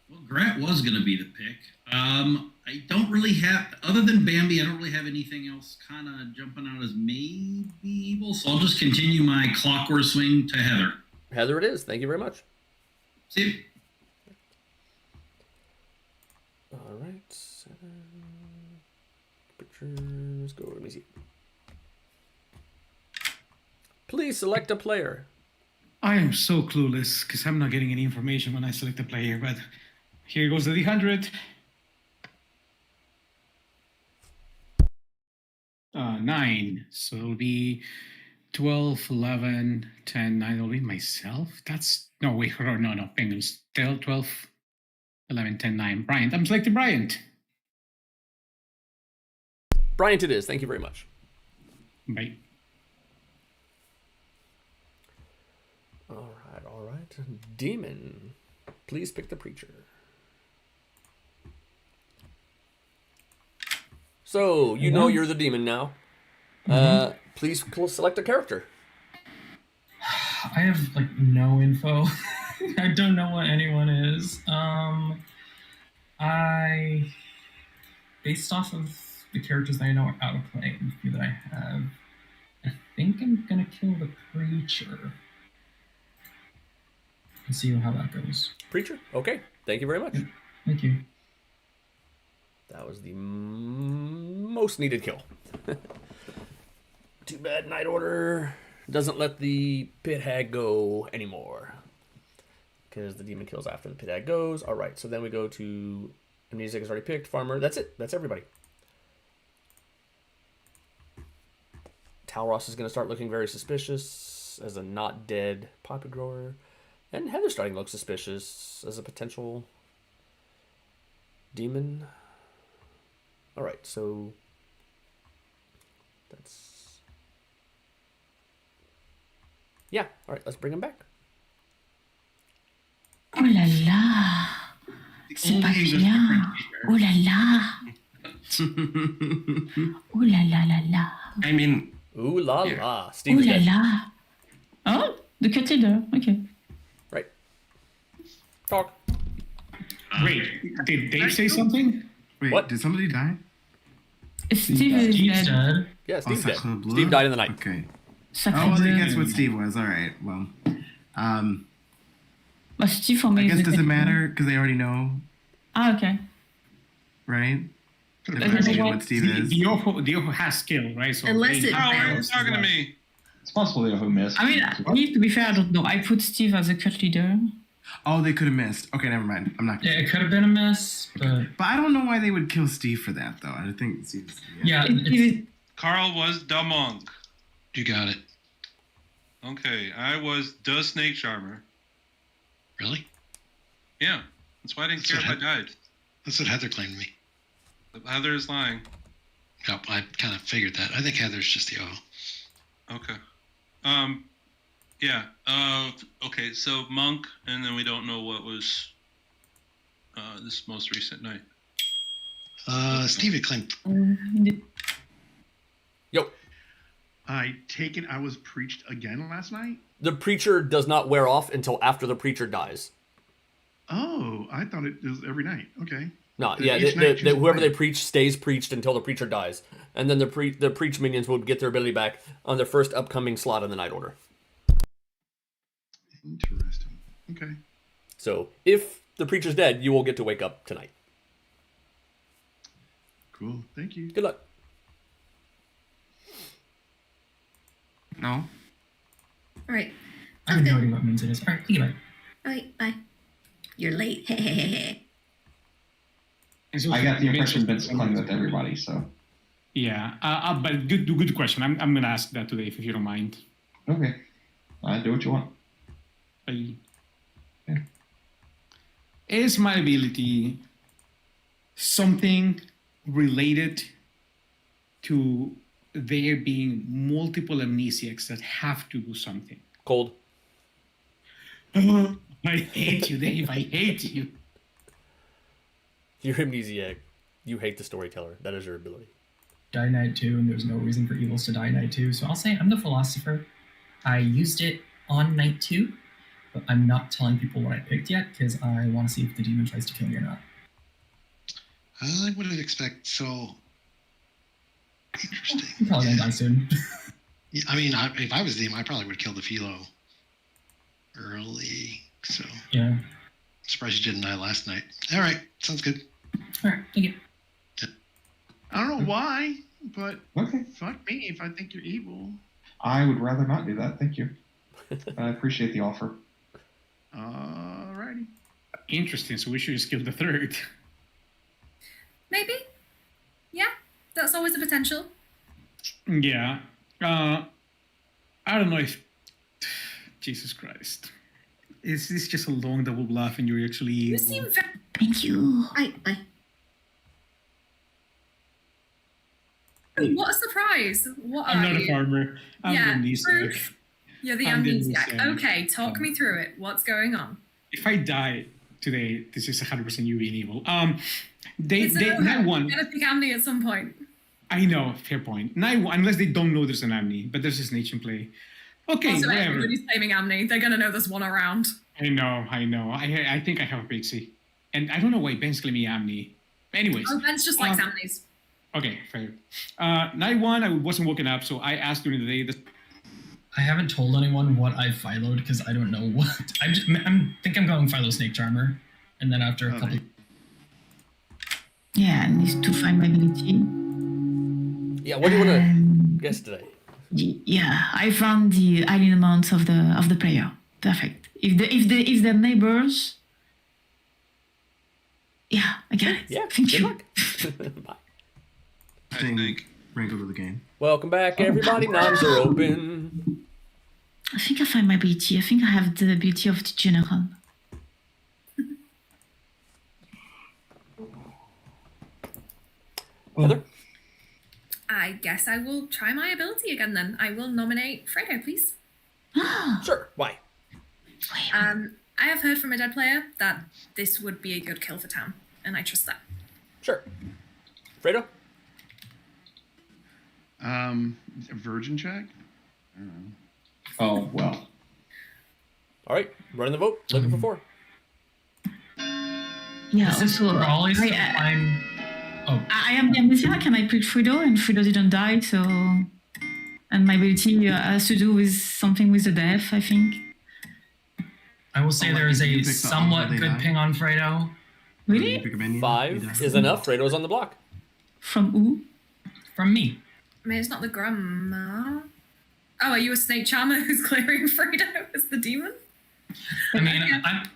Well, Grant was going to be the pick. I don't really have, other than Bambi, I don't really have anything else kind of jumping out as maybe evil. So I'll just continue my clockwork swing to Heather. Heather it is. Thank you very much. See you. All right. Pictures. Go. Let me see. Please select a player. I am so clueless because I'm not getting any information when I select a player, but here goes the D100. 9. So it'll be 12, 11, 10, 9. It'll be myself. That's no, wait, no. Penguins. 12, 11, 10, 9. Bryant. I'm selecting Bryant. Bryant it is. Thank you very much. Bye. All right. Demon. Please pick the preacher. So, you know you're the demon now. Please select a character. I have no info. I don't know what anyone is. I, based off of the characters that I know are out of play and the few that I have, I think I'm gonna kill the preacher. And see how that goes. Preacher? Okay. Thank you very much. Thank you. That was the most needed kill. Too bad Night Order doesn't let the pit hag go anymore. Because the demon kills after the pit hag goes. Alright, so then we go to Amnesiac is already picked. Farmer, that's it. That's everybody. Talros is going to start looking very suspicious as a not dead poppy grower. And Heather's starting to look suspicious as a potential demon. Alright, so that's... Yeah, alright, let's bring him back. Oh là là! C'est pas bien! Oh là là! Oh là là là là! I mean... Ooh la yeah. la. Steve's Oh là dead. là! Oh, the cut leader. Okay. Right. Talk. Wait, did Dave say something? Wait, What? did somebody die? Steve is Steve's dead. dead. Yeah, Steve's dead. Sacre bleu? Steve died in the night. Okay. Sacre Oh, well, bleu. I guess what Steve was. All right. Well, But Steve for I me guess is does it matter because they already know, Ah, okay. right? If Okay, they already know well, what Steve is. The Oho has skill, right? So Unless it Oh, why are you bounced. talking to me? It's possible they who missed. I mean, I need to be fair, I don't know. I put Steve as a cut leader. Oh, they could have missed. Okay, never mind. I'm not. Yeah, it could have been a miss, but But I don't know why they would kill Steve for that, though. I think Steve's. yeah, Carl was the monk. You got it. Okay, I was the snake charmer. Really? Yeah, that's why I didn't That's care what if I died. That's what Heather claimed to me. Heather is lying. Yep, I kind of figured that. I think Heather's just the O. Okay. Yeah. Okay, so monk, and then we don't know what was this most recent night. Steve had claimed. Yo. I take it I was preached again last night? The preacher does not wear off until after the preacher dies. Oh, I thought it was every night. Okay. No, Then yeah, each night choose whoever one. they preach stays preached until the preacher dies. And then the preach minions will get their ability back on their first upcoming slot in the Night Order. Interesting. Okay. So, if the preacher's dead, you will get to wake up tonight. Cool. Thank you. Good luck. No. All right. I have no idea what means it is. All right, think about it. All right, bye. You're late. I got the impression Vince claimed that to everybody, so. Yeah, but good question. I'm gonna ask that today if you don't mind. Okay. Do what you want. Is my ability something related to there being multiple amnesiacs that have to do something? Cold. I hate you, Dave. I hate you. You're amnesiac. You hate the storyteller. That is your ability. Die Night 2, and there's no reason for evils to die Night 2. So I'll say I'm the philosopher. I used it on Night 2, but I'm not telling people what I picked yet because I want to see if the demon tries to kill me or not. I wouldn't expect so. Interesting. I'm probably gonna die soon. Yeah, I mean, if I was the demon, I probably would kill the philo early. So Yeah. surprised you didn't die last night. All right, sounds good. All right, thank you. I don't know why, but Okay. fuck me if I think you're evil. I would rather not do that. Thank you. I appreciate the offer. Alrighty. Interesting. So we should just kill the third. Maybe. Yeah, that's always a potential. Yeah. I don't know if. Jesus Christ. Is this just a long double bluff and you're actually You evil? seem very. Thank you. What a surprise! What I'm are not you? a farmer. I'm the amnesiac. proof. You're the I'm the amnesiac. amnesiac. Okay, talk me through it. What's going on? If I die today, this is 100% you being evil. It's Night one. You're gonna pick Amni at some point. I know, fair point. Night one, unless they don't know there's an Amni, but there's a snitch in play. Okay, Also, whatever. everybody's claiming Amni. They're gonna know there's one around. I know. I think I have a pixie. And I don't know why Ben's claiming Amni. Anyways. Oh, Ben's just like Amni's. Okay, fair. Night one, I wasn't woken up, so I asked during the day that I haven't told anyone what I philoed because I don't know what. I think I'm going philo snake charmer, and then after a couple. Yeah, I need to find my ability. Yeah, what do you want to guess today? Yeah, I found the alignment of the player. Perfect. If the neighbors. Yeah, I got it. Yeah, Thank good you. luck. Bye. I think wrinkle to the game. Welcome back, everybody. Noms are open. I think I find my ability. I think I have the ability of the general. Heather? I guess I will try my ability again then. I will nominate Fredo, please. Sure. Why? I have heard from a dead player that this would be a good kill for town, and I trust that. Sure. Fredo? A virgin check? I don't know. Oh, well. All right. Running the vote. Looking for 4. Yeah, This is also, always I'm. Oh, I am the amnesiac and I picked Fredo, and Fredo didn't die, so. And my ability has to do with something with the death, I think. I will say there is a somewhat good ping on Fredo. Really? 5 is enough. Fredo's on the block. From who? From me. I mean, it's not the grandma. Oh, are you a snake charmer who's clearing Fredo as the demon? I mean,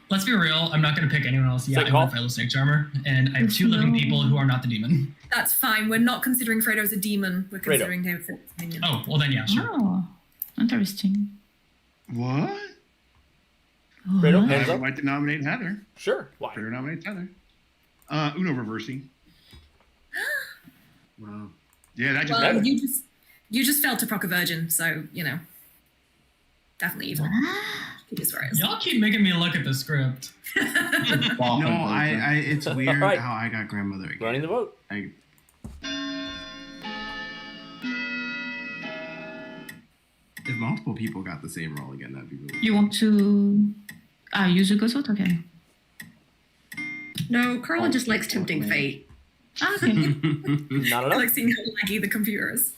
let's be real. I'm not going to pick anyone else. Yeah, I'm a fellow snake charmer, and I have 2 living people who are not the demon. That's fine. We're not considering Fredo as a demon. We're considering him for opinion. Oh, well then, yeah, sure. Oh, interesting. What? Fredo, I hands would up. like to nominate Heather. Sure. Why? Fredo nominates Heather. Uno reversing. Wow. Yeah, that just Well, happened. you just failed to proc a virgin, so you know, definitely evil. Keep it where it is. Y'all keep making me look at the script. No, it's weird All right. how I got grandmother again. Running the vote. If multiple people got the same roll again, that'd be really You want to. Use a ghost vote? Okay. No, Carla just likes tempting fate. Okay. Not I enough. like seeing how laggy the computer is.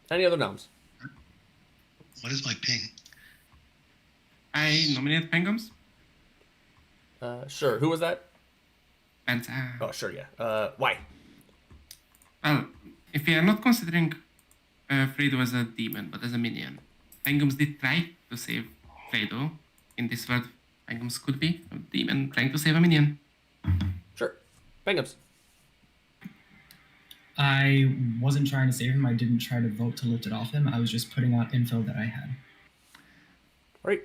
Any other noms? What is my ping? I nominate Pengums. Sure. Who was that? And Oh, sure. Yeah. Why? well, if we are not considering Fredo as a demon, but as a minion, Pengums did try to save Fredo. In this world, Pengums could be a demon trying to save a minion. Sure. Bengums. I wasn't trying to save him. I didn't try to vote to lift it off him. I was just putting out info that I had. Right.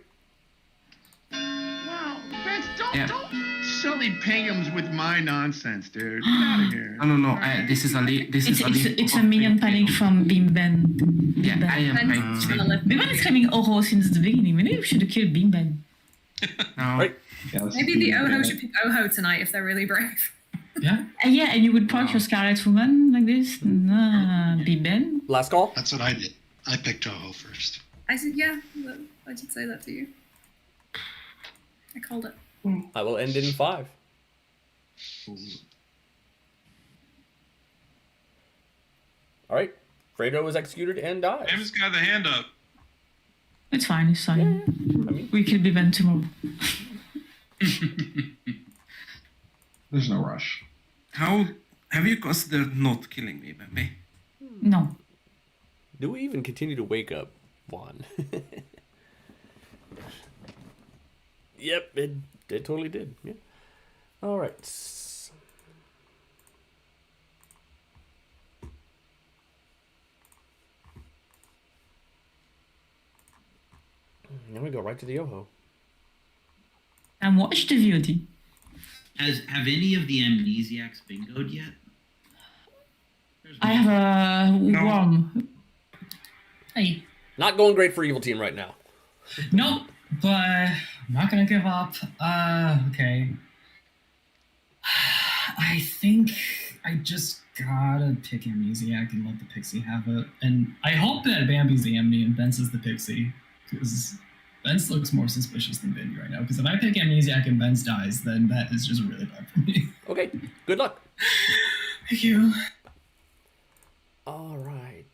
Wow, Vince, don't Yeah. silly pingums with my nonsense, dude. Get out of here. No. This is a It's a minion panic from Bimben. Yeah, I am trying. Bimben is claiming Oro since the beginning. Maybe we should have killed Bimben. No. Right. Maybe the Oho should pick Oho tonight if they're really brave. Yeah. Yeah, and you would proc your Scarlet Woman like this? Nah, Bimben. Last call. That's what I did. I picked Toho first. I said, yeah, I did say that to you. I called it. I will end it in 5. All right. Fredo is executed and dies. Bam's got the hand up. It's fine. It's fine. We kill Biban tomorrow. There's no rush. How have you considered not killing me, Bambi? No. Do we even continue to wake up Juan? Yep, it totally did. Yeah. All right. Now we go right to the Yoho. And watch the VOD. Have any of the amnesiacs bingoed yet? I have a worm. Hey. Not going great for Evil Team right now. Nope, but I'm not gonna give up. Okay. I think I just gotta pick Amnesiac and let the Pixie have it. And I hope that Bambi's the Amni and Bence is the Pixie, because Bence looks more suspicious than Bambi right now. Because if I pick Amnesiac and Bence dies, then that is just really bad for me. Okay, good luck. Thank you. All right.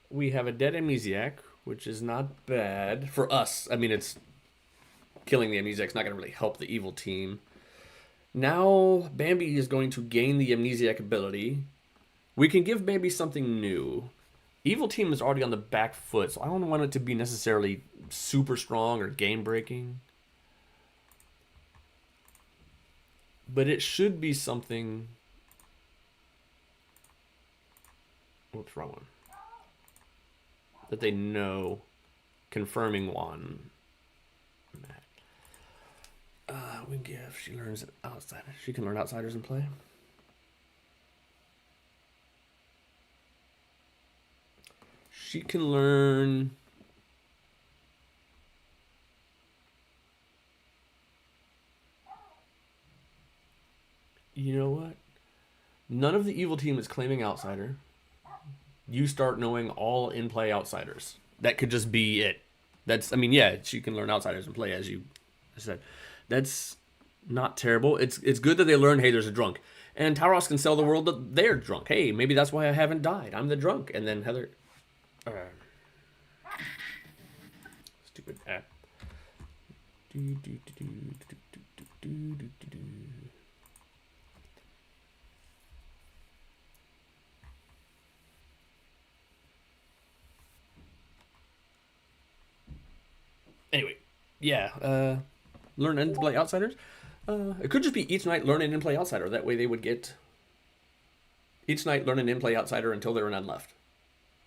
We have a dead Amnesiac, which is not bad for us. I mean, it's killing the Amnesiac's not going to really help the Evil Team. Now, Bambi is going to gain the Amnesiac ability. We can give Bambi something new. Evil Team is already on the back foot, so I don't want it to be necessarily super strong or game-breaking. But it should be something... Whoops, wrong one. That they know. Confirming one. We give. She learns outside. She can learn outsiders and play. She can learn. You know what? None of the Evil Team is claiming outsider. You start knowing all in-play outsiders. That could just be it. That's, I mean, yeah, she can learn outsiders and play, as you said. That's not terrible. It's good that they learn, hey, there's a drunk. And Tauros can sell the world that they're drunk. Hey, maybe that's why I haven't died. I'm the drunk. And then Heather... stupid app. Anyway, yeah, learn and play outsiders. It could just be each night learn and play outsider. That way they would get each night learn and play outsider until there are none left.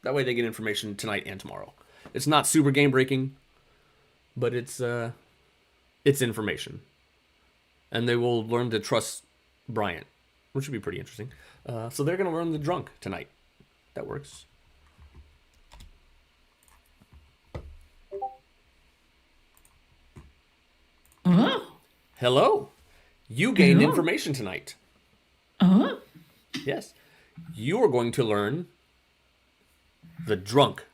That way they get information tonight and tomorrow. It's not super game breaking, but it's information, and they will learn to trust Bryant, which should be pretty interesting. So they're gonna learn the drunk tonight. That works. Oh. Hello. You gained Hello. information tonight. Oh. Yes. You are going to learn the drunk.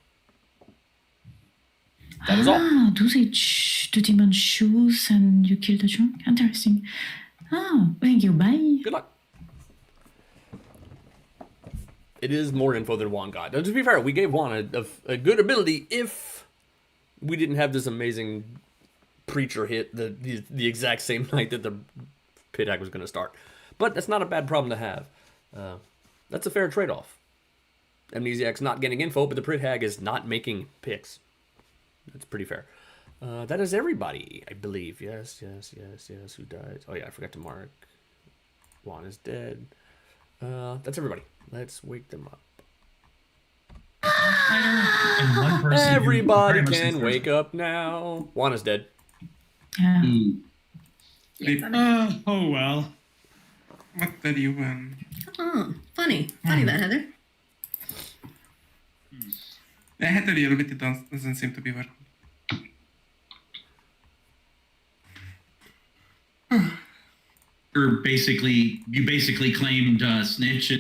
That is all. Do the demon shoes and you kill the drunk? Interesting. Thank you. Bye. Good luck. It is more info than Juan got. Now, to be fair, we gave Juan a good ability if we didn't have this amazing preacher hit the exact same night that the pit hack was going to start. But that's not a bad problem to have. That's a fair trade-off. Amnesiac's not getting info, but the pit hag is not making picks. That's pretty fair. That is everybody, I believe. Yes. Who died? Oh yeah, I forgot to mark. Juan is dead. That's everybody. Let's wake them up. And one person who Everybody very much can thinks wake up now. Juan is dead. Oh well. What did you Oh, funny that, Heather. I had a little bit. It doesn't seem to be working. you basically claimed snitch.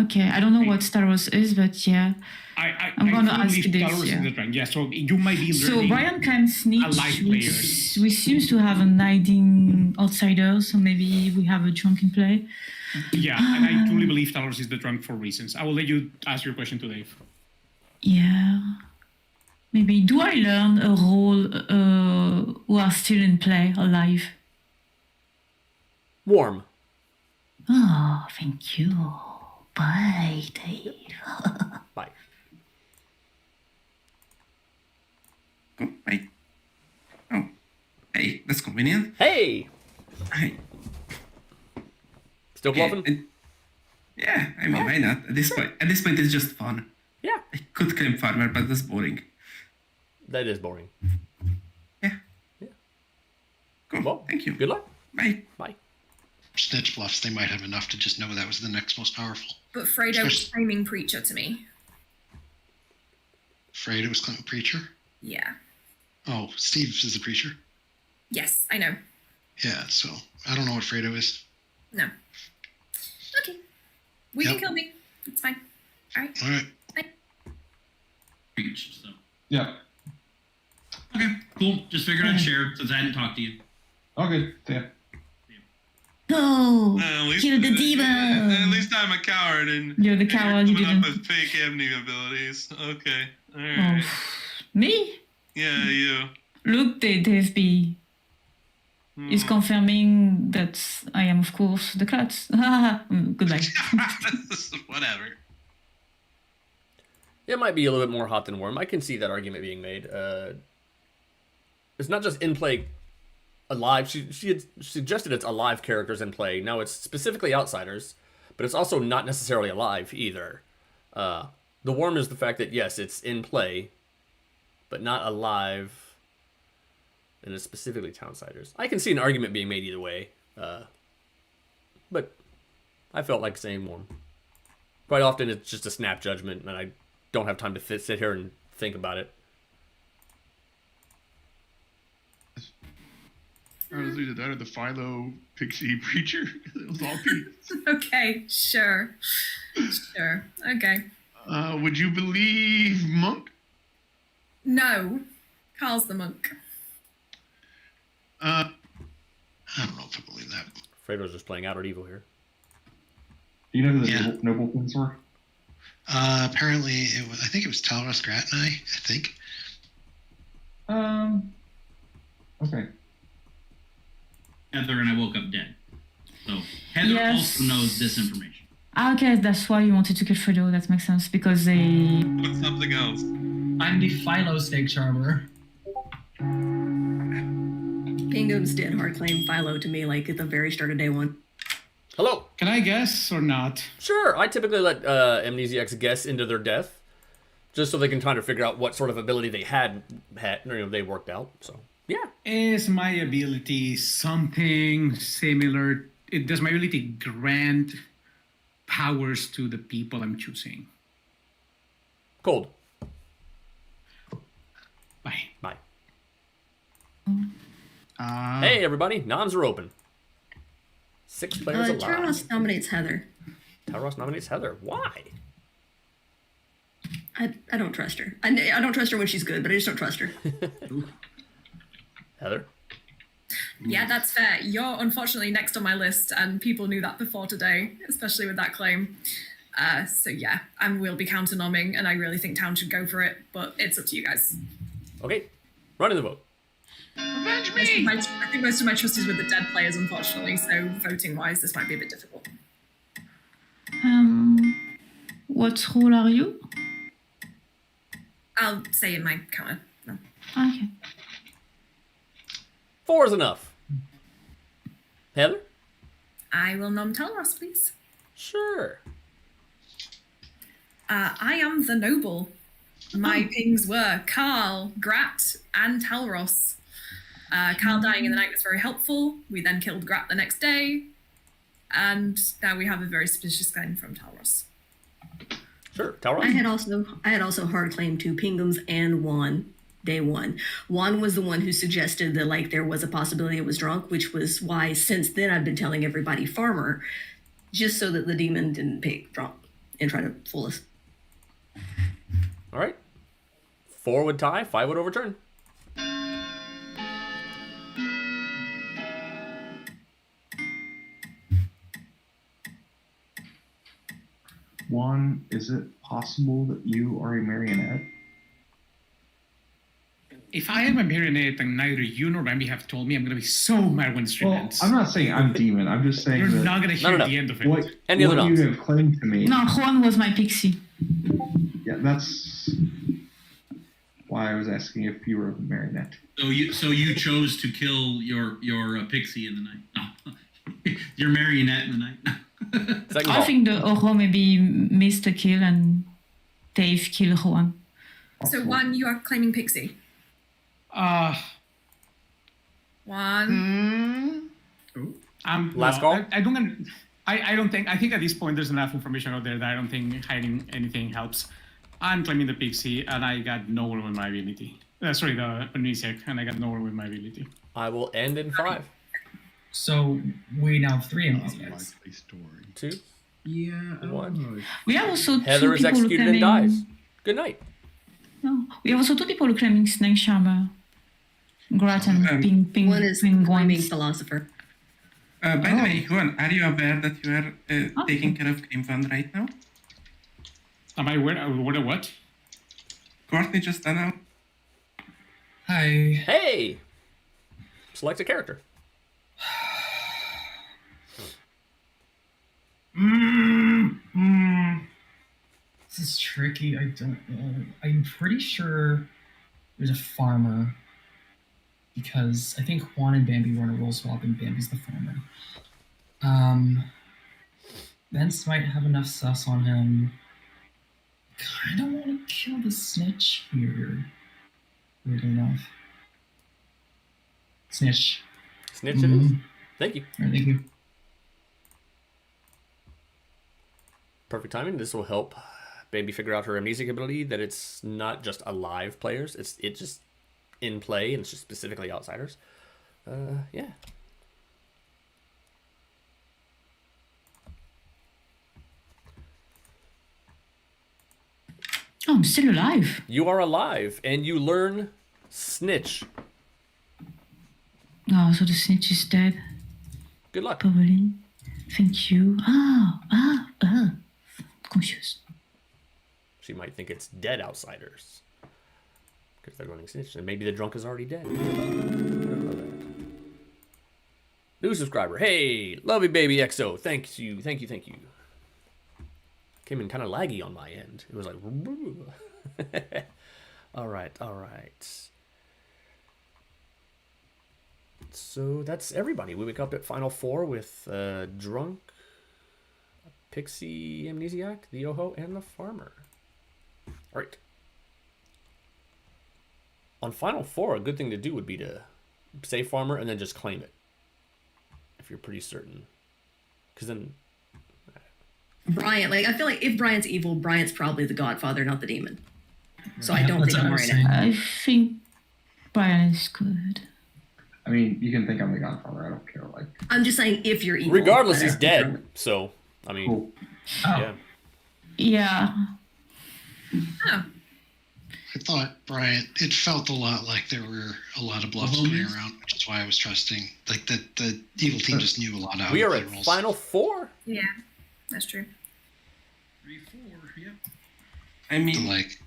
Okay, I don't know what Staros is, but yeah. I'm going to ask believe this. Staros is the rank. Yeah, so you might be So learning. Brian can snitch, a live which seems to have an hiding outsider, so maybe we have a drunken play. Yeah, and I truly believe Talos is the drunk for reasons. I will let you ask your question to Dave. Yeah. Maybe do I learn a role who are still in play, alive? Warm. Oh, thank you. Bye, Dave. Bye. Oh, bye. Oh, hey, that's convenient. Hey! Hey. Still bluffing? Yeah, I mean, why not? At this point, it's just fun. Yeah. I could claim farmer, but that's boring. That is boring. Yeah. Cool. Well, thank you. Good luck. Bye. Bye. Snitch bluffs, they might have enough to just know that was the next most powerful. But Fredo was claiming preacher to me. Fredo was claiming preacher? Yeah. Oh, Steve is the preacher? Yes, I know. Yeah, so I don't know what Fredo is. No. Okay. We can kill me. It's fine. All right. All right. Preached, so. Yeah. Okay, cool. Just figured I'd share since I hadn't talked to you. Okay, yeah. Go! At least, Kill the diva! At least I'm a coward and You're the coward, you coming up didn't. with fake amni abilities. Okay, all right. Oh. Me? Yeah, you. Look, Dave B. is confirming that I am, of course, the cat. Goodbye. Whatever. It might be a little bit more hot than warm. I can see that argument being made. It's not just in play alive. She had suggested it's alive characters in play. Now it's specifically outsiders, but it's also not necessarily alive either. The warm is the fact that yes, it's in play, but not alive. And it's specifically to outsiders. I can see an argument being made either way, but I felt like saying warm. Quite often it's just a snap judgment, and I don't have time to sit here and think about it. Or was either that or the Philo Pixie Preacher. It was all Pete. Okay, sure. Sure. Okay. Would you believe Monk? No. Carl's the monk. I don't know if I believe that. Fredo's just playing outer evil here. Do you know who the noble things were? Apparently, I think it was Talros Gratnai, I think. Okay. Heather and I woke up dead. So Heather also knows this information. Ah, okay, that's why you wanted to kill Fredo. That makes sense, because they... What's something else? I'm the Philo snake charmer. Pingums did hard claim Philo to me like at the very start of day one. Hello. Can I guess or not? Sure. I typically let amnesiacs guess into their death, just so they can kind of figure out what sort of ability they had they worked out. So yeah. Is my ability something similar? Does my ability grant powers to the people I'm choosing? Cold. Bye. Bye. Hey everybody, noms are open. 6 players alive. Taros nominates Heather. Taros nominates Heather. Why? I don't trust her. I don't trust her when she's good, but I just don't trust her. Heather? Yeah, that's fair. You're unfortunately next on my list, and people knew that before today, especially with that claim. So yeah, I will be counter-nomming, and I really think Town should go for it, but it's up to you guys. Okay, running the vote. Avenge me! I think most of my trust is with the dead players, unfortunately, so voting-wise, this might be a bit difficult. What role are you? I'll say in my counter. No. Okay. 4 is enough. Heather? I will nom Talros, please. Sure. I am the noble. My pings were Carl, Grat, and Talros. Carl dying in the night was very helpful. We then killed Grat the next day. And now we have a very suspicious claim from Talros. Sure, Talros. I had also hard claim to Pingums and Juan. day one. Juan was the one who suggested that like there was a possibility it was drunk, which was why since then I've been telling everybody farmer, just so that the demon didn't pick drunk and try to fool us. All right. 4 would tie, 5 would overturn. One, is it possible that you are a marionette? If I am a marionette and neither you nor Bambi have told me, I'm going to be so mad when stream ends. I'm not saying I'm demon. I'm just saying You're that not going to hear the end of it. what you have claimed to me. No, Juan was my pixie. Yeah, that's why I was asking if you were a marionette. So you chose to kill your pixie in the night. No, your marionette in the night. I think the Oro maybe missed a kill and Dave killed Juan. So Juan, you are claiming pixie. Juan. Last call? I don't think. I think at this point there's enough information out there that I don't think hiding anything helps. I'm claiming the pixie, and I got nowhere with my ability. Sorry, the amnesiac, and I got nowhere with my ability. I will end in 5. So we now have 3 amnesiacs. 2. Yeah. 1. We have also Heather two is people executed and claiming... dies. Good night. No, we have also 2 people claiming Snake Charmer. Grat and Ping. One is claiming philosopher. By the way, Juan, are you aware that you are taking care of Grim Fund right now? Am I aware of what? Courtney just announced. Hi. Hey! Select a character. This is tricky. I don't know. I'm pretty sure there's a farmer because I think Juan and Bambi were in a role swap and Bambi's the farmer. Vince might have enough sus on him. Kind of want to kill the snitch here. Weird enough. Snitch. Snitch it is. Thank you. All right, thank you. Perfect timing. This will help Bambi figure out her amnesiac ability, that it's not just alive players. It's just in play, and it's just specifically outsiders. Yeah. Oh, I'm still alive. You are alive, and you learn Snitch. Oh, so the snitch is dead. Good luck. Probably. Thank you. Conscious. She might think it's dead outsiders. Because they're running Snitch, and maybe the drunk is already dead. New subscriber. Hey, lovey baby XO. Thank you. Came in kind of laggy on my end. It was like... all right. So that's everybody. We wake up at Final 4 with Drunk, Pixie Amnesiac, the Yoho, and the Farmer. All right. On Final 4, a good thing to do would be to say Farmer and then just claim it. If you're pretty certain. Because then... Bryant, like I feel like if Bryant's evil, Bryant's probably the Godfather, not the demon. So I Yeah, don't that's think I'm what I was worried. I think Brian is good. I mean, you can think I'm the Godfather. I don't care. Like, I'm just saying if you're evil. Regardless, he's whatever. dead. So, I mean... cool. Yeah. Yeah. Oh. I thought, Brian, it felt a lot like there were a lot of bluffs going around, which is why I was trusting. Like that the evil team just knew a lot out We of are their at roles. Final 4? Yeah, that's true. 3-4, yeah. I mean, Like,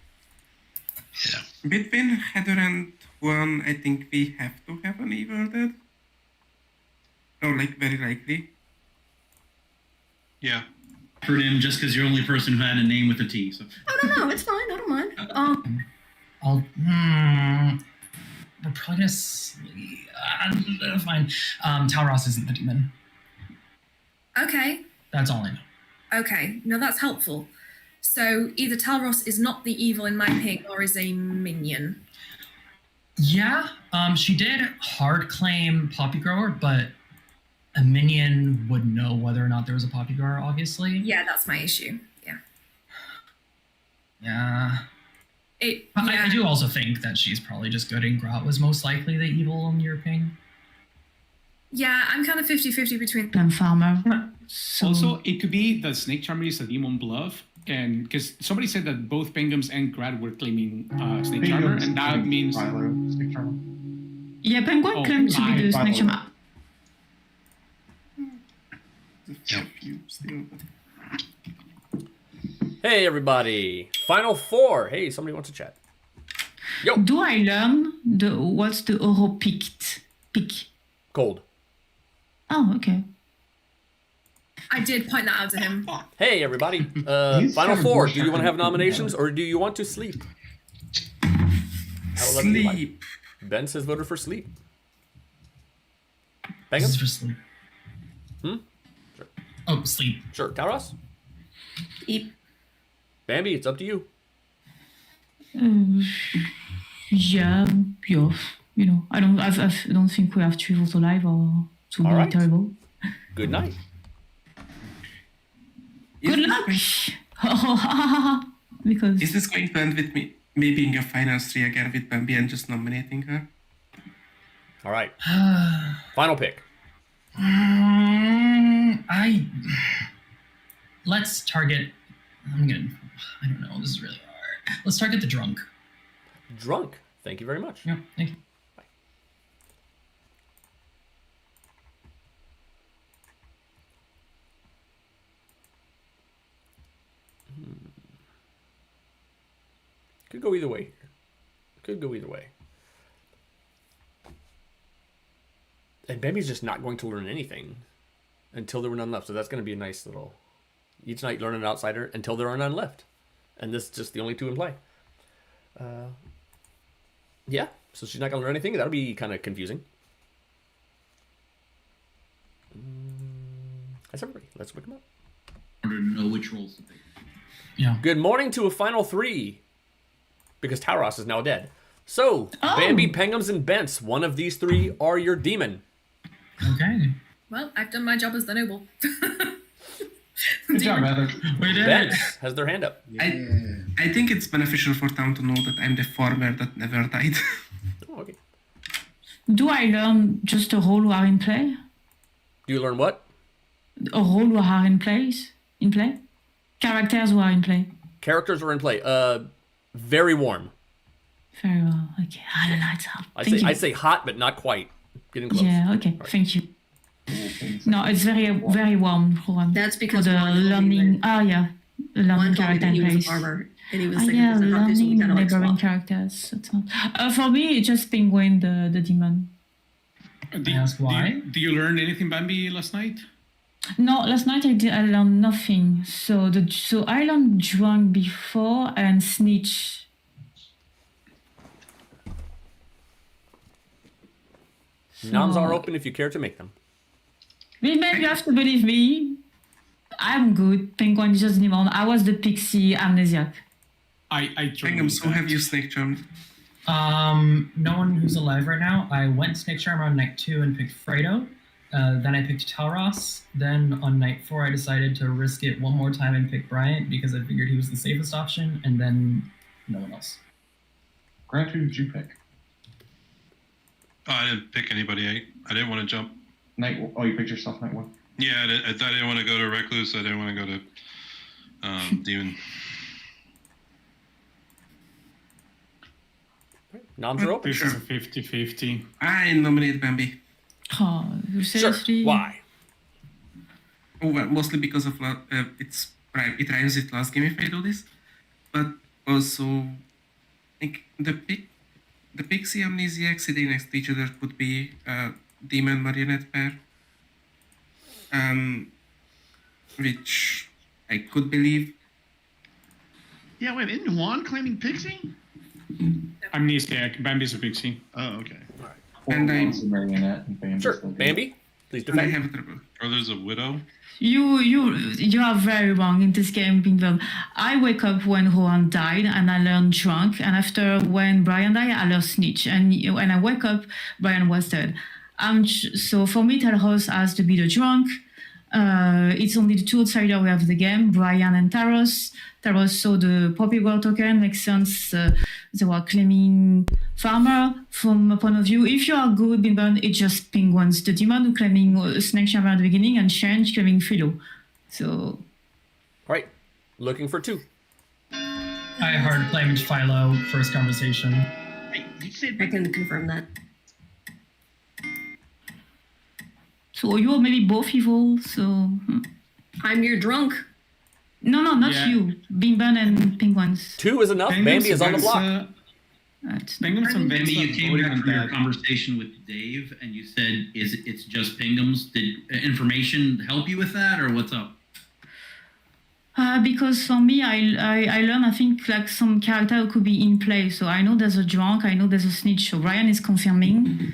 yeah. between Heather and Juan, I think we have to have an evil dead. Or like very likely. Yeah. For him, just because you're the only person who had a name with a T. So. Oh no, it's fine. I don't mind. We're probably gonna fine. Talros isn't the demon. Okay. That's all I know. Okay. No, that's helpful. So either Talros is not the evil in my ping or is a minion. Yeah, she did hard claim Poppy Grower, but a minion would know whether or not there was a Poppy Grower, obviously. Yeah, that's my issue. Yeah. Yeah. I do also think that she's probably just good and Grot was most likely the evil on your ping. Yeah, I'm kind of 50-50 between. And Farmer. So, also, it could be that Snake Charmer is a demon bluff, and because somebody said that both Penguins and Grad were claiming Snake Charmer, and that means Snake Charmer. yeah, Penguin claimed to be the Snake Charmer. Hey, everybody. Final four. Hey, somebody wants to chat. Yo. Do I learn what's the Oro pick? Cold. Oh, okay. I did point that out to him. Hey, everybody. Final four. Do you want to have nominations or do you want to sleep? Sleep. Ben says voted for sleep. This is for sleep. Sure. Oh, sleep. Sure. Taros? Sleep. Bambi, it's up to you. Yeah. You know, I don't think we have to vote alive or to be right. terrible. Good night. Good luck. Because Is this going to end with me being a final three again with Bambi and just nominating her? All right. Final pick. Let's target. I don't know. This is really hard. Let's target the drunk. Drunk. Thank you very much. Yeah, thank you. Bye. Could go either way. Could go either way. And Bambi's just not going to learn anything until there were none left. So that's going to be a nice little... Each night learn an outsider until there are none left. And this is just the only two in play. Yeah, so she's not going to learn anything. That'll be kind of confusing. That's everybody. Let's wake them up. In order to know which roles to pick. Yeah. Good morning to a final three. Because Tauros is now dead. So, Bambi, Penguins, and Bents, one of these three are your demon. Okay. Well, I've done my job as the noble. Good job, Heather. We did Bents has their hand up. I think it's beneficial for town to know that I'm the farmer that never died. Oh, okay. do I learn just a role who are in play? Do you learn what? A role who are in place? In play? Characters who are in play. Characters are in play. Very warm. Very well. Okay. I don't know. It's hard. Thank you. I'd say hot, but not quite. Getting close. Yeah. Okay. Right. Thank you. No, it's very warm for one. That's because for the one learning. Learning told me character that he in was a place. farmer, and he was like, Yeah, "It's not learning kind of like neighboring swap." characters. That's not. For me, it's just Penguin, the demon. Ask why? Do you learn anything, Bambi, last night? No, last night I learned nothing. So I learned drunk before and snitch. Noms are open if you care to make them. Maybe you have to believe me. I'm good. Penguin is just demon. I was the pixie amnesiac. Penguin, so have you snake charmed? No one who's alive right now. I went Snake Charmer on night 2 and picked Fredo. Then I picked Talros. Then on night 4, I decided to risk it one more time and pick Bryant because I figured he was the safest option, and then no one else. Grant, who did you pick? Oh, I didn't pick anybody. I didn't want to jump. You picked yourself night 1? Yeah, I thought I didn't want to go to Recluse. I didn't want to go to Demon. Noms are open. This is a 50-50. I nominate Bambi. Oh, seriously? Why? Oh, well, mostly because of it rhymes with last game if I do this, but also like the Pixie Amnesiac sitting next to each other could be a demon marionette pair, which I could believe. Yeah, wait, isn't Juan claiming Pixie? Amnesiac. Bambi's a pixie. Oh, okay. All right. And I marionette and Bambi's sure, still good. Bambi, please and I defend. have trouble. Or there's a widow. You are very wrong in this game, Bingville. I wake up when Juan died and I learned drunk, and after when Brian died, I learned snitch. And when I wake up, Brian was dead. So for me, Talros has to be the drunk. It's only the two outsiders we have in the game, Brian and Taros. Taros saw the Poppy World token, makes sense. They were claiming farmer. From a point of view, if you are good, Bimban, it's just penguins. The demon who claiming Snake Charmer at the beginning and Change claiming Philo. So. All right, looking for 2. I heard claimed Philo first conversation. I can confirm that. So you are maybe both evil, so... I'm your drunk. No, not Yeah. you. Bimban and penguins. 2 is enough. Bambi is on the block. Penguins and Maybe you came voting back on from your that. conversation with Dave and you said, it's just Pingums? Did information help you with that, or what's up? Because for me, I learned, I think, like some character could be in play. So I know there's a drunk, I know there's a snitch. So Ryan is confirming.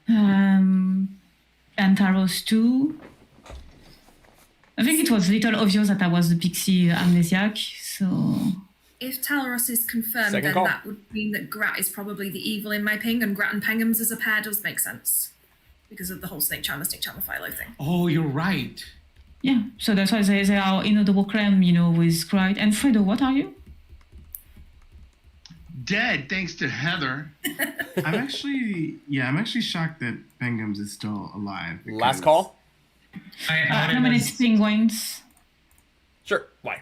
And Taros too. I think it was little obvious that I was the pixie amnesiac. So If Talaros is confirmed, Second then call. that would mean that Grat is probably the evil in my ping, and Grat and Pengams as a pair does make sense. Because of the whole Snake Charmer Philo thing. Oh, you're right. yeah, so that's why they are in a double claim, with Cried. And Fredo, what are you? Dead, thanks to Heather. I'm actually shocked that Bengums is still alive. Last call? I Nominates penguins. Sure, why?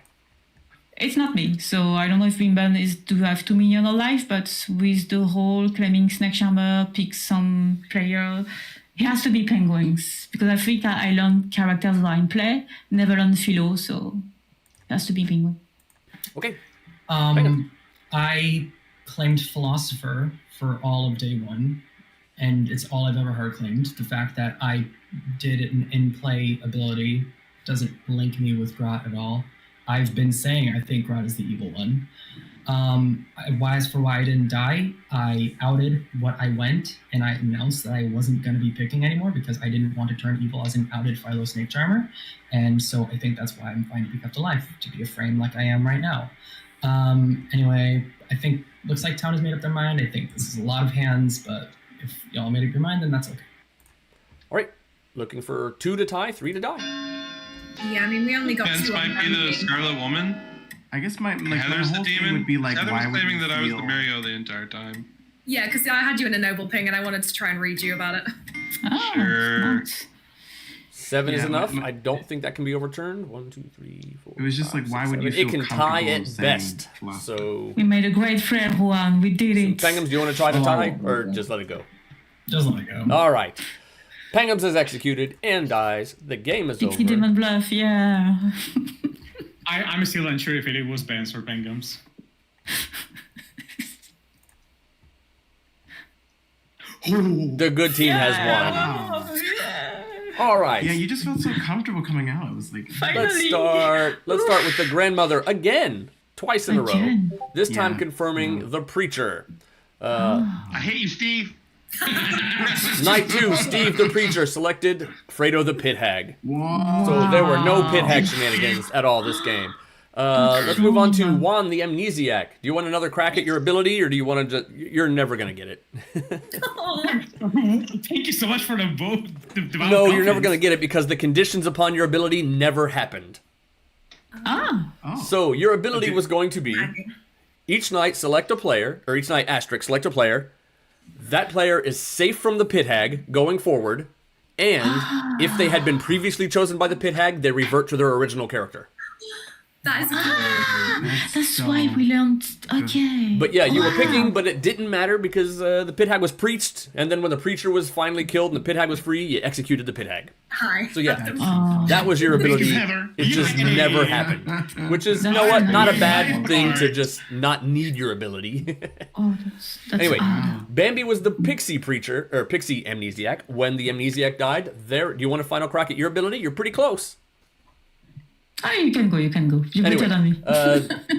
It's not me, so I don't know if Bimban is to have 2 million alive, but with the whole claiming Snake Charmer, pick some player, it has to be penguins. Because I think I learned characters that are in play, never learned philo, so it has to be penguin. Okay. I claimed philosopher for all of day 1, and it's all I've ever heard claimed. The fact that I did an in-play ability doesn't link me with Grot at all. I've been saying I think Grot is the evil one. As for why I didn't die, I outed what I went, and I announced that I wasn't going to be picking anymore because I didn't want to turn evil as an outed Philo Snake Charmer. And so I think that's why I'm fine to be kept alive, to be a frame like I am right now. Anyway, I think looks like Town has made up their mind. I think this is a lot of hands, but if y'all made up your mind, then that's okay. All right, looking for 2 to tie, 3 to die. Yeah, I mean, we only got Pence 2 on might be the ranking. Scarlet Woman. I guess my Heather's the whole thing demon. would be like, Heather why was would claiming you that I was the feel- Mario the entire time. Yeah, because I had you in a noble ping and I wanted to try and read you about it. Sure. 7 is Yeah, enough. my- I don't think that can be overturned. 1, 2, 3, 4. It was just 5, like, why 6, would you 7. feel It can tie comfortable at saying best. philosopher? So, We made a great friend, Juan. We did it. Pengams, do you want to try to tie or just let it go? Just let it go. All right. Pengams is executed and dies. The game is Pixie over. Demon Bluff, yeah. I'm still unsure if it was Ben's or Pengams. The good team has won. All right. Yeah, you just felt so comfortable coming out. It was like, Let's start with the grandmother again, twice in a row. Again. This time Yeah. confirming the preacher. I hate you, Steve. Night 2, Steve the preacher selected Fredo the pit hag. whoa. So there were no pit hag shenanigans at all this game. Let's move on to Juan the amnesiac. Do you want another crack at your ability, or do you want to just... You're never going to get it. Thank you so much for the vote. No, you're never going to get it because the conditions upon your ability never happened. Ah. So your ability was going to be each night select a player, or each night asterisk select a player. That player is safe from the pit hag going forward, and if they had been previously chosen by the pit hag, they revert to their original character. That is That's why we learned. Okay. But yeah, you were picking, but it didn't matter because the pit hag was preached, and then when the preacher was finally killed and the pit hag was free, you executed the pit hag. Hi. So yeah, that was your ability. Heather. It just never happened. Which is, you know what, not a bad thing to just not need your ability. Oh, that's Anyway, odd. Bambi was the pixie preacher, or pixie amnesiac. When the amnesiac died, do you want a final crack at your ability? You're pretty close. Oh, you can go. You're better than me.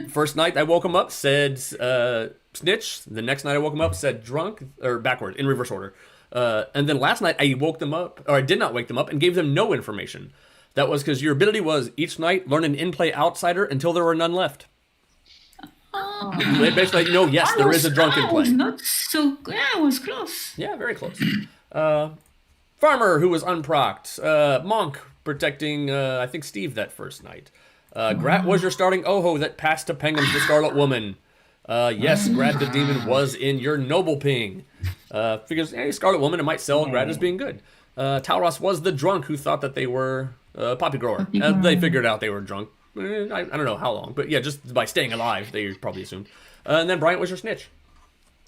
First night I woke him up, said snitch. The next night I woke him up, said drunk, or backward, in reverse order. And then last night I woke them up, or I did not wake them up, and gave them no information. That was because your ability was each night learn an in-play outsider until there were none left. Oh. They basically let you know, yes, there is a drunk in I was play. not so. Yeah, I was close. Yeah, very close. Farmer who was unprocced. Monk protecting, I think, Steve that first night. Grat was your starting Oho that passed to Penguins the Scarlet Woman. Yes, Grad the Demon was in your Noble Ping. Figures, hey, Scarlet Woman, it might sell Grad as being good. Talros was the drunk who thought that they were Poppy Grower. They figured out they were drunk. I don't know how long, but yeah, just by staying alive, they probably assumed. And then Bryant was your snitch.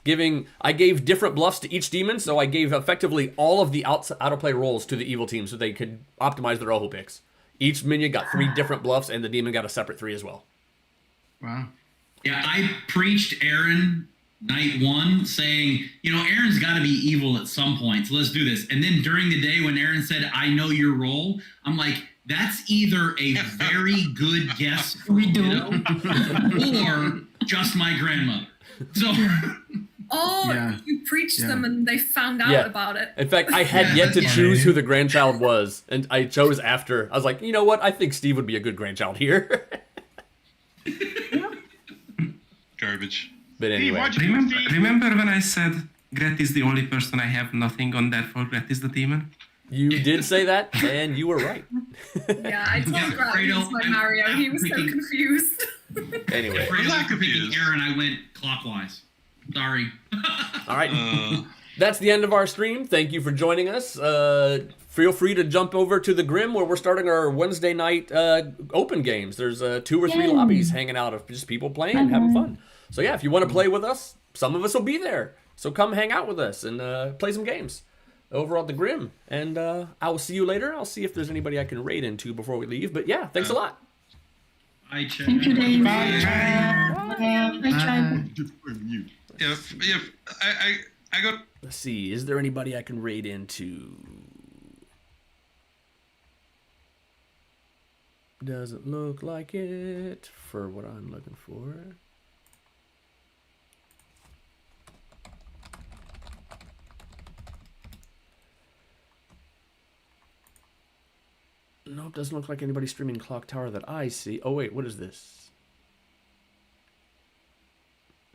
I gave different bluffs to each demon, so I gave effectively all of the out-of-play rolls to the evil team so they could optimize their Oho picks. Each minion got 3 different bluffs, and the demon got a separate 3 as well. Wow. Yeah, I preached Aaron night 1 saying, Aaron's got to be evil at some point, so let's do this. And then during the day when Aaron said, I know your role, I'm like, that's either a very good guess or just my grandmother. So... you preached them and they found out about it. In fact, I had yet to choose who the grandchild was, and I chose after. I was like, you know what? I think Steve would be a good grandchild here. Garbage. But anyway. Remember when I said Gret is the only person I have nothing on, therefore Gret is the demon? You did say that, and you were right. Yeah, I told Gret he was my Mario. He was so confused. Anyway. After picking Aaron, I went clockwise. Sorry. All right. That's the end of our stream. Thank you for joining us. Feel free to jump over to the Grim where we're starting our Wednesday night open games. There's 2 or 3 lobbies hanging out of just people playing and having fun. So yeah, if you want to play with us, some of us will be there. So come hang out with us and play some games over at the Grim. And I will see you later. I'll see if there's anybody I can raid into before we leave. But yeah, thanks a lot. Bye, Chad. Thank you, Dave. Bye. Yep. I got. Let's see. Is there anybody I can raid into? Doesn't look like it for what I'm looking for. Nope, doesn't look like anybody streaming Clock Tower that I see. Oh wait, what is this?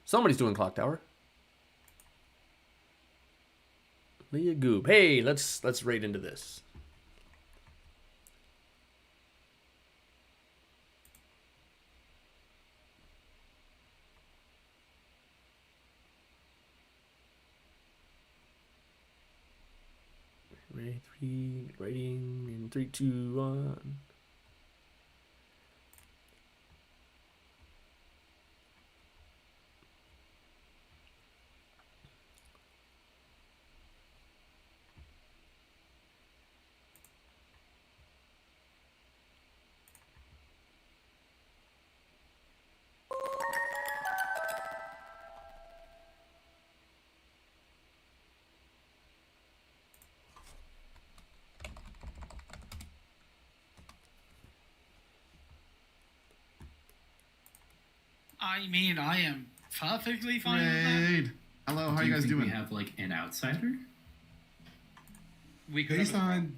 Somebody's doing Clock Tower. Leah Goob. Hey, let's raid into this. Rating in 3, 2, 1. I mean, I am perfectly fine with Raid. Hello, how Do you you guys think doing? we have like an outsider? Based on